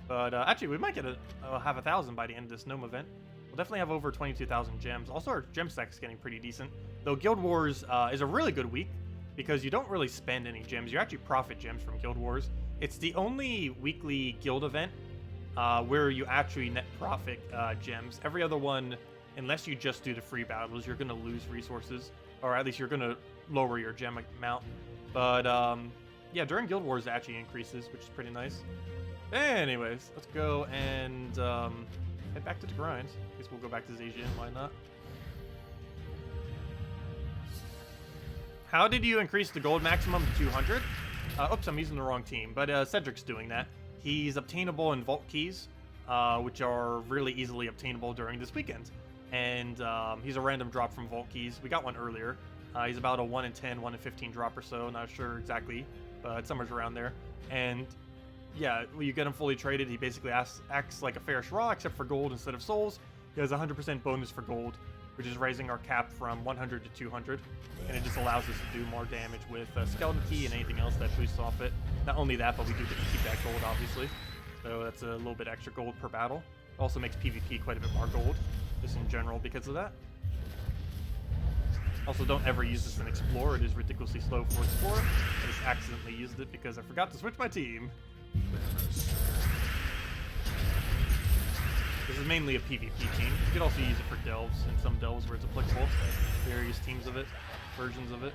But actually, we might get have 1,000 by the end of this gnome event. We'll definitely have over 22,000 gems. Also, our gem stack is getting pretty decent. Though Guild Wars is a really good week, because you don't really spend any gems. You actually profit gems from Guild Wars. It's the only weekly guild event where you actually net profit gems. Every other one, unless you just do the free battles, you're going to lose resources, or at least you're going to lower your gem amount. But yeah, during Guild Wars it actually increases, which is pretty nice. Anyways, let's go and head back to the grind. I guess we'll go back to Zhejian, why not? How did you increase the gold maximum to 200? Oops, I'm using the wrong team, but Cedric's doing that. He's obtainable in vault keys, which are really easily obtainable during this weekend. And he's a random drop from vault keys. We got one earlier. He's about a 1 in 10, 1 in 15 drop or so. Not sure exactly, but somewhere's around there. And yeah, when you get him fully traded, he basically acts like a fair raw, except for gold instead of souls. He has a 100% bonus for gold, which is raising our cap from 100 to 200, and it just allows us to do more damage with Skeleton Key and anything else that boosts off it. Not only that, but we do get to keep that gold, obviously. So that's a little bit extra gold per battle. Also makes PvP quite a bit more gold, just in general because of that. Also, don't ever use this in Explore. It is ridiculously slow for Explore. I just accidentally used it because I forgot to switch my team. This is mainly a PvP team. You could also use it for delves, in some delves where it's applicable. Various teams of it, versions of it.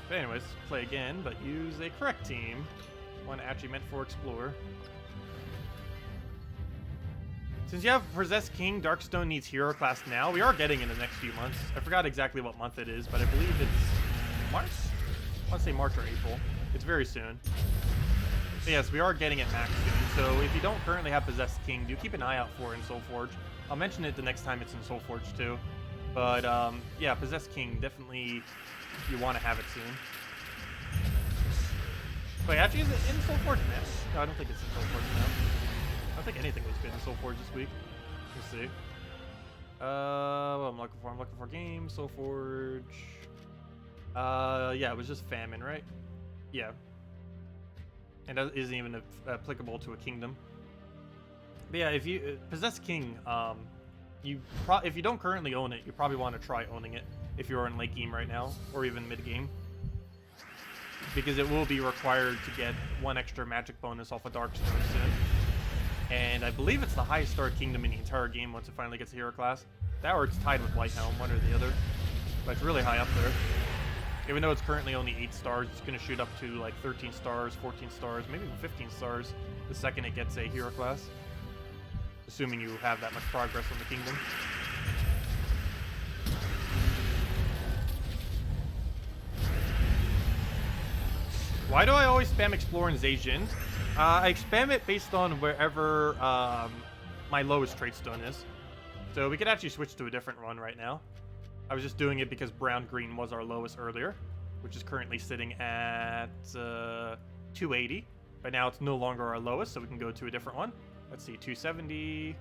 But anyways, play again, but use a correct team. One actually meant for Explore. Since you have Possessed King, Darkstone needs hero class now. We are getting in the next few months. I forgot exactly what month it is, but I believe it's March? I want to say March or April. It's very soon. So yes, we are getting it max soon, so if you don't currently have Possessed King, do keep an eye out for it in Soulforge. I'll mention it the next time it's in Soulforge too. But yeah, Possessed King, definitely you want to have it soon. Wait, actually is it in Soulforge now? No, I don't think it's in Soulforge now. I don't think anything was good in Soulforge this week. Let's see. What I'm looking for game, Soulforge. Yeah, it was just Famine, right? Yeah. And that isn't even applicable to a kingdom. But yeah, if you Possessed King, if you don't currently own it, you probably want to try owning it if you're in late game right now, or even mid game, because it will be required to get one extra magic bonus off of Darkstone soon. And I believe it's the highest star kingdom in the entire game once it finally gets a hero class. That or it's tied with Whitehelm, one or the other. But it's really high up there. Even though it's currently only 8 stars, it's going to shoot up to like 13 stars, 14 stars, maybe even 15 stars the second it gets a hero class. Assuming you have that much progress on the kingdom. Why do I always spam Explore in Zhejiang? I spam it based on wherever my lowest trait stone is. So we could actually switch to a different one right now. I was just doing it because brown-green was our lowest earlier, which is currently sitting at 280. But now it's no longer our lowest, so we can go to a different one. Let's see, 270,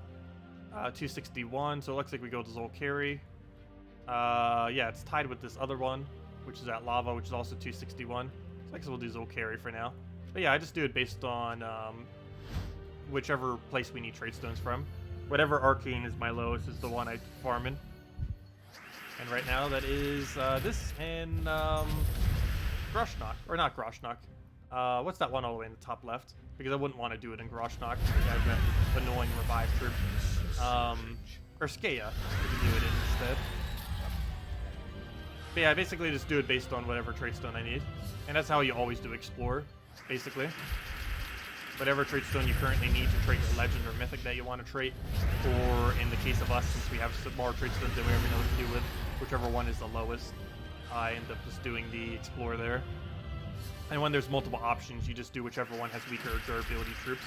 261, so it looks like we go to Zolkari. Yeah, it's tied with this other one, which is at Lava, which is also 261. So I guess we'll do Zolkari for now. But yeah, I just do it based on whichever place we need trade stones from. Whatever arcane is my lowest is the one I farm in. And right now that is this and Groshnock. Or not Groshnock. What's that one all the way in the top left? Because I wouldn't want to do it in Groshnock. Because I have that annoying revive troop. Or Skea, we can do it in instead. But yeah, I basically just do it based on whatever trade stone I need. And that's how you always do Explore, basically. Whatever trade stone you currently need to trade your legend or mythic that you want to trade, or in the case of us, since we have some more trade stones that we already know what to do with, whichever one is the lowest, I end up just doing the Explore there. And when there's multiple options, you just do whichever one has weaker durability troops.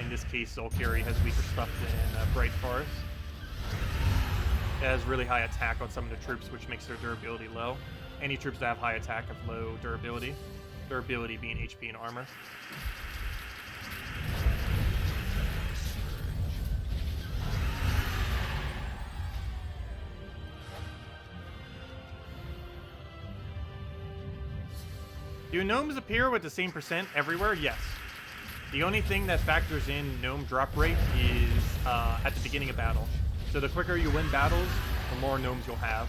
In this case, Zolkari has weaker stuff than Bright Forest. It has really high attack on some of the troops, which makes their durability low. Any troops that have high attack have low durability. Durability being HP and armor. Do gnomes appear with the same percent everywhere? Yes. The only thing that factors in gnome drop rate is at the beginning of battle. So the quicker you win battles, the more gnomes you'll have.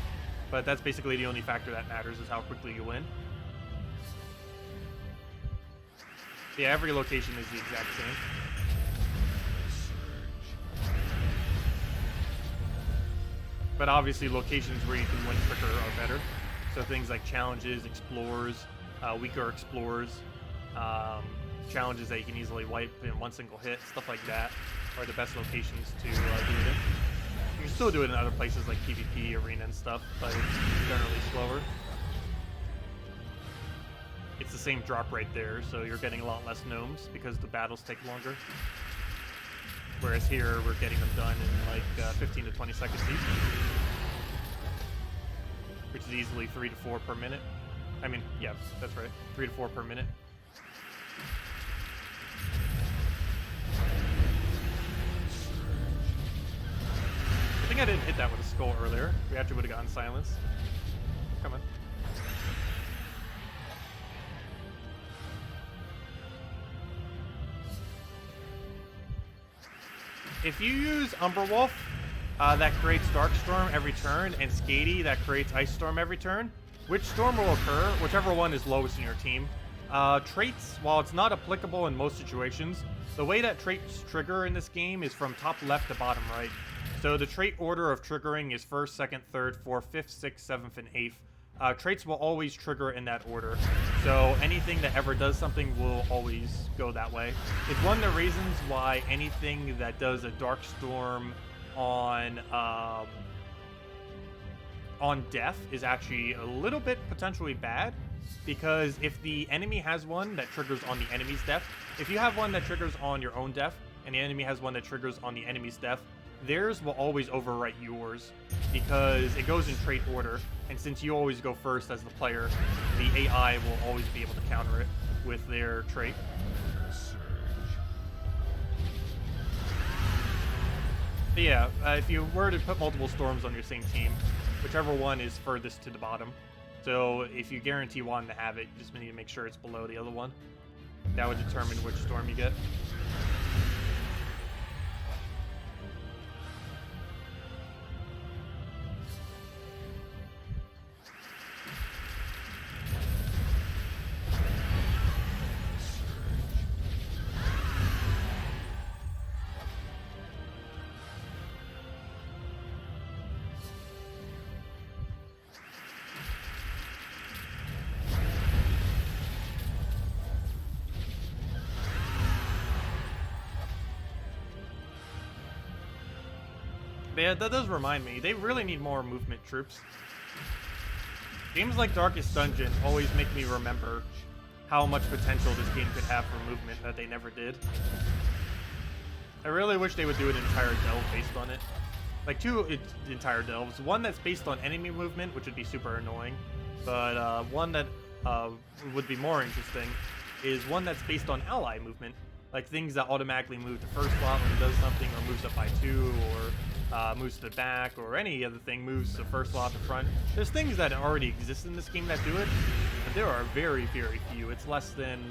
But that's basically the only factor that matters, is how quickly you win. Yeah, every location is the exact same. But obviously locations where you can win quicker are better. So things like challenges, explorers, weaker explorers, challenges that you can easily wipe in one single hit, stuff like that are the best locations to do it in. You can still do it in other places like PvP, arena and stuff, but it's generally slower. it's the same drop right there, so you're getting a lot less gnomes because the battles take longer. Whereas here, we're getting them done in like 15 to 20 seconds each. Which is easily 3 to 4 per minute. I mean, yeah, that's right. 3 to 4 per minute. I think I didn't hit that with a skull earlier. We actually would have gotten silence. Come on. If you use Umberwolf, that creates Darkstorm every turn, and Skady, that creates Ice Storm every turn, which storm will occur, whichever one is lowest in your team. Traits, while it's not applicable in most situations, the way that traits trigger in this game is from top left to bottom right. So the trait order of triggering is 1st, 2nd, 3rd, 4th, 5th, 6th, 7th, and 8th. Traits will always trigger in that order. So anything that ever does something will always go that way. It's one of the reasons why anything that does a Darkstorm on death is actually a little bit potentially bad, because if the enemy has one that triggers on the enemy's death, if you have one that triggers on your own death and the enemy has one that triggers on the enemy's death, theirs will always overwrite yours because it goes in trait order, and since you always go first as the player, the AI will always be able to counter it with their trait. But yeah, if you were to put multiple storms on your same team, whichever one is furthest to the bottom. So if you guarantee one to have it, you just need to make sure it's below the other one. That would determine which storm you get. Yeah, that does remind me. They really need more movement troops. Games like Darkest Dungeon always make me remember how much potential this game could have for movement that they never did. I really wish they would do an entire delve based on it. Like two entire delves. One that's based on enemy movement, which would be super annoying. But one that would be more interesting is one that's based on ally movement. Like things that automatically move to first slot when it does something, or moves up by 2, or moves to the back, or any other thing moves to first slot to front. There's things that already exist in this game that do it, but there are very, very few. It's less than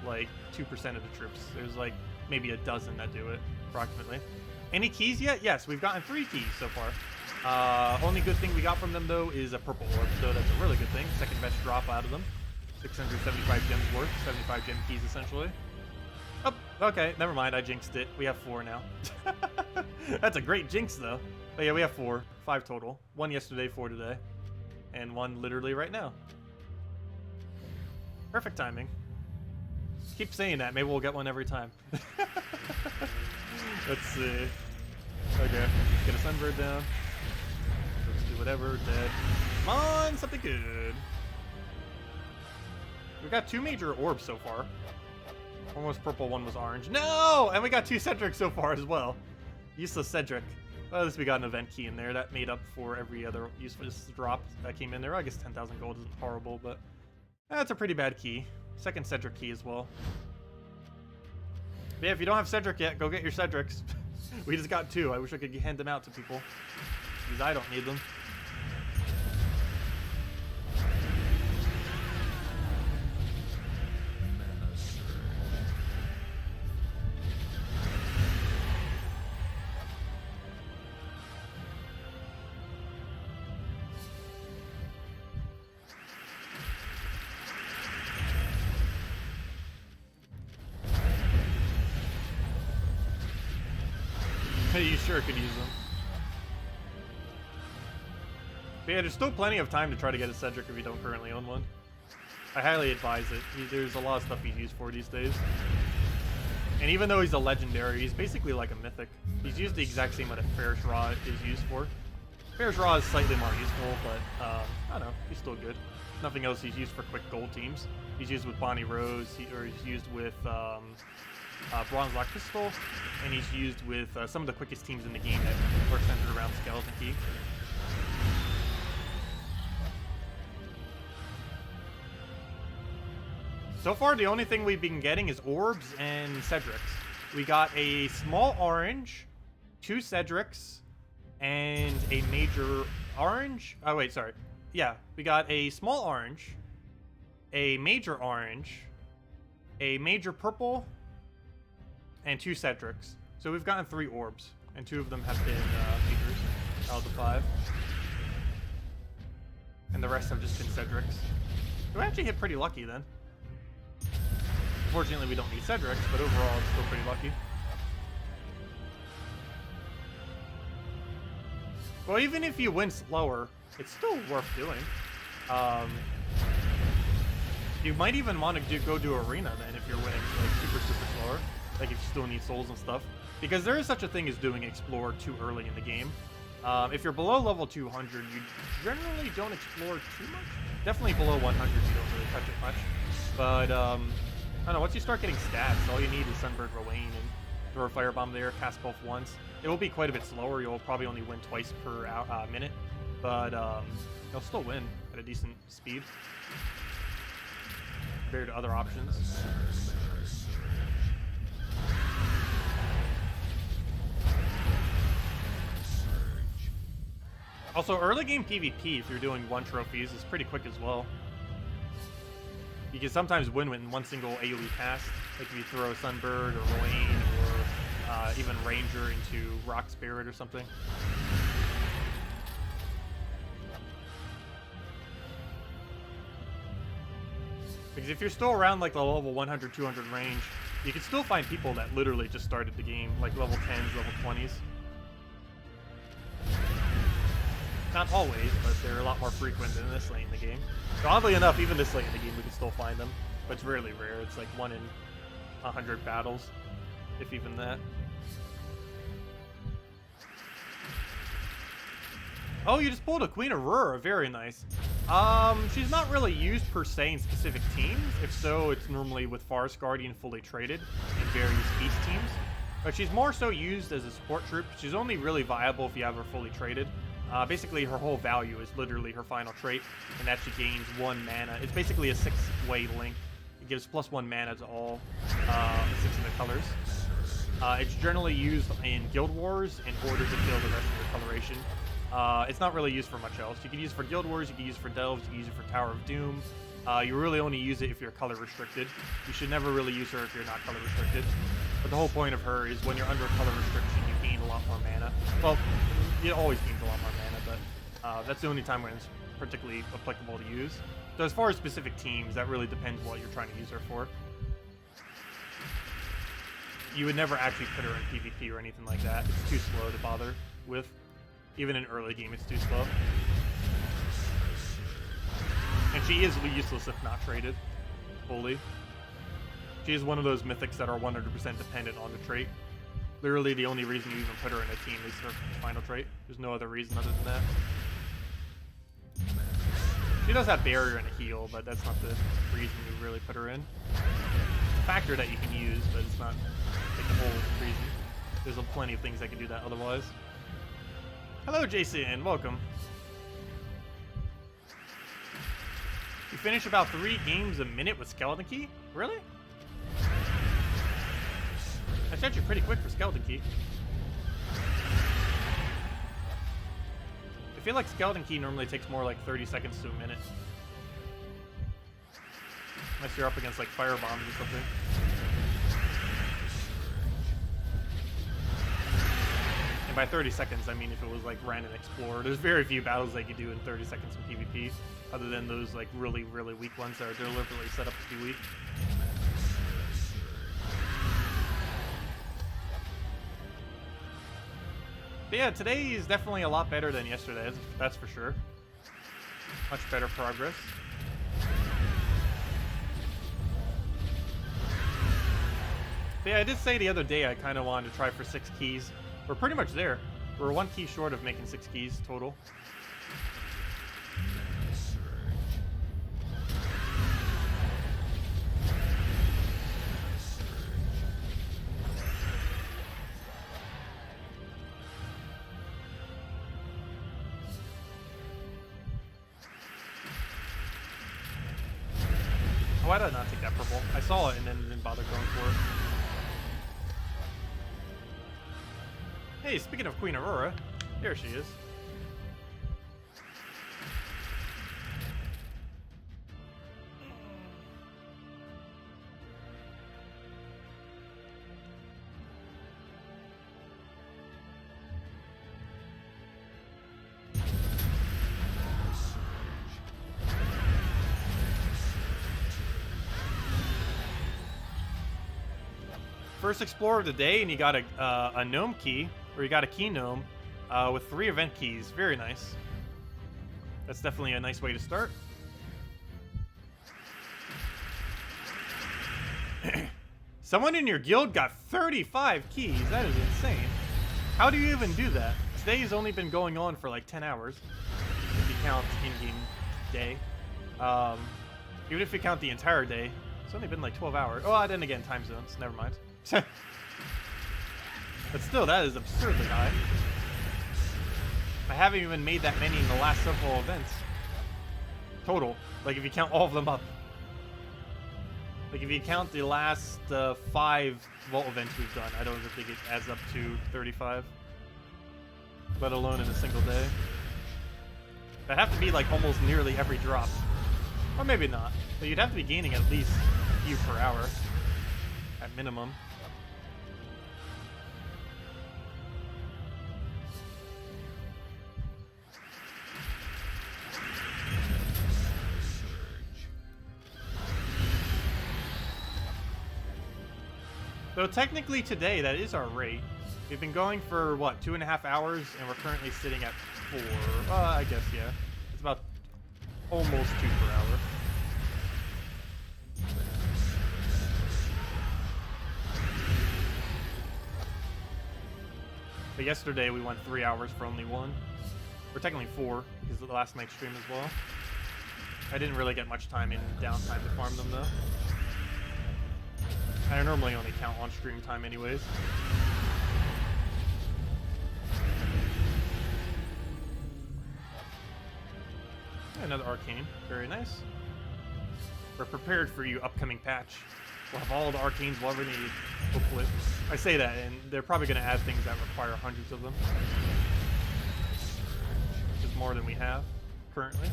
like 2% of the troops. There's like maybe a dozen that do it, approximately. Any keys yet? Yes, we've gotten 3 keys so far. Only good thing we got from them though is a purple orb, so that's a really good thing. Second best drop out of them. 675 gems worth, 75 gem keys essentially. Oh, okay, never mind, I jinxed it. We have 4 now. That's a great jinx, though. But yeah, we have 4. 5 total. 1 yesterday, 4 today. And 1 literally right now. Perfect timing. Keep saying that. Maybe we'll get one every time. Let's see. Okay, get a sunbird down. Let's do whatever. Dead. Come on, something good. We got 2 major orbs so far. One was purple, one was orange. No! And we got 2 Cedric so far as well. Useless Cedric. Well, at least we got an event key in there. That made up for every other useless drop that came in there. I guess 10,000 gold isn't horrible, but that's a pretty bad key. Second Cedric key as well. But yeah, if you don't have Cedric yet, go get your Cedrics. We just got 2. I wish I could hand them out to people, because I don't need them. You sure could use them. But yeah, there's still plenty of time to try to get a Cedric if you don't currently own one. I highly advise it. There's a lot of stuff he's used for these days. And even though he's a legendary, he's basically like a mythic. He's used the exact same way that Ferris Raw is used for. Ferris Raw is slightly more useful, but I don't know, he's still good. Nothing else he's used for quick gold teams. He's used with Bonnie Rose, or he's used with Bronze Lock Pistol, and he's used with some of the quickest teams in the game that are centered around Skeleton Key. So far, the only thing we've been getting is orbs and Cedrics. We got a small orange, 2 Cedrics, and a major orange. Oh, wait, sorry. Yeah, we got a small orange, a major purple, and 2 Cedrics. So we've gotten 3 orbs, and 2 of them have been majors out of the 5. And the rest have just been Cedrics. We actually hit pretty lucky then. Unfortunately, we don't need Cedrics, but overall, it's still pretty lucky. Well, even if you win slower, it's still worth doing. You might even want to go do Arena then if you're winning like super slower, like if you still need souls and stuff. Because there is such a thing as doing Explore too early in the game. If you're below level 200, you generally don't explore too much. Definitely below 100, you don't really touch it much. But, I don't know, once you start getting stats, all you need is Sunbird Rowan and throw a Firebomb there, cast both once. It will be quite a bit slower, you'll probably only win twice per minute, but you'll still win at a decent speed compared to other options. Also, early game PvP, if you're doing 1 trophies, is pretty quick as well. You can sometimes win in one single AoE cast, like if you throw a Sunbird or Rowan or even Ranger into Rock Spirit or something. Because if you're still around like the level 100, 200 range, you can still find people that literally just started the game, like level 10s, level 20s. Not always, but they're a lot more frequent than this late in the game. So oddly enough, even this late in the game, we can still find them. But it's really rare. It's like 1 in 100 battles, if even that. Oh, you just pulled a Queen Aurora. Very nice. She's not really used per se in specific teams. If so, it's normally with Forest Guardian fully traded in various beast teams. But she's more so used as a support troop. She's only really viable if you have her fully traded. Basically, her whole value is literally her final trait, and that she gains 1 mana. It's basically a 6-way link. It gives +1 mana to all 6 of the colors. It's generally used in Guild Wars in order to kill the rest of your coloration. It's not really used for much else. You can use it for Guild Wars, you can use it for Delves, you can use it for Tower of Doom. You really only use it if you're color restricted. You should never really use her if you're not color restricted. But the whole point of her is when you're under color restriction, you gain a lot more mana. Well, it always gains a lot more mana, but that's the only time when it's particularly applicable to use. So as far as specific teams, that really depends what you're trying to use her for. You would never actually put her in PvP or anything like that. It's too slow to bother with. Even in early game, it's too slow. And she is useless if not traded fully. She is one of those mythics that are 100% dependent on the trait. Literally, the only reason you even put her in a team is her final trait. There's no other reason other than that. She does have barrier and a heal, but that's not the reason you really put her in. Factor that you can use, but it's not like the whole reason. There's plenty of things that can do that otherwise. Hello, JCN. Welcome. You finish about 3 games a minute with Skeleton Key? Really? That's actually pretty quick for Skeleton Key. I feel like Skeleton Key normally takes more like 30 seconds to a minute. Unless you're up against like fire bombs or something. And by 30 seconds, I mean if it was like Ren and Explore. There's very few battles that you do in 30 seconds in PvP, other than those like really, really weak ones that are deliberately set up to be weak. But yeah, today is definitely a lot better than yesterday, that's for sure. Much better progress. But yeah, I did say the other day I kind of wanted to try for 6 keys. We're pretty much there. We're 1 key short of making 6 keys total. why did I not take that purple? I saw it and then didn't bother going for it. Hey, speaking of Queen Aurora, here she is. First explorer of the day, and you got a gnome key, or you got a key gnome with 3 event keys. Very nice. That's definitely a nice way to start. Someone in your guild got 35 keys. That is insane. How do you even do that? Today's only been going on for like 10 hours, if you count in-game day. Even if you count the entire day, it's only been like 12 hours. Oh, then again, time zones. Never mind. But still, that is absurdly high. I haven't even made that many in the last several events. Total. Like, if you count all of them up. Like, if you count the last 5 vault events we've done, I don't even think it adds up to 35. Let alone in a single day. That'd have to be, like, almost nearly every drop. Or maybe not. But you'd have to be gaining at least a few per hour. At minimum. So technically today, that is our rate. We've been going for, what, 2.5 hours, and we're currently sitting at 4. I guess, yeah. It's about almost 2 per hour. But yesterday we went 3 hours for only 1. Or technically 4, because of the last night's stream as well. I didn't really get much time in downtime to farm them, though. I normally only count on stream time anyways. Another arcane. Very nice. We're prepared for you, upcoming patch. We'll have all the arcanes we'll ever need, hopefully. I say that, and they're probably going to add things that require hundreds of them. Which is more than we have, currently.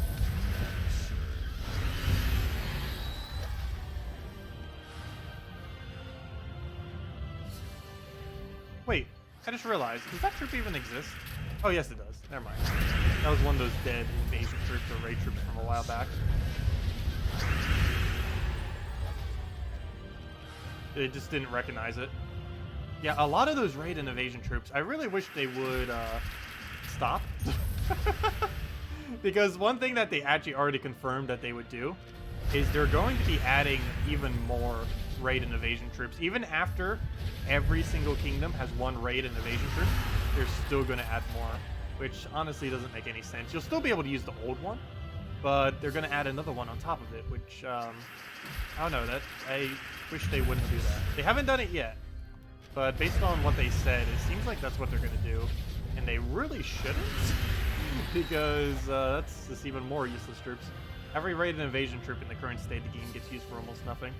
Wait, I just realized, does that troop even exist? Oh, yes it does. Never mind. That was one of those dead invasion troops or raid troops from a while back. They just didn't recognize it. Yeah, a lot of those raid and invasion troops, I really wish they would stop. Because one thing that they actually already confirmed that they would do is they're going to be adding even more raid and invasion troops. Even after every single kingdom has one raid and invasion troop, they're still going to add more, which honestly doesn't make any sense. You'll still be able to use the old one, but they're going to add another one on top of it, which, I don't know, that I wish they wouldn't do that. They haven't done it yet, but based on what they said, it seems like that's what they're going to do, and they really shouldn't, because that's just even more useless troops. Every raid and invasion troop in the current state of the game gets used for almost nothing.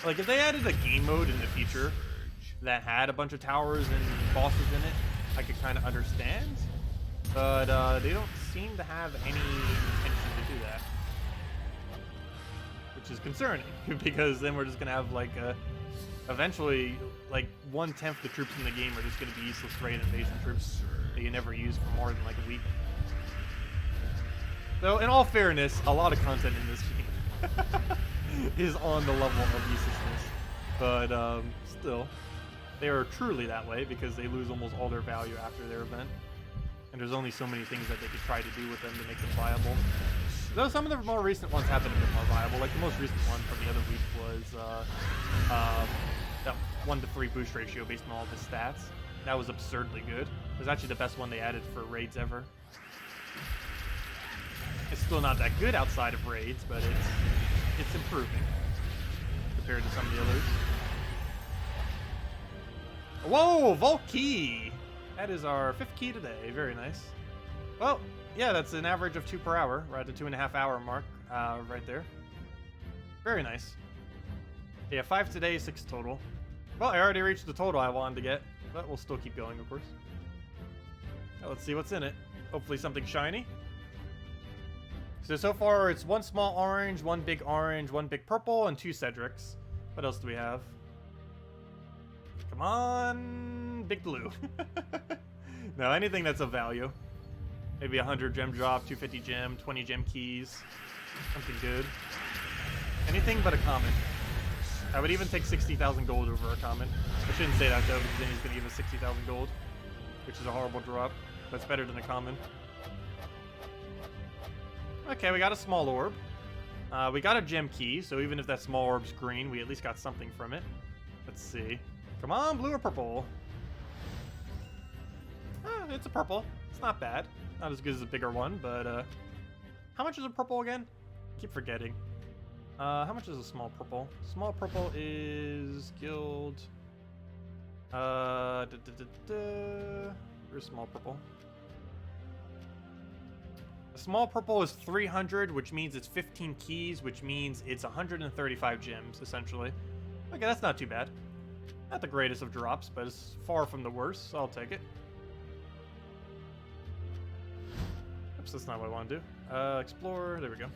Like, if they added a game mode in the future that had a bunch of towers and bosses in it, I could kind of understand. But they don't seem to have any intention to do that. Which is concerning, because then we're just going to have, like, eventually, like, 1/10 the troops in the game are just going to be useless raid invasion troops that you never use for more than, like, a week. So, in all fairness, a lot of content in this game is on the level of uselessness. But, still, they are truly that way because they lose almost all their value after their event. And there's only so many things that they could try to do with them to make them viable. Though some of the more recent ones have been a bit more viable. Like, the most recent one from the other week was, that 1-to-3 boost ratio based on all of his stats. That was absurdly good. It was actually the best one they added for raids ever. It's still not that good outside of raids, but it's improving compared to some of the others. Whoa, Vault Key! That is our 5th key today. Very nice. Well, yeah, that's an average of 2 per hour. We're at the 2.5 hour mark. right there. Very nice. Yeah, 5 today, 6 total. Well, I already reached the total I wanted to get, but we'll still keep going, of course. Now, let's see what's in it. Hopefully something shiny. So far it's 1 small orange, 1 big orange, 1 big purple, and 2 Cedrics. What else do we have? Come on, big blue. No, anything that's of value. Maybe 100 gem drop, 250 gem, 20 gem keys. Something good. Anything but a common. I would even take 60,000 gold over a common. I shouldn't say that though, because then he's going to give us 60,000 gold, which is a horrible drop. That's better than a common. Okay, we got a small orb. We got a gem key, so even if that small orb's green, we at least got something from it. Let's see. Come on, blue or purple? It's a purple. It's not bad. Not as good as a bigger one, but how much is a purple again? I keep forgetting. How much is a small purple? Small purple is guild. Where's small purple? A small purple is 300, which means it's 15 keys, which means it's 135 gems, essentially. Okay, that's not too bad. Not the greatest of drops, but it's far from the worst, so I'll take it. Oops, that's not what I want to do. Explore, there we go.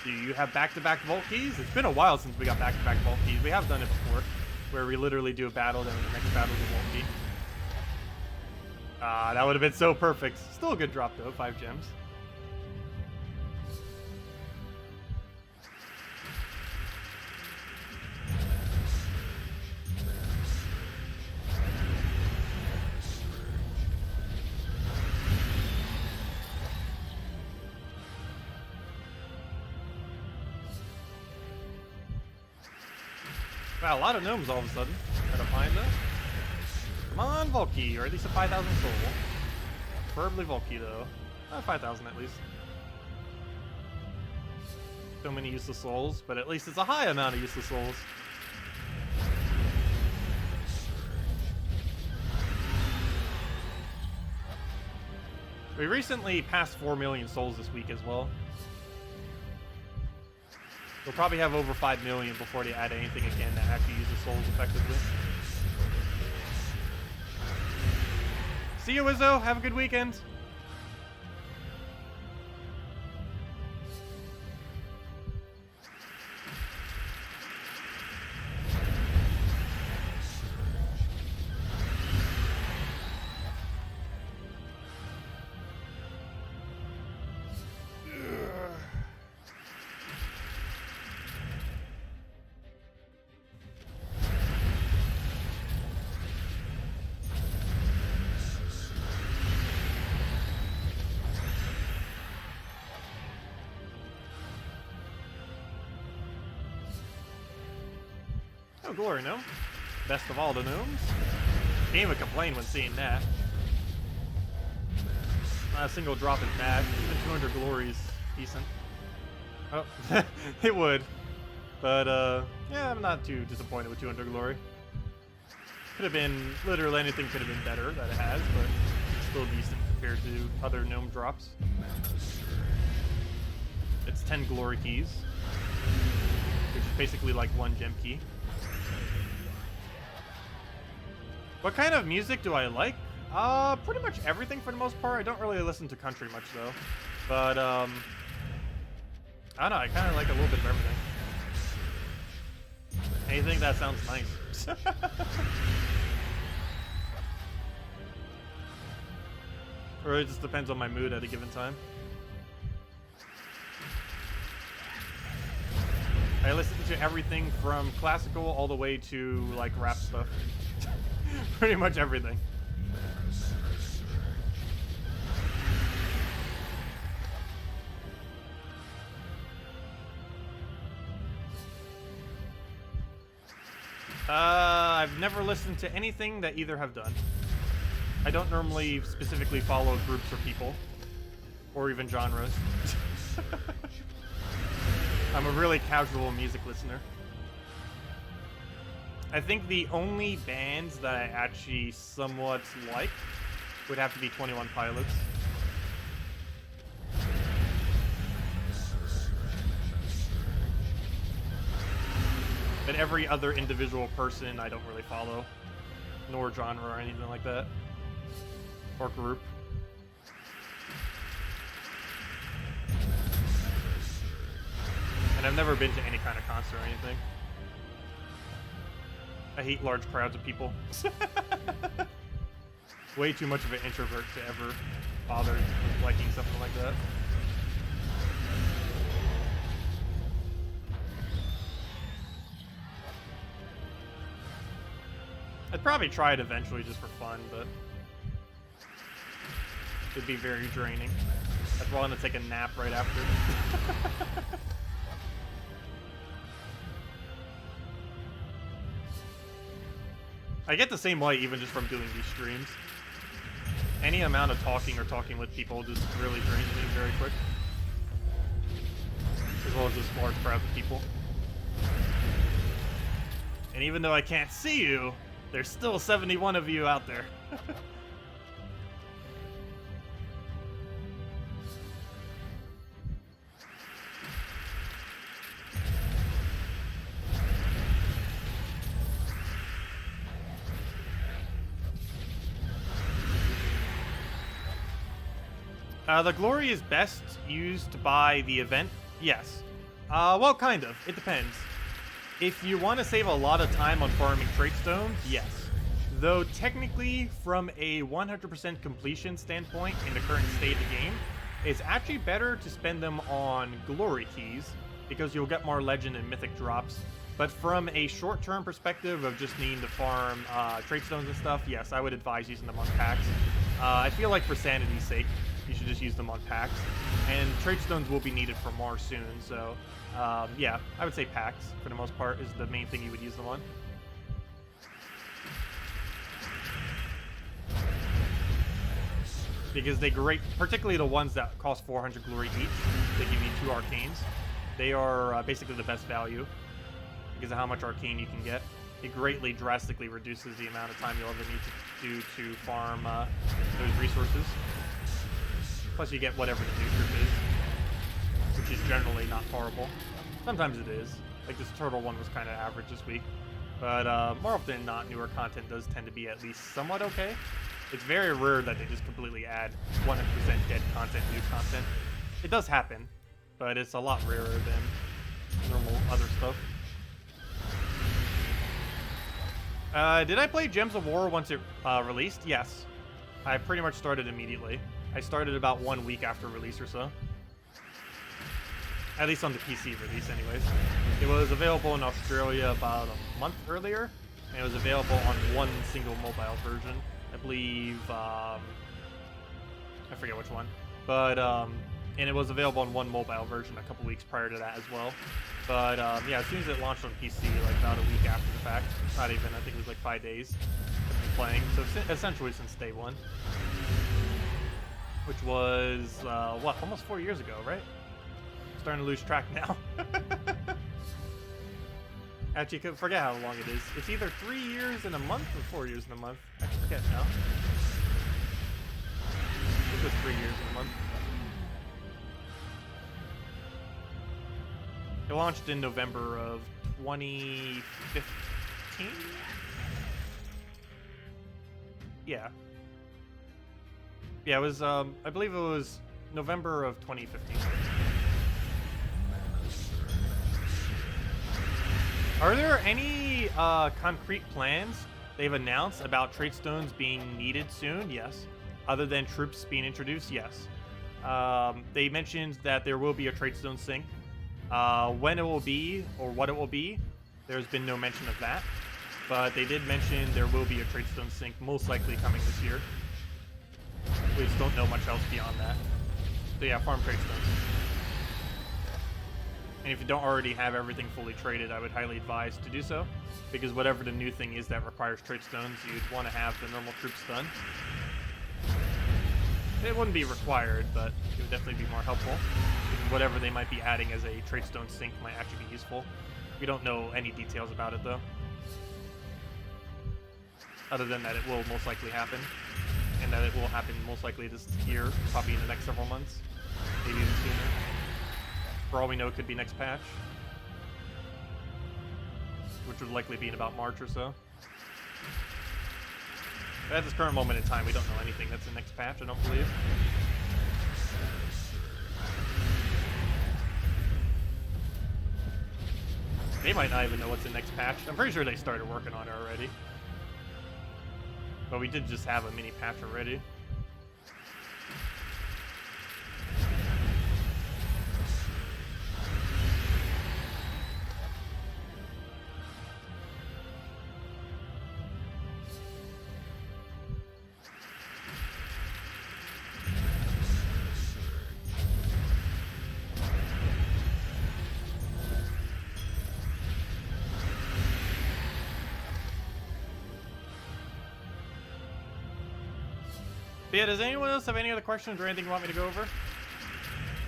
Do you have back-to-back vault keys? It's been a while since we got back-to-back vault keys. We have done it before, where we literally do a battle, then the next battle is a vault key. Ah, that would have been so perfect. Still a good drop though, 5 gems. Wow, a lot of gnomes all of a sudden. Gotta find them. Come on, Volkey, or at least a 5,000 soul. Preferably Volkey, though. 5,000 at least. So many useless souls, but at least it's a high amount of useless souls. We recently passed 4 million souls this week as well. We'll probably have over 5 million before they add anything again that actually uses souls effectively. See you, Wizzo. Have a good weekend. Oh, glory gnome. Best of all the gnomes. Can't even complain when seeing that. Not a single drop is bad. Even 200 glory is decent. Oh, it would. But, yeah, I'm not too disappointed with 200 glory. Could have been, literally anything could have been better that it has, but it's still decent compared to other gnome drops. It's 10 glory keys, which is basically like 1 gem key. What kind of music do I like? Pretty much everything for the most part. I don't really listen to country much though. But, I don't know, I kind of like a little bit of everything. Anything that sounds nice. Or it just depends on my mood at a given time. I listen to everything from classical all the way to like rap stuff. Pretty much everything. I've never listened to anything that either have done. I don't normally specifically follow groups or people, or even genres. I'm a really casual music listener. I think the only bands that I actually somewhat like Would have to be 21 pilots. But every other individual person I don't really follow, nor genre or anything like that, or group. And I've never been to any kind of concert or anything. I hate large crowds of people. Way too much of an introvert to ever bother with liking something like that. I'd probably try it eventually just for fun, but it'd be very draining. I'd want to take a nap right after. I get the same way even just from doing these streams. Any amount of talking or talking with people just really drains me very quick. As well as just large crowds of people. And even though I can't see you, there's still 71 of you out there. The glory is best used by the event? Yes. Well, kind of. It depends. If you want to save a lot of time on farming trait stones, yes. Though technically, from a 100% completion standpoint in the current state of the game, it's actually better to spend them on glory keys, because you'll get more legend and mythic drops. But from a short-term perspective of just needing to farm trait stones and stuff, yes, I would advise using them on packs. I feel like for sanity's sake, you should just use them on packs. And trait stones will be needed for more soon, so yeah, I would say packs, for the most part, is the main thing you would use them on. Because they great, particularly the ones that cost 400 glory each, they give you 2 arcanes. They are basically the best value because of how much arcane you can get. It greatly, drastically reduces the amount of time you'll ever need to do to farm those resources. Plus you get whatever the new troop is, which is generally not horrible. Sometimes it is. Like this turtle one was kind of average this week. But more often than not, newer content does tend to be at least somewhat okay. It's very rare that they just completely add 100% dead content, new content. It does happen, but it's a lot rarer than normal other stuff. Did I play Gems of War once it released? Yes. I pretty much started immediately. I started about 1 week after release or so. At least on the PC release anyways. It was available in Australia about a month earlier, and it was available on one single mobile version. I believe, I forget which one. But, and it was available on one mobile version a couple weeks prior to that as well. But, yeah, as soon as it launched on PC, like about a week after the fact, not even, I think it was like 5 days I've been playing. So essentially since day one. Which was, what, almost 4 years ago, right? Starting to lose track now. Actually, I forget how long it is. It's either 3 years and a month or 4 years and a month. I forget now. I think it was 3 years and a month. It launched in November of 2015? Yeah. Yeah, it was, I believe it was November of 2015. Are there any concrete plans they've announced about trait stones being needed soon? Yes. Other than troops being introduced? Yes. They mentioned that there will be a trait stone sync. When it will be, or what it will be, there's been no mention of that. But they did mention there will be a trait stone sync, most likely coming this year. We just don't know much else beyond that. So yeah, farm trait stones. And if you don't already have everything fully traded, I would highly advise to do so. Because whatever the new thing is that requires trait stones, you'd want to have the normal troops done. It wouldn't be required, but it would definitely be more helpful. And whatever they might be adding as a trait stone sync might actually be useful. We don't know any details about it though. Other than that it will most likely happen. and that it will happen most likely this year, probably in the next several months, maybe even sooner. For all we know, it could be next patch, which would likely be in about March or so. But at this current moment in time, we don't know anything that's in next patch, I don't believe. They might not even know what's in next patch. I'm pretty sure they started working on it already. But we did just have a mini patch already. But yeah, does anyone else have any other questions or anything you want me to go over?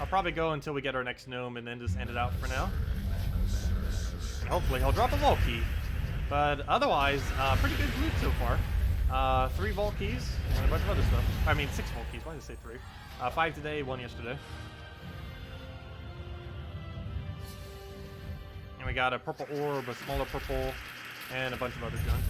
I'll probably go until we get our next gnome and then just end it out for now. And hopefully he'll drop a vault key. But otherwise, pretty good loot so far. 3 vault keys and a bunch of other stuff. I mean, 6 vault keys. Why did I say 3? 5 today, 1 yesterday. And we got a purple orb, a smaller purple, and a bunch of other junk.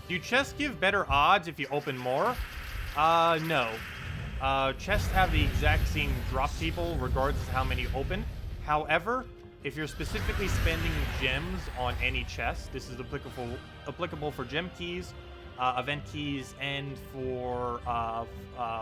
Do chests give better odds if you open more? No. Chests have the exact same drop table regardless of how many you open. However, if you're specifically spending gems on any chest, this is applicable for gem keys, event keys, and for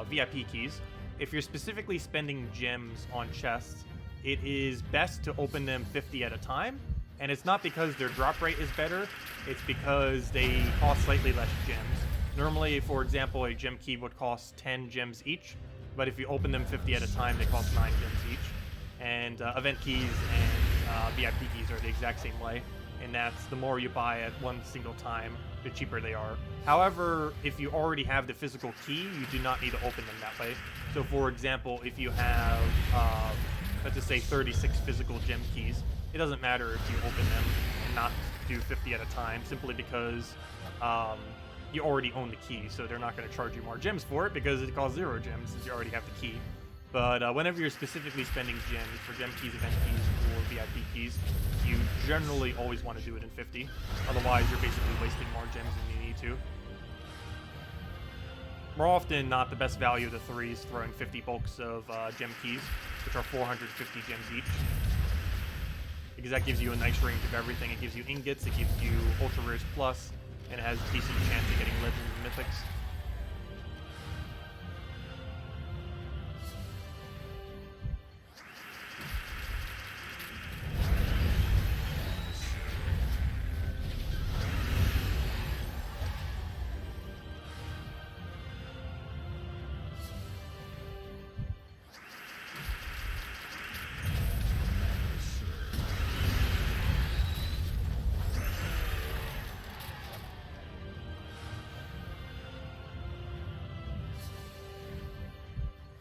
VIP keys. If you're specifically spending gems on chests, it is best to open them 50 at a time. And it's not because their drop rate is better, it's because they cost slightly less gems. Normally, for example, a gem key would cost 10 gems each, but if you open them 50 at a time, they cost 9 gems each. And event keys and VIP keys are the exact same way, and that's the more you buy at one single time, the cheaper they are. However, if you already have the physical key, you do not need to open them that way. So for example, if you have, let's just say 36 physical gem keys, it doesn't matter if you open them and not do 50 at a time, simply because you already own the key, so they're not going to charge you more gems for it because it costs 0 gems since you already have the key. But whenever you're specifically spending gems for gem keys, event keys, or VIP keys, you generally always want to do it in 50. Otherwise, you're basically wasting more gems than you need to. More often not, the best value of the 3 is throwing 50 bulks of gem keys, which are 450 gems each. Because that gives you a nice range of everything. It gives you ingots, it gives you ultra rares plus, and it has a decent chance of getting legends and mythics.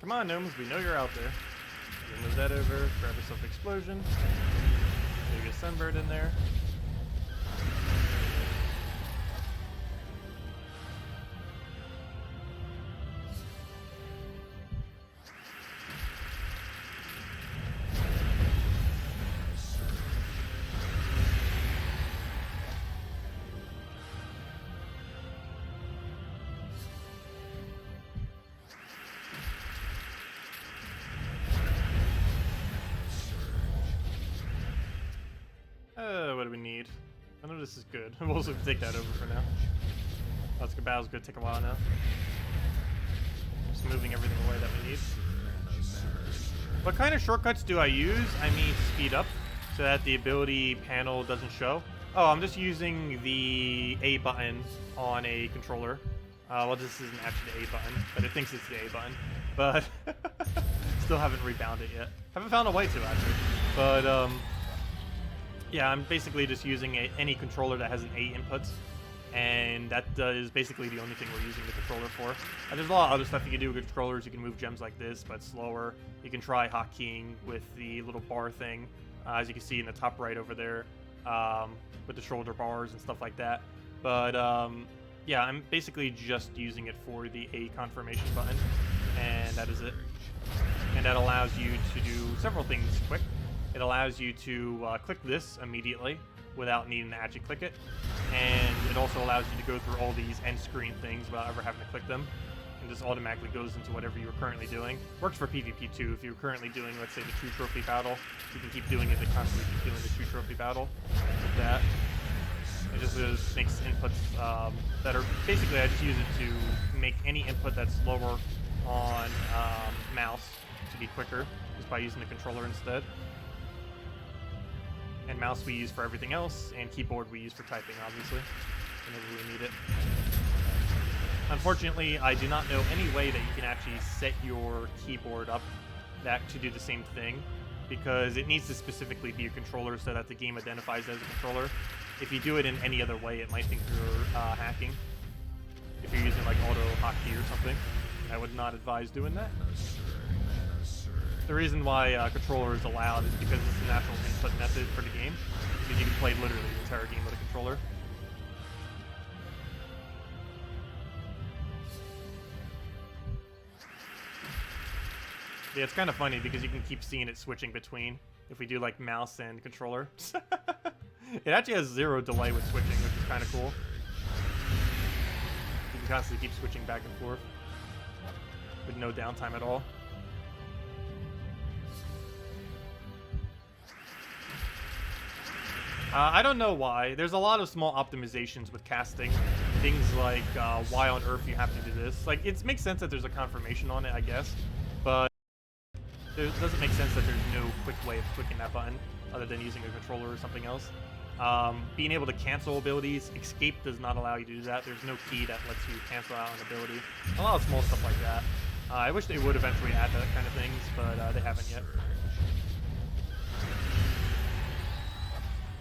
Come on, gnomes, we know you're out there. Move that over, grab yourself explosion. Maybe a sunbird in there. What do we need? I know this is good. We'll also take that over for now. Let's go. Battle's gonna take a while now. Just moving everything away that we need. What kind of shortcuts do I use? I mean, speed up so that the ability panel doesn't show. Oh, I'm just using the A button on a controller. Well, this isn't actually the A button, but it thinks it's the A button. But still haven't rebound it yet. Haven't found a way to actually. But yeah, I'm basically just using any controller that has an A input and that is basically the only thing we're using the controller for. There's a lot of other stuff you can do with controllers. You can move gems like this, but slower. You can try hotkeying with the little bar thing, as you can see in the top right over there, with the shoulder bars and stuff like that. But yeah, I'm basically just using it for the A confirmation button, and that is it. And that allows you to do several things quick. It allows you to click this immediately without needing to actually click it. And it also allows you to go through all these end screen things without ever having to click them. And just automatically goes into whatever you're currently doing. Works for PvP too. If you're currently doing, let's say, the True Trophy battle, you can keep doing it to constantly keep doing the True Trophy battle with that. It just makes inputs better. Basically, I just use it to make any input that's slower on mouse to be quicker, just by using the controller instead. And mouse we use for everything else, and keyboard we use for typing, obviously, whenever we need it. Unfortunately, I do not know any way that you can actually set your keyboard up to do the same thing, because it needs to specifically be a controller so that the game identifies as a controller. If you do it in any other way, it might think you're hacking. If you're using like auto hotkey or something, I would not advise doing that. The reason why controller is allowed is because it's a natural input method for the game, because you can play literally the entire game with a controller. Yeah, it's kind of funny because you can keep seeing it switching between if we do like mouse and controller. It actually has 0 delay with switching, which is kind of cool. You can constantly keep switching back and forth with no downtime at all. I don't know why. There's a lot of small optimizations with casting. Things like why on earth you have to do this. Like, it makes sense that there's a confirmation on it, I guess. But it doesn't make sense that there's no quick way of clicking that button other than using a controller or something else. Being able to cancel abilities. Escape does not allow you to do that. There's no key that lets you cancel out an ability. A lot of small stuff like that. I wish they would eventually add that kind of things, but they haven't yet.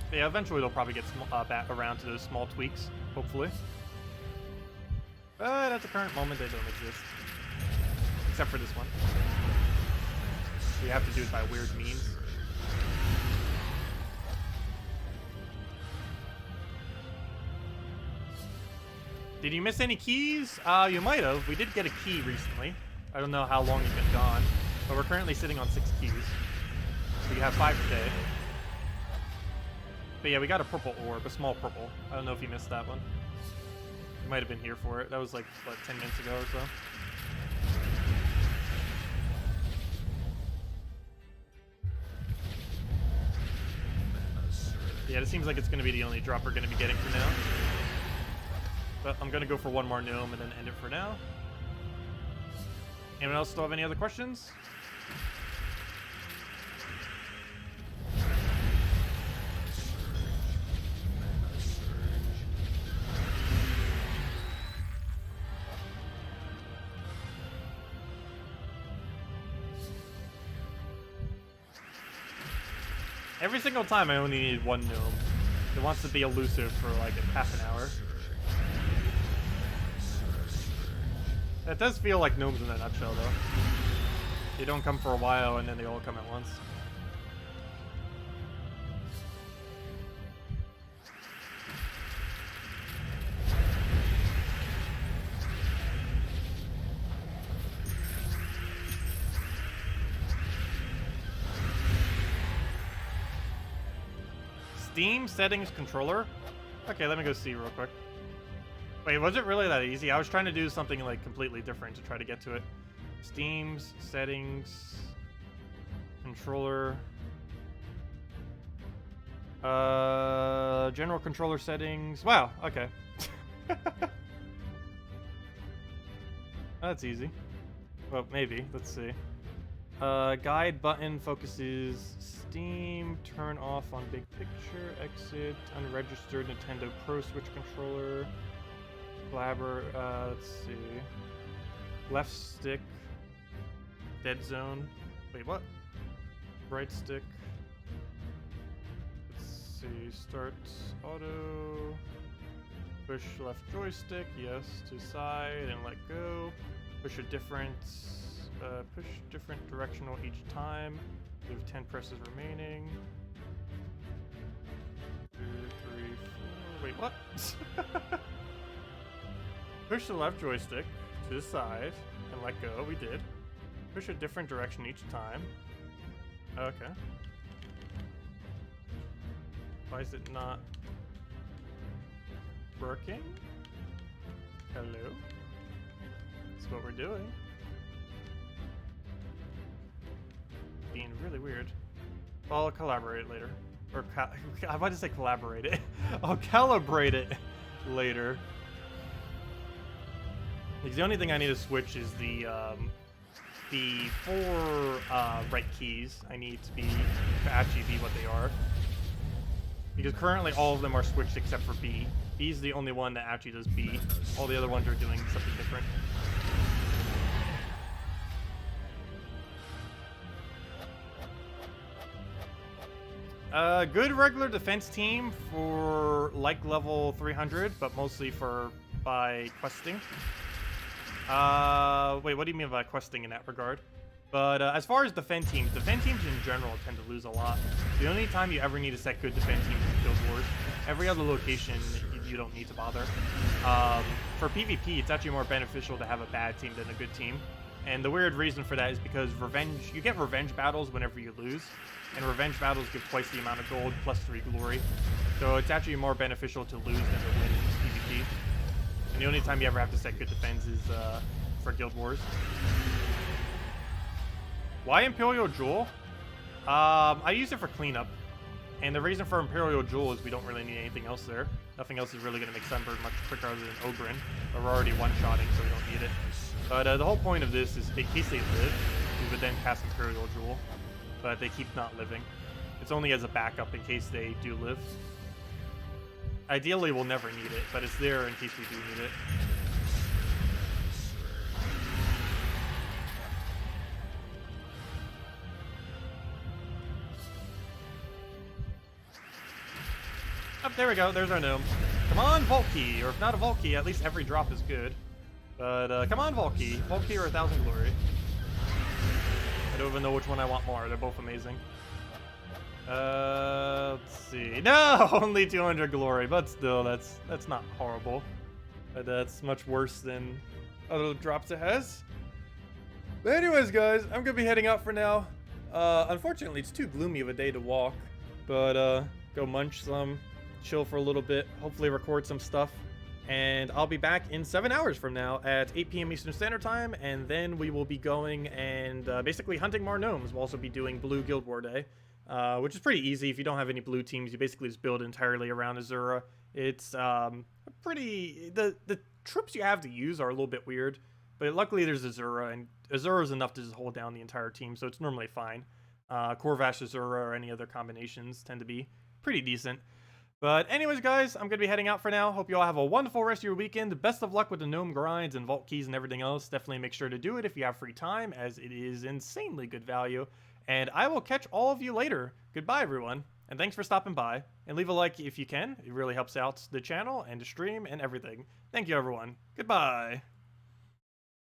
But yeah, eventually they'll probably get back around to those small tweaks, hopefully. But at the current moment, they don't exist. Except for this one. So you have to do it by weird means. Did you miss any keys? You might have. We did get a key recently. I don't know how long you've been gone, but we're currently sitting on 6 keys. So you have 5 today. But yeah, we got a purple orb, a small purple. I don't know if you missed that one. You might have been here for it. That was like, what, 10 minutes ago or so? Yeah, it seems like it's going to be the only drop we're going to be getting for now. But I'm going to go for one more gnome and then end it for now. Anyone else still have any other questions? Every single time I only need one gnome. It wants to be elusive for like half an hour. That does feel like gnomes in a nutshell though. They don't come for a while and then they all come at once. Steam settings controller? Okay, let me go see real quick. Wait, was it really that easy? I was trying to do something like completely different to try to get to it. Steam's settings controller. General controller settings. Wow, okay. That's easy. Well, maybe. Let's see. Guide button focuses Steam, turn off on big picture, exit, unregistered Nintendo Pro Switch controller, Blabber, let's see, left stick, dead zone, wait, what? Right stick, let's see, start auto, Push left joystick, yes, to side and let go. Push different directional each time. You have 10 presses remaining. 2, 3, 4. Wait, what? Push the left joystick to the side and let go. We did. Push a different direction each time. Okay. Why is it not working? Hello? That's what we're doing. Being really weird. Well, I'll collaborate later. Or, I want to say collaborate it. I'll calibrate it later. Because the only thing I need to switch is the 4 right keys. I need to actually be what they are. Because currently all of them are switched except for B. B is the only one that actually does B. All the other ones are doing something different. Good regular defense team for like level 300, but mostly by questing. Wait, what do you mean by questing in that regard? But as far as defend teams in general tend to lose a lot. The only time you ever need to set good defend teams is Guild Wars. Every other location, you don't need to bother. For PvP, it's actually more beneficial to have a bad team than a good team. And the weird reason for that is because you get revenge battles whenever you lose. And revenge battles give twice the amount of gold, plus 3 glory. So it's actually more beneficial to lose than to win in PvP. And the only time you ever have to set good defense is for Guild Wars. Why Imperial Jewel? I use it for cleanup. And the reason for Imperial Jewel is we don't really need anything else there. Nothing else is really going to make Sunbird much quicker than Ogren. But we're already one-shotting, so we don't need it. But the whole point of this is in case they live, we would then cast Imperial Jewel. But they keep not living. It's only as a backup in case they do live. Ideally, we'll never need it, but it's there in case we do need it. Oh, there we go. There's our gnome. Come on, Vault Key. Or if not a Vault Key, at least every drop is good. But come on, Vault Key. Vault Key or 1,000 glory. I don't even know which one I want more. They're both amazing. Let's see. No, only 200 glory, but still, that's not horrible. But that's much worse than other drops it has. But anyways, guys, I'm gonna be heading out for now. Unfortunately, it's too gloomy of a day to walk. But go munch some, chill for a little bit, hopefully record some stuff. And I'll be back in 7 hours from now at 8 p.m. Eastern Standard Time, and then we will be going and basically hunting more gnomes. We'll also be doing Blue Guild War Day, which is pretty easy. If you don't have any blue teams, you basically just build entirely around Azura. It's pretty... The troops you have to use are a little bit weird, but luckily there's Azura, and Azura is enough to just hold down the entire team, so it's normally fine. Corvash Azura or any other combinations tend to be pretty decent. But anyways, guys, I'm going to be heading out for now. Hope you all have a wonderful rest of your weekend. Best of luck with the gnome grinds and vault keys and everything else. Definitely make sure to do it if you have free time, as it is insanely good value. And I will catch all of you later. Goodbye, everyone. And thanks for stopping by. And leave a like if you can. It really helps out the channel and the stream and everything. Thank you, everyone. Goodbye.